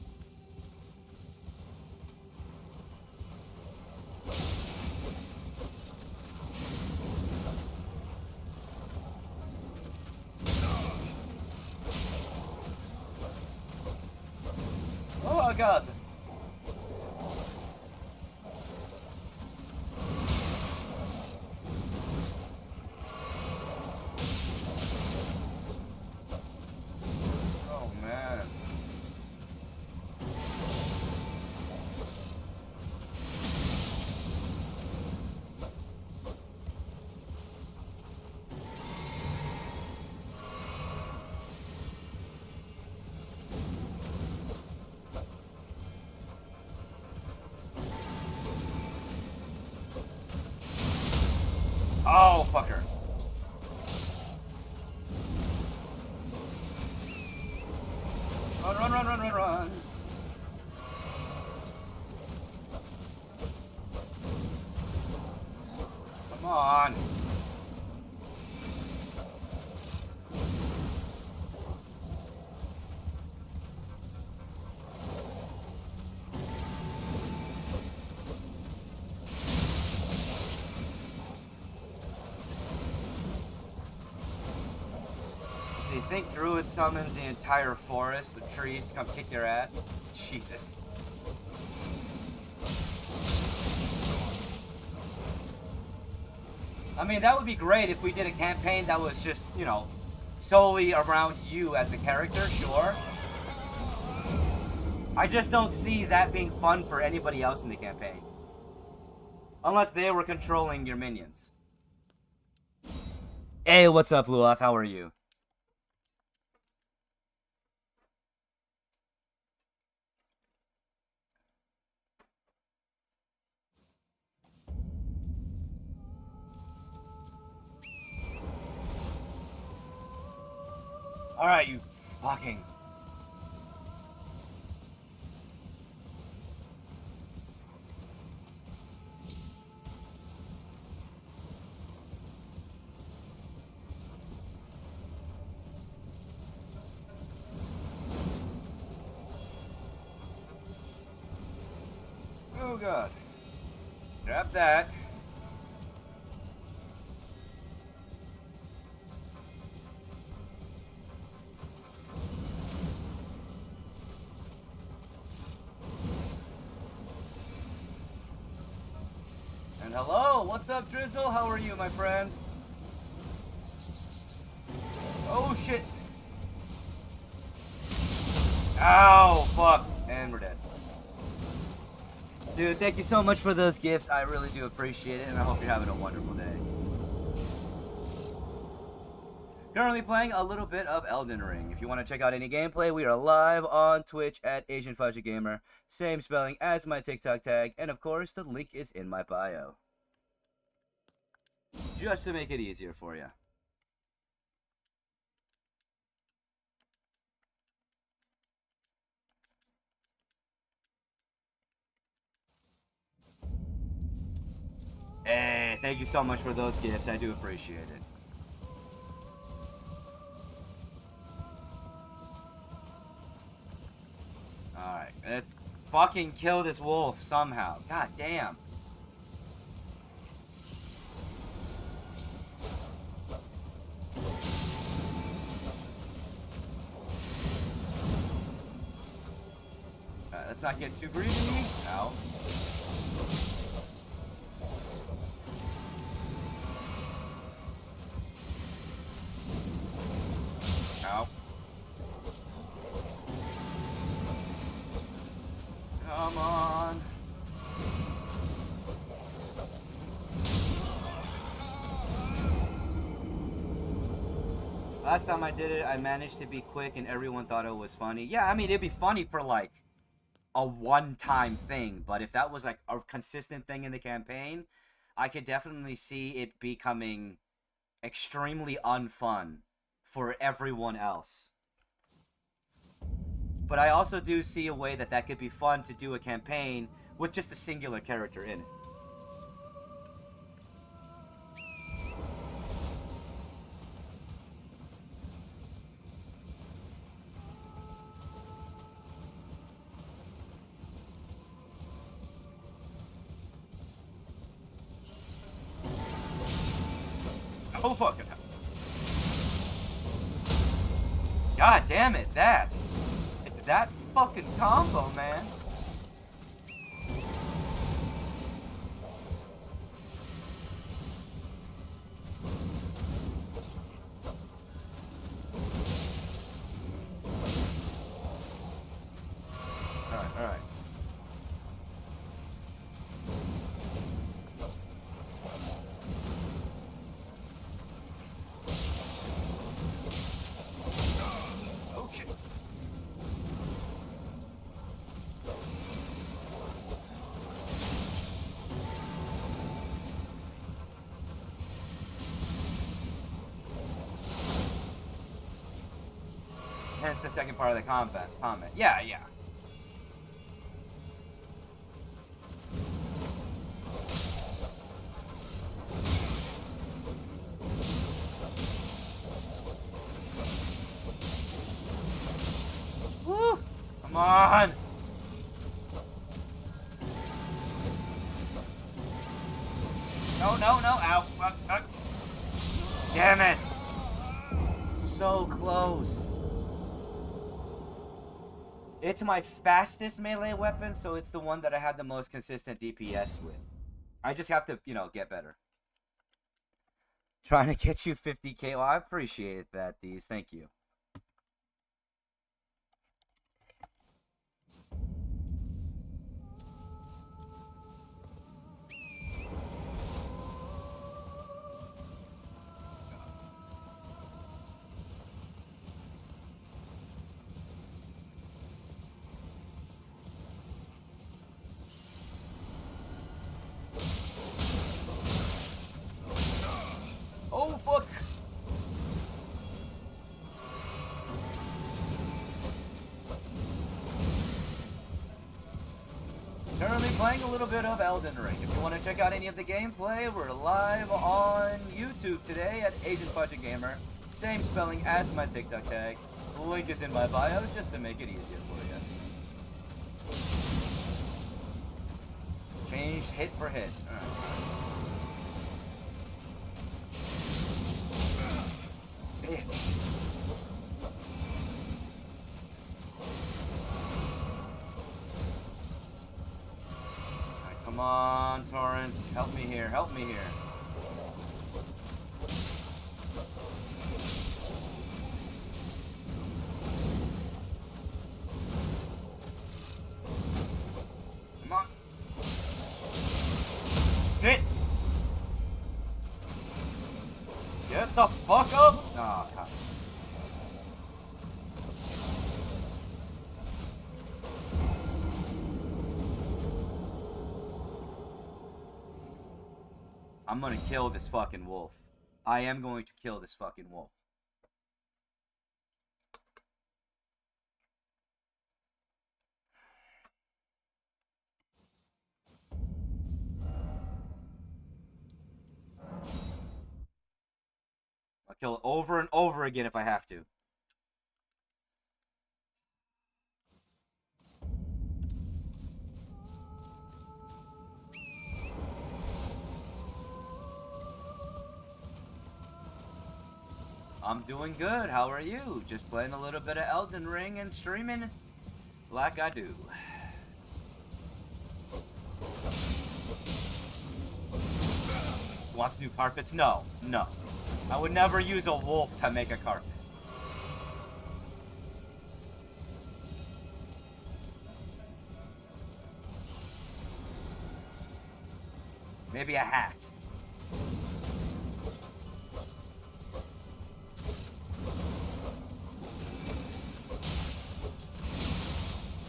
Oh god. Oh man. Oh, fucker. Run, run, run, run, run, run. Come on. So you think Druid summons the entire forest of trees to come kick your ass? Jesus. I mean, that would be great if we did a campaign that was just, you know, solely around you as the character, sure. I just don't see that being fun for anybody else in the campaign. Unless they were controlling your minions. Hey, what's up, Luak? How are you? Alright, you fucking... Oh god. Grab that. And hello, what's up, Drizzle? How are you, my friend? Oh shit. Ow, fuck. And we're dead. Dude, thank you so much for those gifts. I really do appreciate it, and I hope you're having a wonderful day. Currently playing a little bit of Elden Ring. If you want to check out any gameplay, we are live on Twitch at Asian Fudgy Gamer. Same spelling as my TikTok tag, and of course, the link is in my bio. Just to make it easier for you. Hey, thank you so much for those gifts. I do appreciate it. Alright, let's fucking kill this wolf somehow. God damn. Let's not get too greedy. Ow. Ow. Come on. Last time I did it, I managed to be quick and everyone thought it was funny. Yeah, I mean, it'd be funny for, like, a one-time thing. But if that was, like, a consistent thing in the campaign, I could definitely see it becoming extremely unfun for everyone else. But I also do see a way that could be fun to do a campaign with just a singular character in it. Oh, fucking hell. God damn it, that. It's that fucking combo, man. Alright, alright. Hence the second part of the combat. Yeah, yeah. Woo! Come on! No, no, no! Ow! Damn it! So close. It's my fastest melee weapon, so it's the one that I had the most consistent DPS with. I just have to, get better. Trying to get you 50k. Well, I appreciate that, Deez. Thank you. Oh, fuck! Currently playing a little bit of Elden Ring. If you want to check out any of the gameplay, we're live on YouTube today at Asian Fudge Gamer. Same spelling as my TikTok tag. The link is in my bio just to make it easier for you. Changed hit for hit. Bitch. Come on, Torrent. Help me here. Help me here. Come on. Shit! Get the fuck up! Oh, God. I'm gonna kill this fucking wolf. I am going to kill this fucking wolf. I'll kill it over and over again if I have to. I'm doing good. How are you? Just playing a little bit of Elden Ring and streaming like I do. wants new carpets? No, no. I would never use a wolf to make a carpet. Maybe a hat.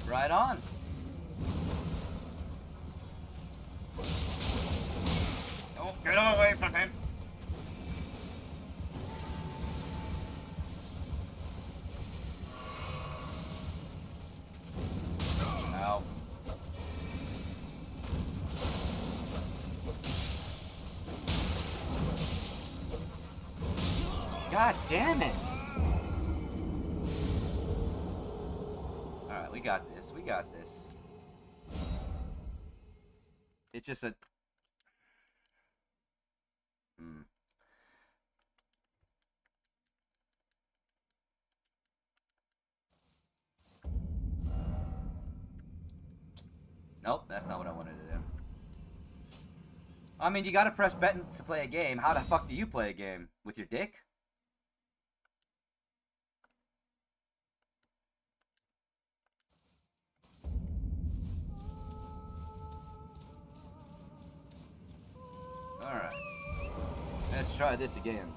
Right on. Don't get away from him. Ow. God damn it! Alright, we got this. We got this. It's just a... Nope, that's not what I wanted to do. I mean, you gotta press buttons to play a game. How the fuck do you play a game? With your dick? Alright. Let's try this again.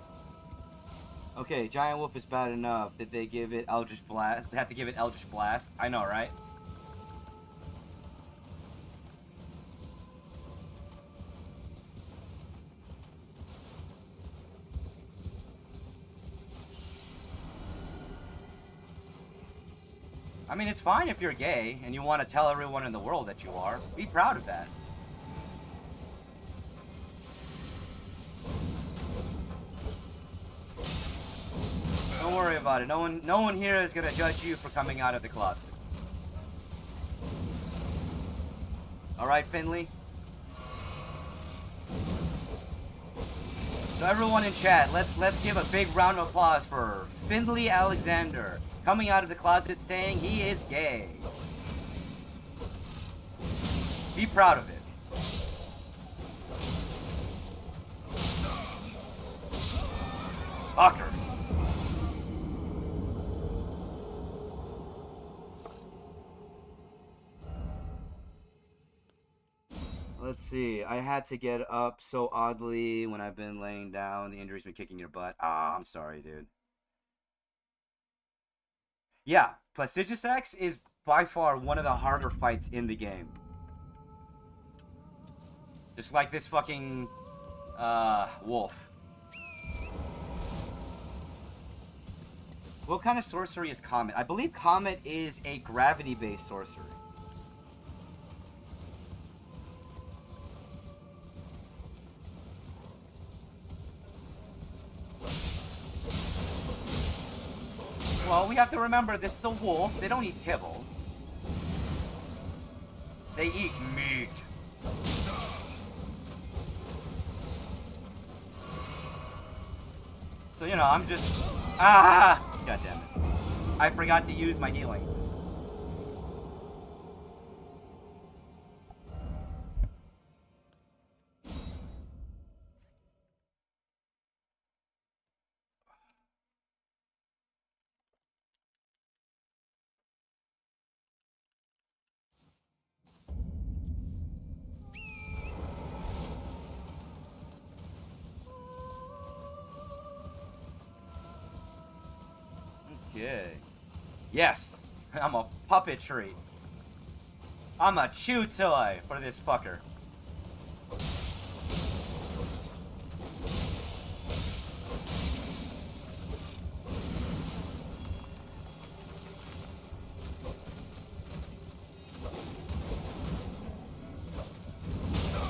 Okay, Giant Wolf is bad enough. Did they give it Eldritch Blast? They have to give it Eldritch Blast? I know, right? I mean, it's fine if you're gay and you want to tell everyone in the world that you are. Be proud of that. Don't worry about it. No one here is gonna judge you for coming out of the closet. All right, Finley. So everyone in chat, let's give a big round of applause for Finley Alexander coming out of the closet saying he is gay. Be proud of it. Fucker. Let's see. I had to get up so oddly when I've been laying down. The injury's been kicking your butt. Ah, I'm sorry, dude. Yeah, Prestigious X is by far one of the harder fights in the game. Just like this fucking, wolf. What kind of sorcery is Comet? I believe Comet is a gravity-based sorcery. Well, we have to remember this is a wolf. They don't eat kibble. They eat meat. So, you know, I'm just... Ah! God damn it. I forgot to use my healing. Okay. Yes, I'm a puppetry. I'm a chew toy for this fucker.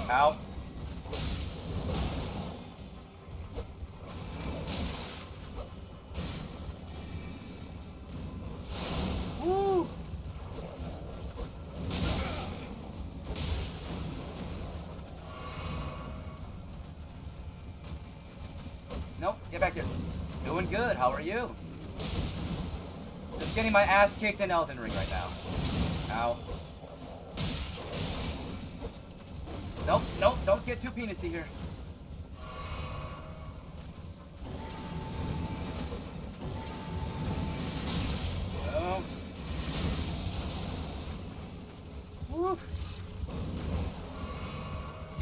Ow. Woo. Nope, get back here. Doing good, how are you? Just getting my ass kicked in Elden Ring right now. Ow. Nope, nope, don't get too penisy here.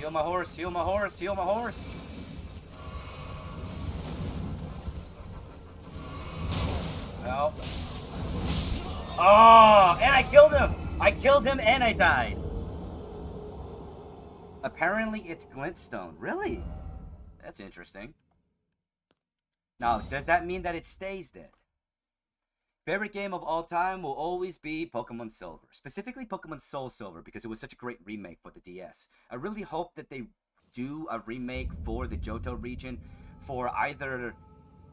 Heal my horse, heal my horse, heal my horse. No. Oh, and I killed him! I killed him and I died. Apparently it's glintstone. Really? That's interesting. Now, does that mean that it stays dead? Favorite game of all time will always be Pokemon Silver. Specifically Pokemon Soul Silver, because it was such a great remake for the DS. I really hope that they do a remake for the Johto region for either...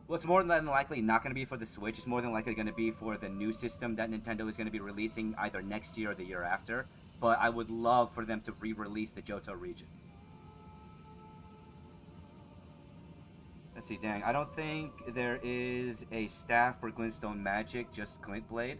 Well, it's more than likely not going to be for the Switch. It's more than likely going to be for the new system that Nintendo is going to be releasing either next year or the year after. But I would love for them to re-release the Johto region. Let's see, dang. I don't think there is a staff for Glintstone Magic, just Glint Blade.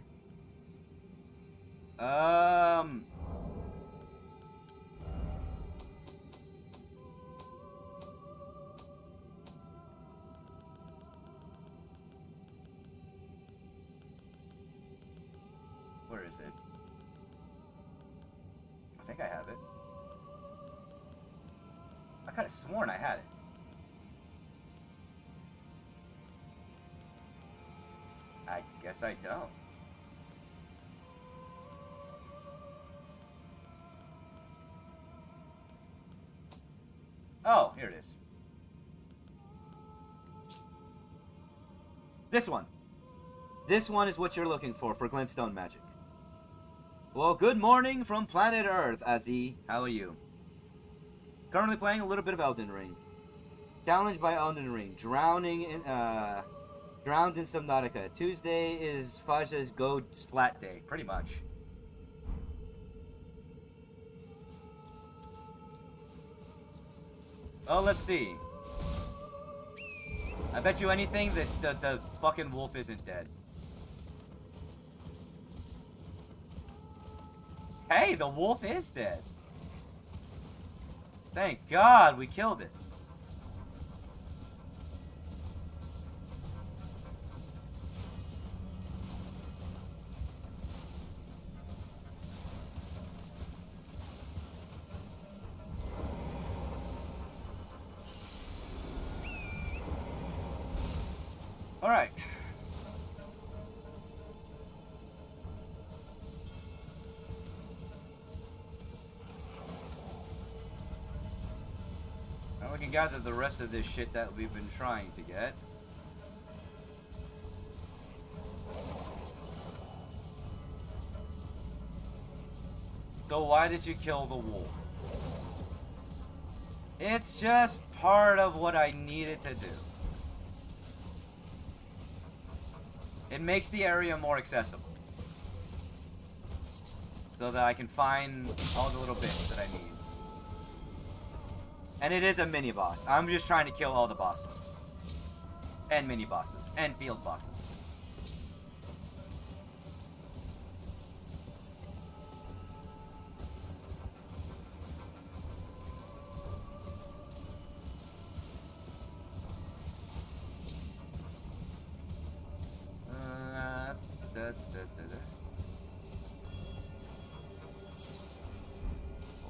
Where is it? I think I have it. I could have sworn I had it. I guess I don't. Oh, here it is. This one. This one is what you're looking for Glintstone Magic. Well, good morning from planet Earth, Azzy. How are you? Currently playing a little bit of Elden Ring. Challenged by Elden Ring. Drowned in Subnautica. Tuesday is Faja's Go Splat Day, pretty much. Oh, let's see. I bet you anything that the fucking wolf isn't dead. Hey, the wolf is dead. Thank God we killed it. All right. Now we can gather the rest of this shit that we've been trying to get. So why did you kill the wolf? It's just part of what I needed to do. It makes the area more accessible. So that I can find all the little bits that I need. And it is a mini-boss. I'm just trying to kill all the bosses. And mini-bosses. And field bosses.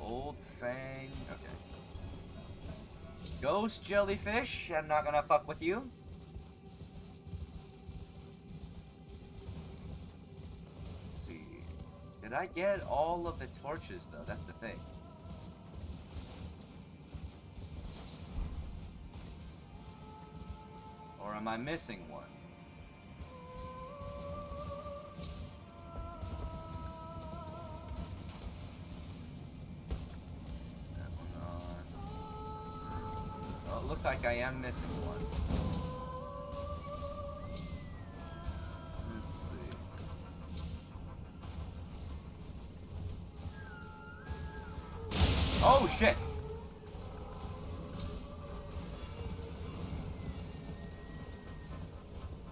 Old Fang. Okay. Ghost jellyfish. I'm not gonna fuck with you. Let's see. Did I get all of the torches though? That's the thing. Or am I missing one? Looks like I am missing one. Let's see. Oh shit!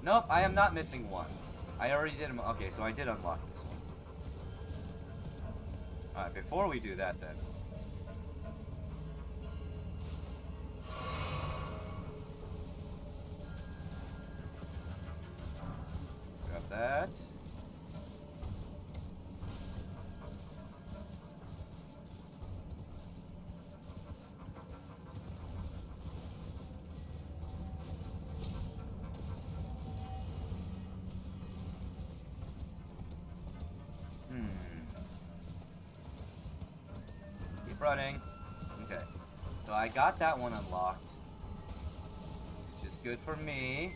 Nope, I am not missing one. I already did. Okay, so I did unlock this one. Alright, before we do that then. That. Keep running. Okay. So I got that one unlocked. Which is good for me.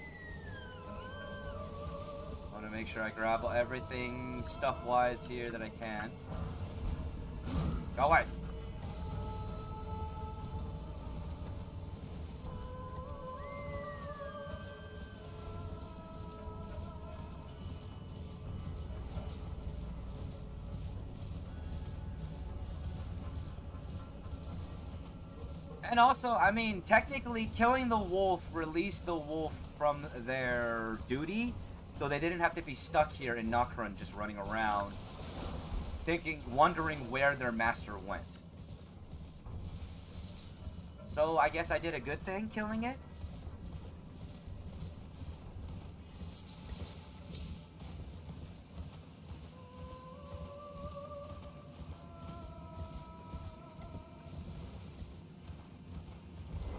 I want to make sure I grab everything stuff-wise here that I can. Go away! And also, I mean, technically, killing the wolf released the wolf from their duty, so they didn't have to be stuck here in Nokron just running around, wondering where their master went. So I guess I did a good thing killing it?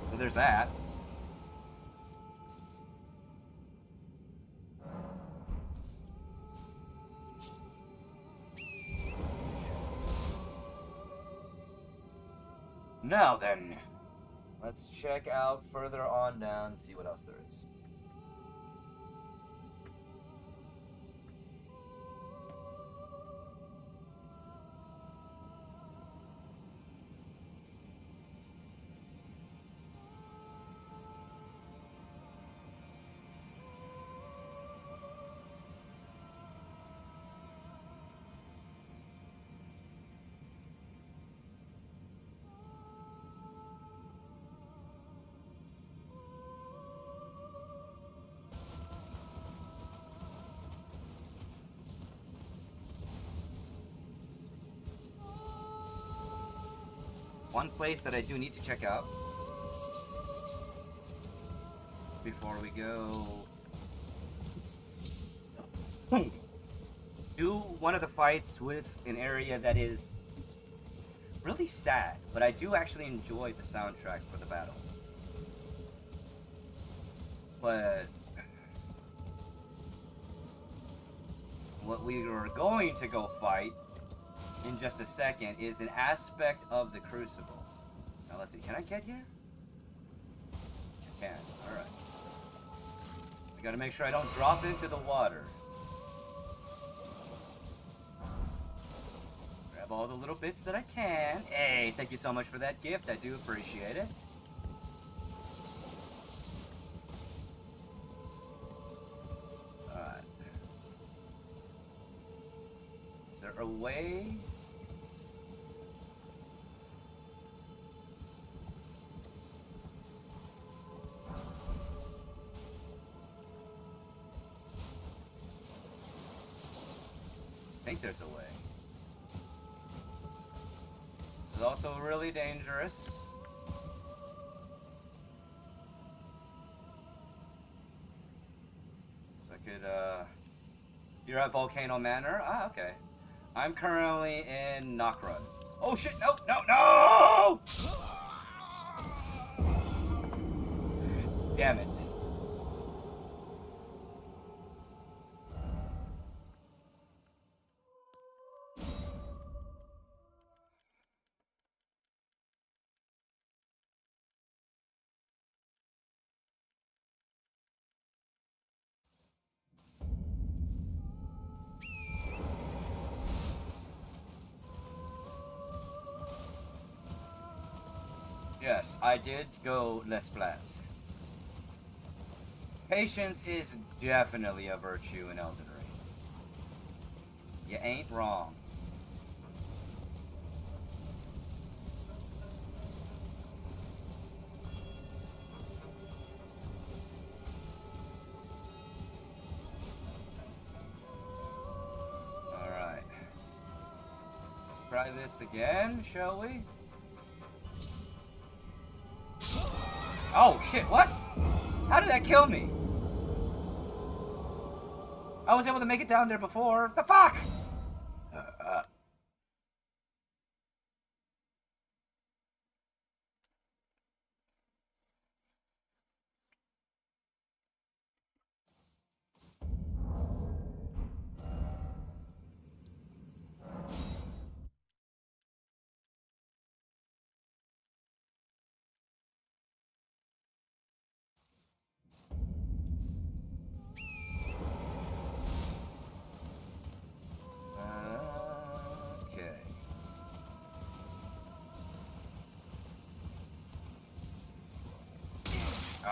So there's that. Now then, let's check out further on down, see what else there is. One place that I do need to check out before we go do one of the fights with an area that is really sad, but I do actually enjoy the soundtrack for the battle. But what we are going to go fight in just a second is an aspect of the Crucible. Now let's see, can I get here? I can, alright. I gotta make sure I don't drop into the water. Grab all the little bits that I can. Hey, thank you so much for that gift, I do appreciate it. Alright. Is there a way? I think there's a way. This is also really dangerous. So I could, you're at Volcano Manor? Ah, okay. I'm currently in Nokron. Oh shit, no, no, no! Damn it. Yes, I did go Les Plat. Patience is definitely a virtue in Elden Ring. You ain't wrong. Alright. Let's try this again, shall we? Oh shit, what? How did that kill me? I was able to make it down there before. The fuck?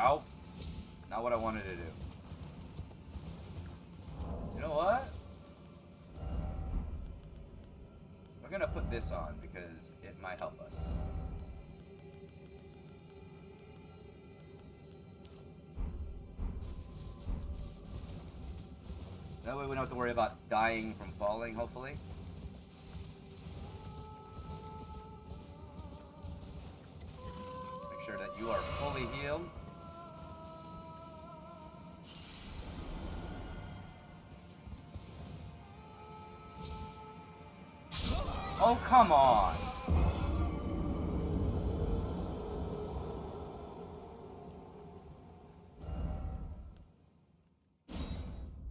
Ow. Not what I wanted to do. You know what? We're gonna put this on because it might help us. That way we don't have to worry about dying from falling, hopefully. Make sure that you are fully healed. Oh, come on!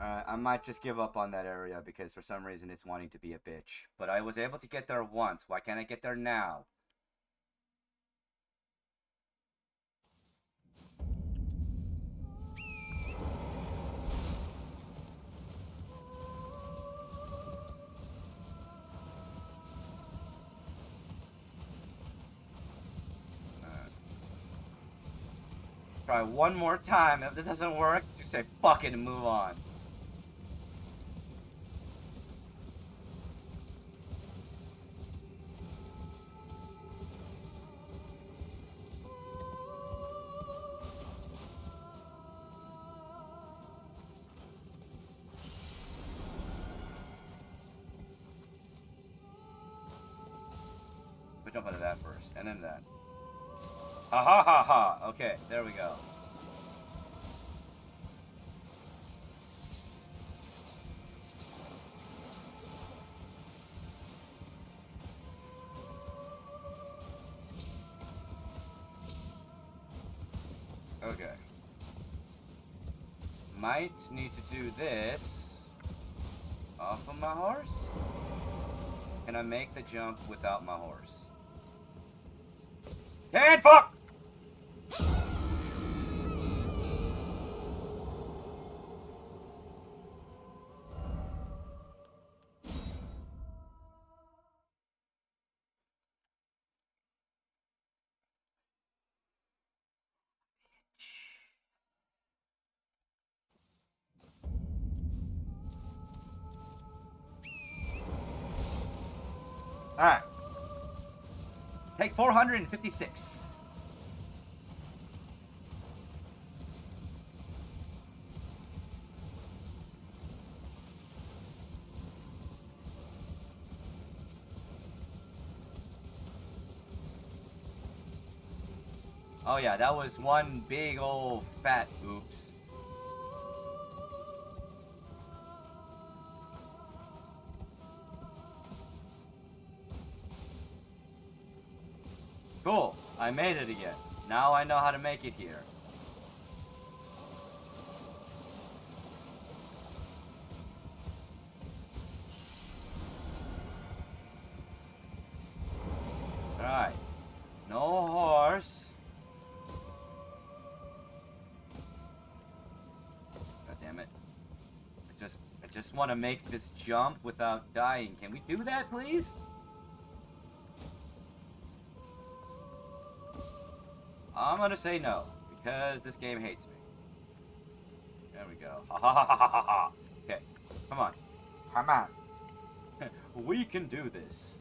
I might just give up on that area because for some reason it's wanting to be a bitch. But I was able to get there once. Why can't I get there now? Try one more time. If this doesn't work, just say fuck it and move on. We'll jump onto that first, and then that. Ha ha ha ha! Okay, there we go. Okay. Might need to do this off of my horse? Can I make the jump without my horse? Can't fuck! Alright. Take 456. Oh yeah, that was one big old fat oops. Cool, I made it again. Now I know how to make it here. Alright. No horse. God damn it. I just want to make this jump without dying. Can we do that, please? I'm gonna say no, because this game hates me. There we go. Ha ha ha ha ha ha. Okay, come on. Come on. We can do this.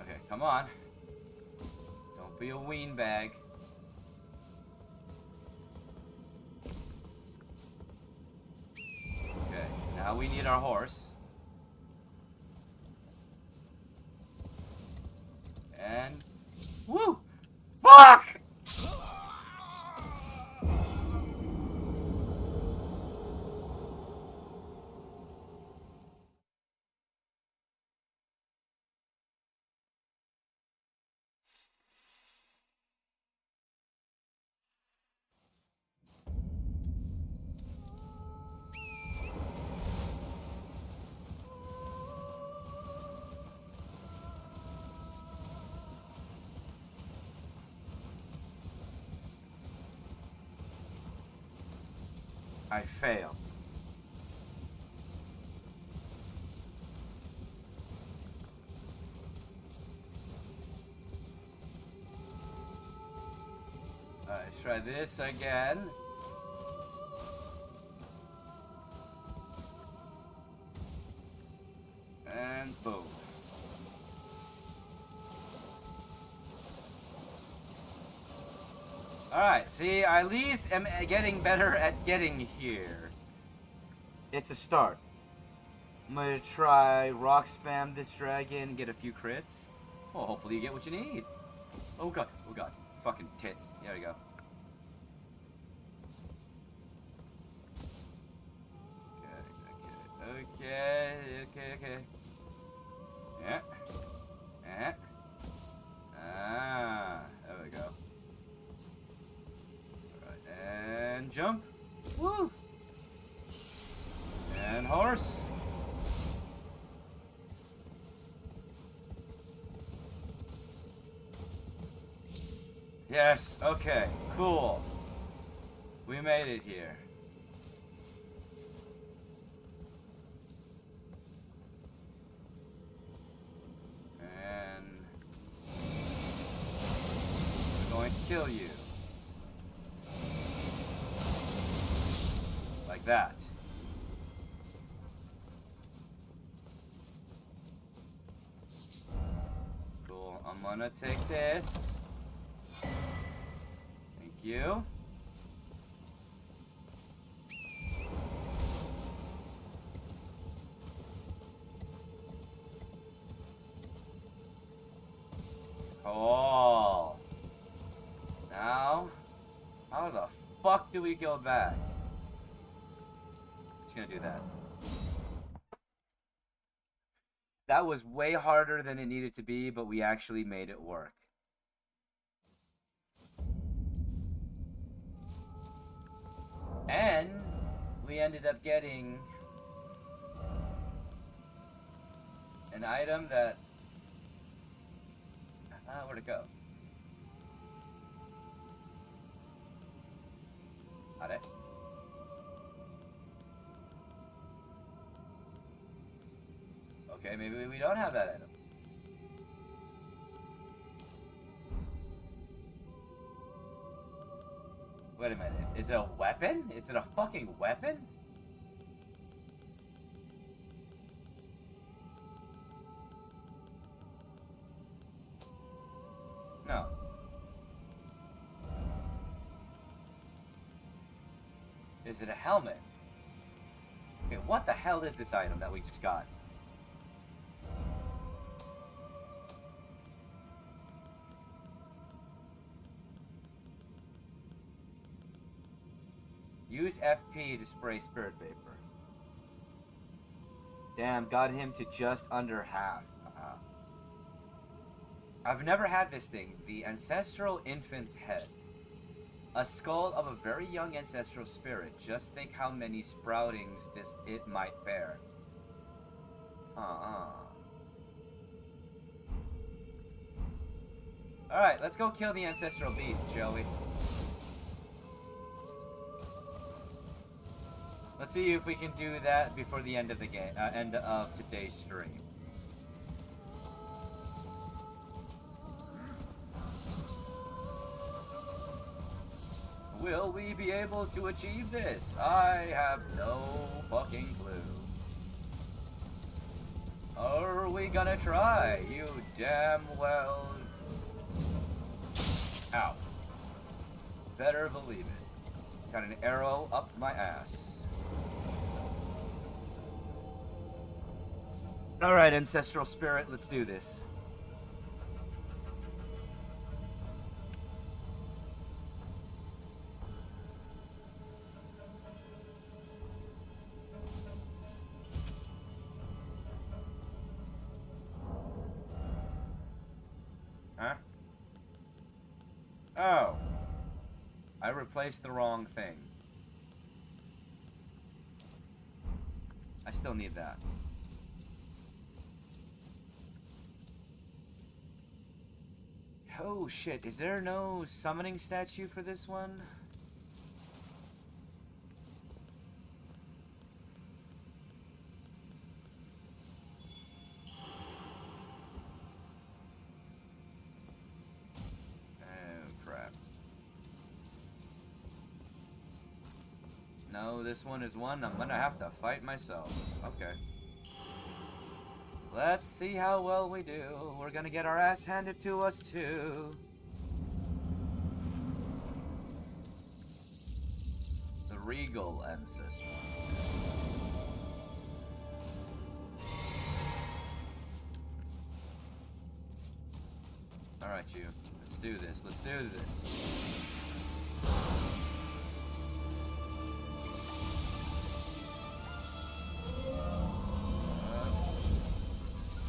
Okay, come on. Don't be a ween bag. Okay, now we need our horse. And... Woo! Fuck! I fail. Alright, let's try this again. And boom. Alright, see, I at least am getting better at getting here. It's a start. I'm gonna try rock spam this dragon, get a few crits. Well, hopefully you get what you need. Oh god, oh god. Fucking tits. There we go. Okay. Yeah. Yeah. Ah, there we go. Alright, and jump. Woo! And horse. Yes, okay, cool. We made it here. And we're going to kill you. Like that. Cool, I'm gonna take this. Thank you. Cool. Now, how the fuck do we go back? Just gonna do that. That was way harder than it needed to be, but we actually made it work. And we ended up getting an item that... where'd it go? Got it. Okay, maybe we don't have that item. Wait a minute. Is it a weapon? Is it a fucking weapon? No. Is it a helmet? Okay, what the hell is this item that we just got? Use FP to spray spirit vapor. Damn, got him to just under half. I've never had this thing. The Ancestral Infant's Head. A skull of a very young ancestral spirit. Just think how many sproutings it might bear. Alright, let's go kill the ancestral beast, shall we? Let's see if we can do that before the end of the game, end of today's stream. Will we be able to achieve this? I have no fucking clue. Are we gonna try? You damn well... Ow. Better believe it. Got an arrow up my ass. Alright, Ancestral Spirit, let's do this. Huh? Oh. I replaced the wrong thing. I still need that. Oh shit, is there no summoning statue for this one? Oh crap. No, this one is one I'm gonna have to fight myself. Okay. Let's see how well we do. We're gonna get our ass handed to us too. The regal ancestors. Alright, you. Let's do this. Let's do this.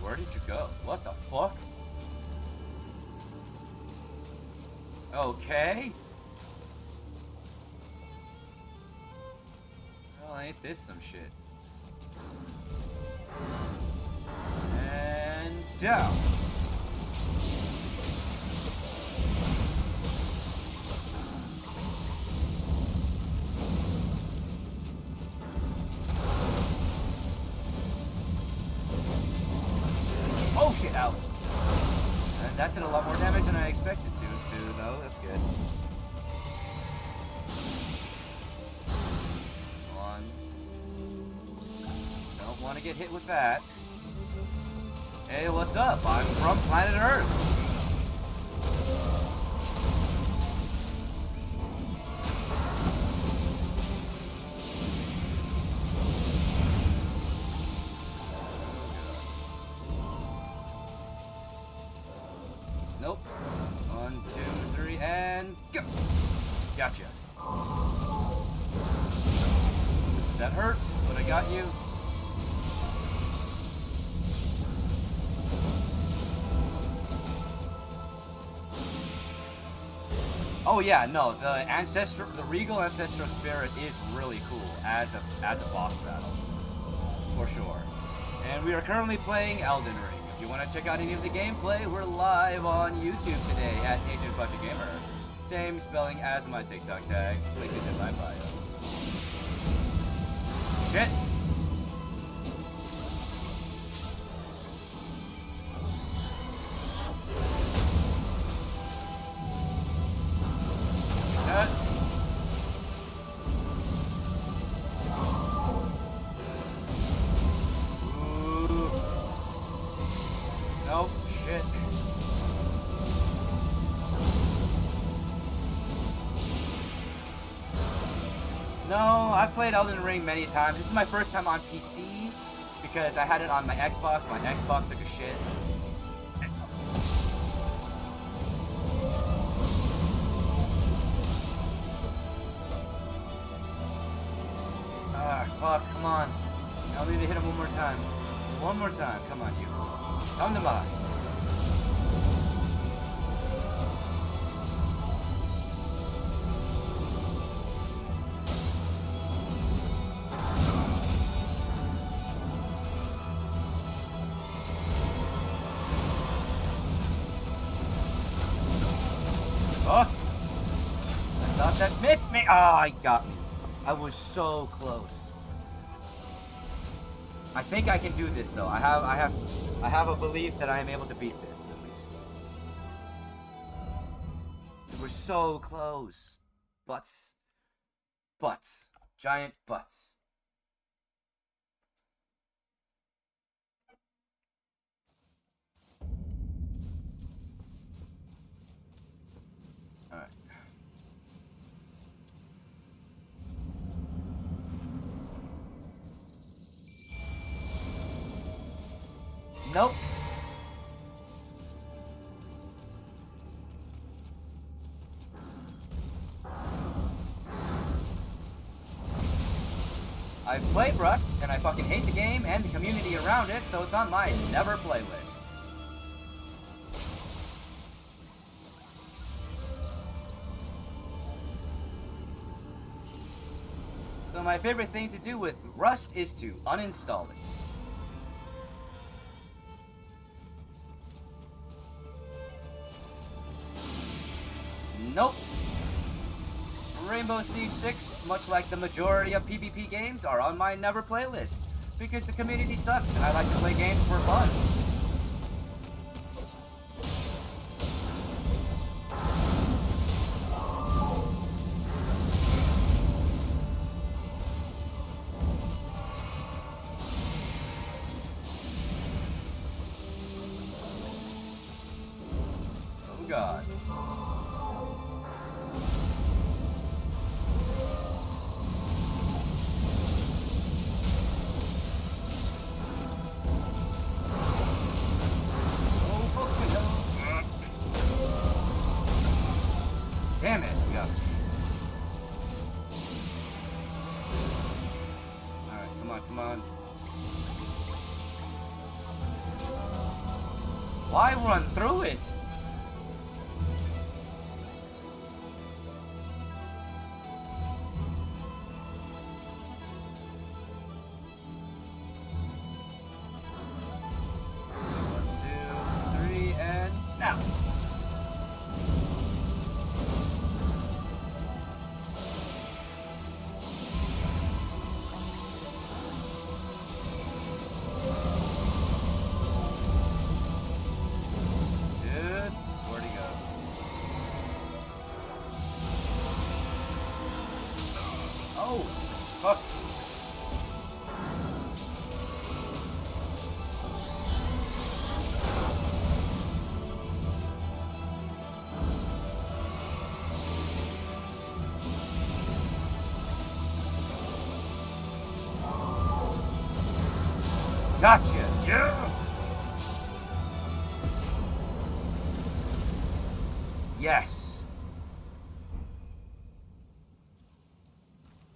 Where did you go? What the fuck? Okay. Well, ain't this some shit? And down. Oh shit, out. And that did a lot more damage than I expected to though. That's good. Come on. Don't want to get hit with that. Hey, what's up? I'm from planet Earth. Nope. 1, 2, 3, and go. Gotcha. That hurt, but I got you. Oh yeah, no, the regal ancestral spirit is really cool as a boss battle, for sure. And we are currently playing Elden Ring. If you want to check out any of the gameplay, we're live on YouTube today at Asian Fudge Gamer. Same spelling as my TikTok tag. Link is in my bio. Shit. Nope, shit. No, I've played Elden Ring many times. This is my first time on PC because I had it on my Xbox. My Xbox took a shit. Ah, fuck, come on. I need to hit him one more time. One more time, come on, you. Come to mine. Oh! I thought that missed me. Ah, he got me. I was so close. I think I can do this though. I have a belief that I am able to beat this at least. We're so close. Butts. Butts. Giant butts. Alright. Nope. I played Rust, and I fucking hate the game and the community around it, so it's on my never play list. So my favorite thing to do with Rust is to uninstall it. Nope. Rainbow Siege 6, much like the majority of PvP games, are on my never play list because the community sucks and I like to play games for fun. God. Oh, fuck me. Damn it. Yeah. Alright, come on, come on. Why run through it? One, two, three, and now. Good. Where'd he go? Oh, fuck. Gotcha. Yeah. Yes.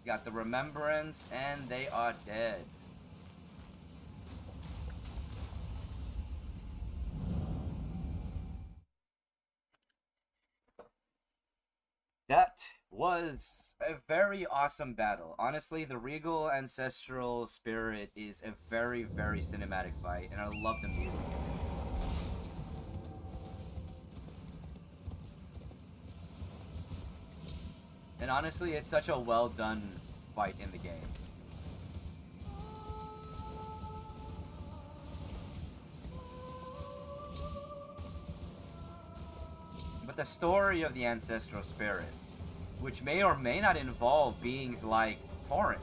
Got the remembrance, and they are dead. That was a very awesome battle. Honestly, the Regal Ancestral Spirit is a very, very cinematic fight, and I love the music in it. And honestly, it's such a well done fight in the game. But the story of the Ancestral Spirits, which may or may not involve beings like Torrent,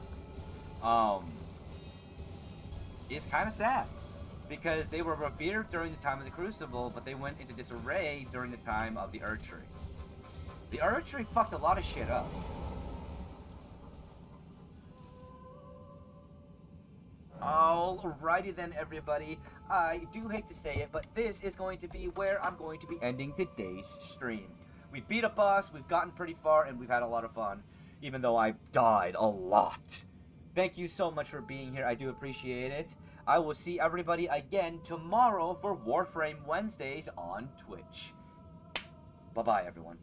is kind of sad. Because they were revered during the time of the Crucible, but they went into disarray during the time of the Erdtree. The Erdtree fucked a lot of shit up. Alrighty then, everybody. I do hate to say it, but this is going to be where I'm going to be ending today's stream. We beat a boss, we've gotten pretty far, and we've had a lot of fun, even though I died a lot. Thank you so much for being here. I do appreciate it. I will see everybody again tomorrow for Warframe Wednesdays on Twitch. Bye-bye, everyone.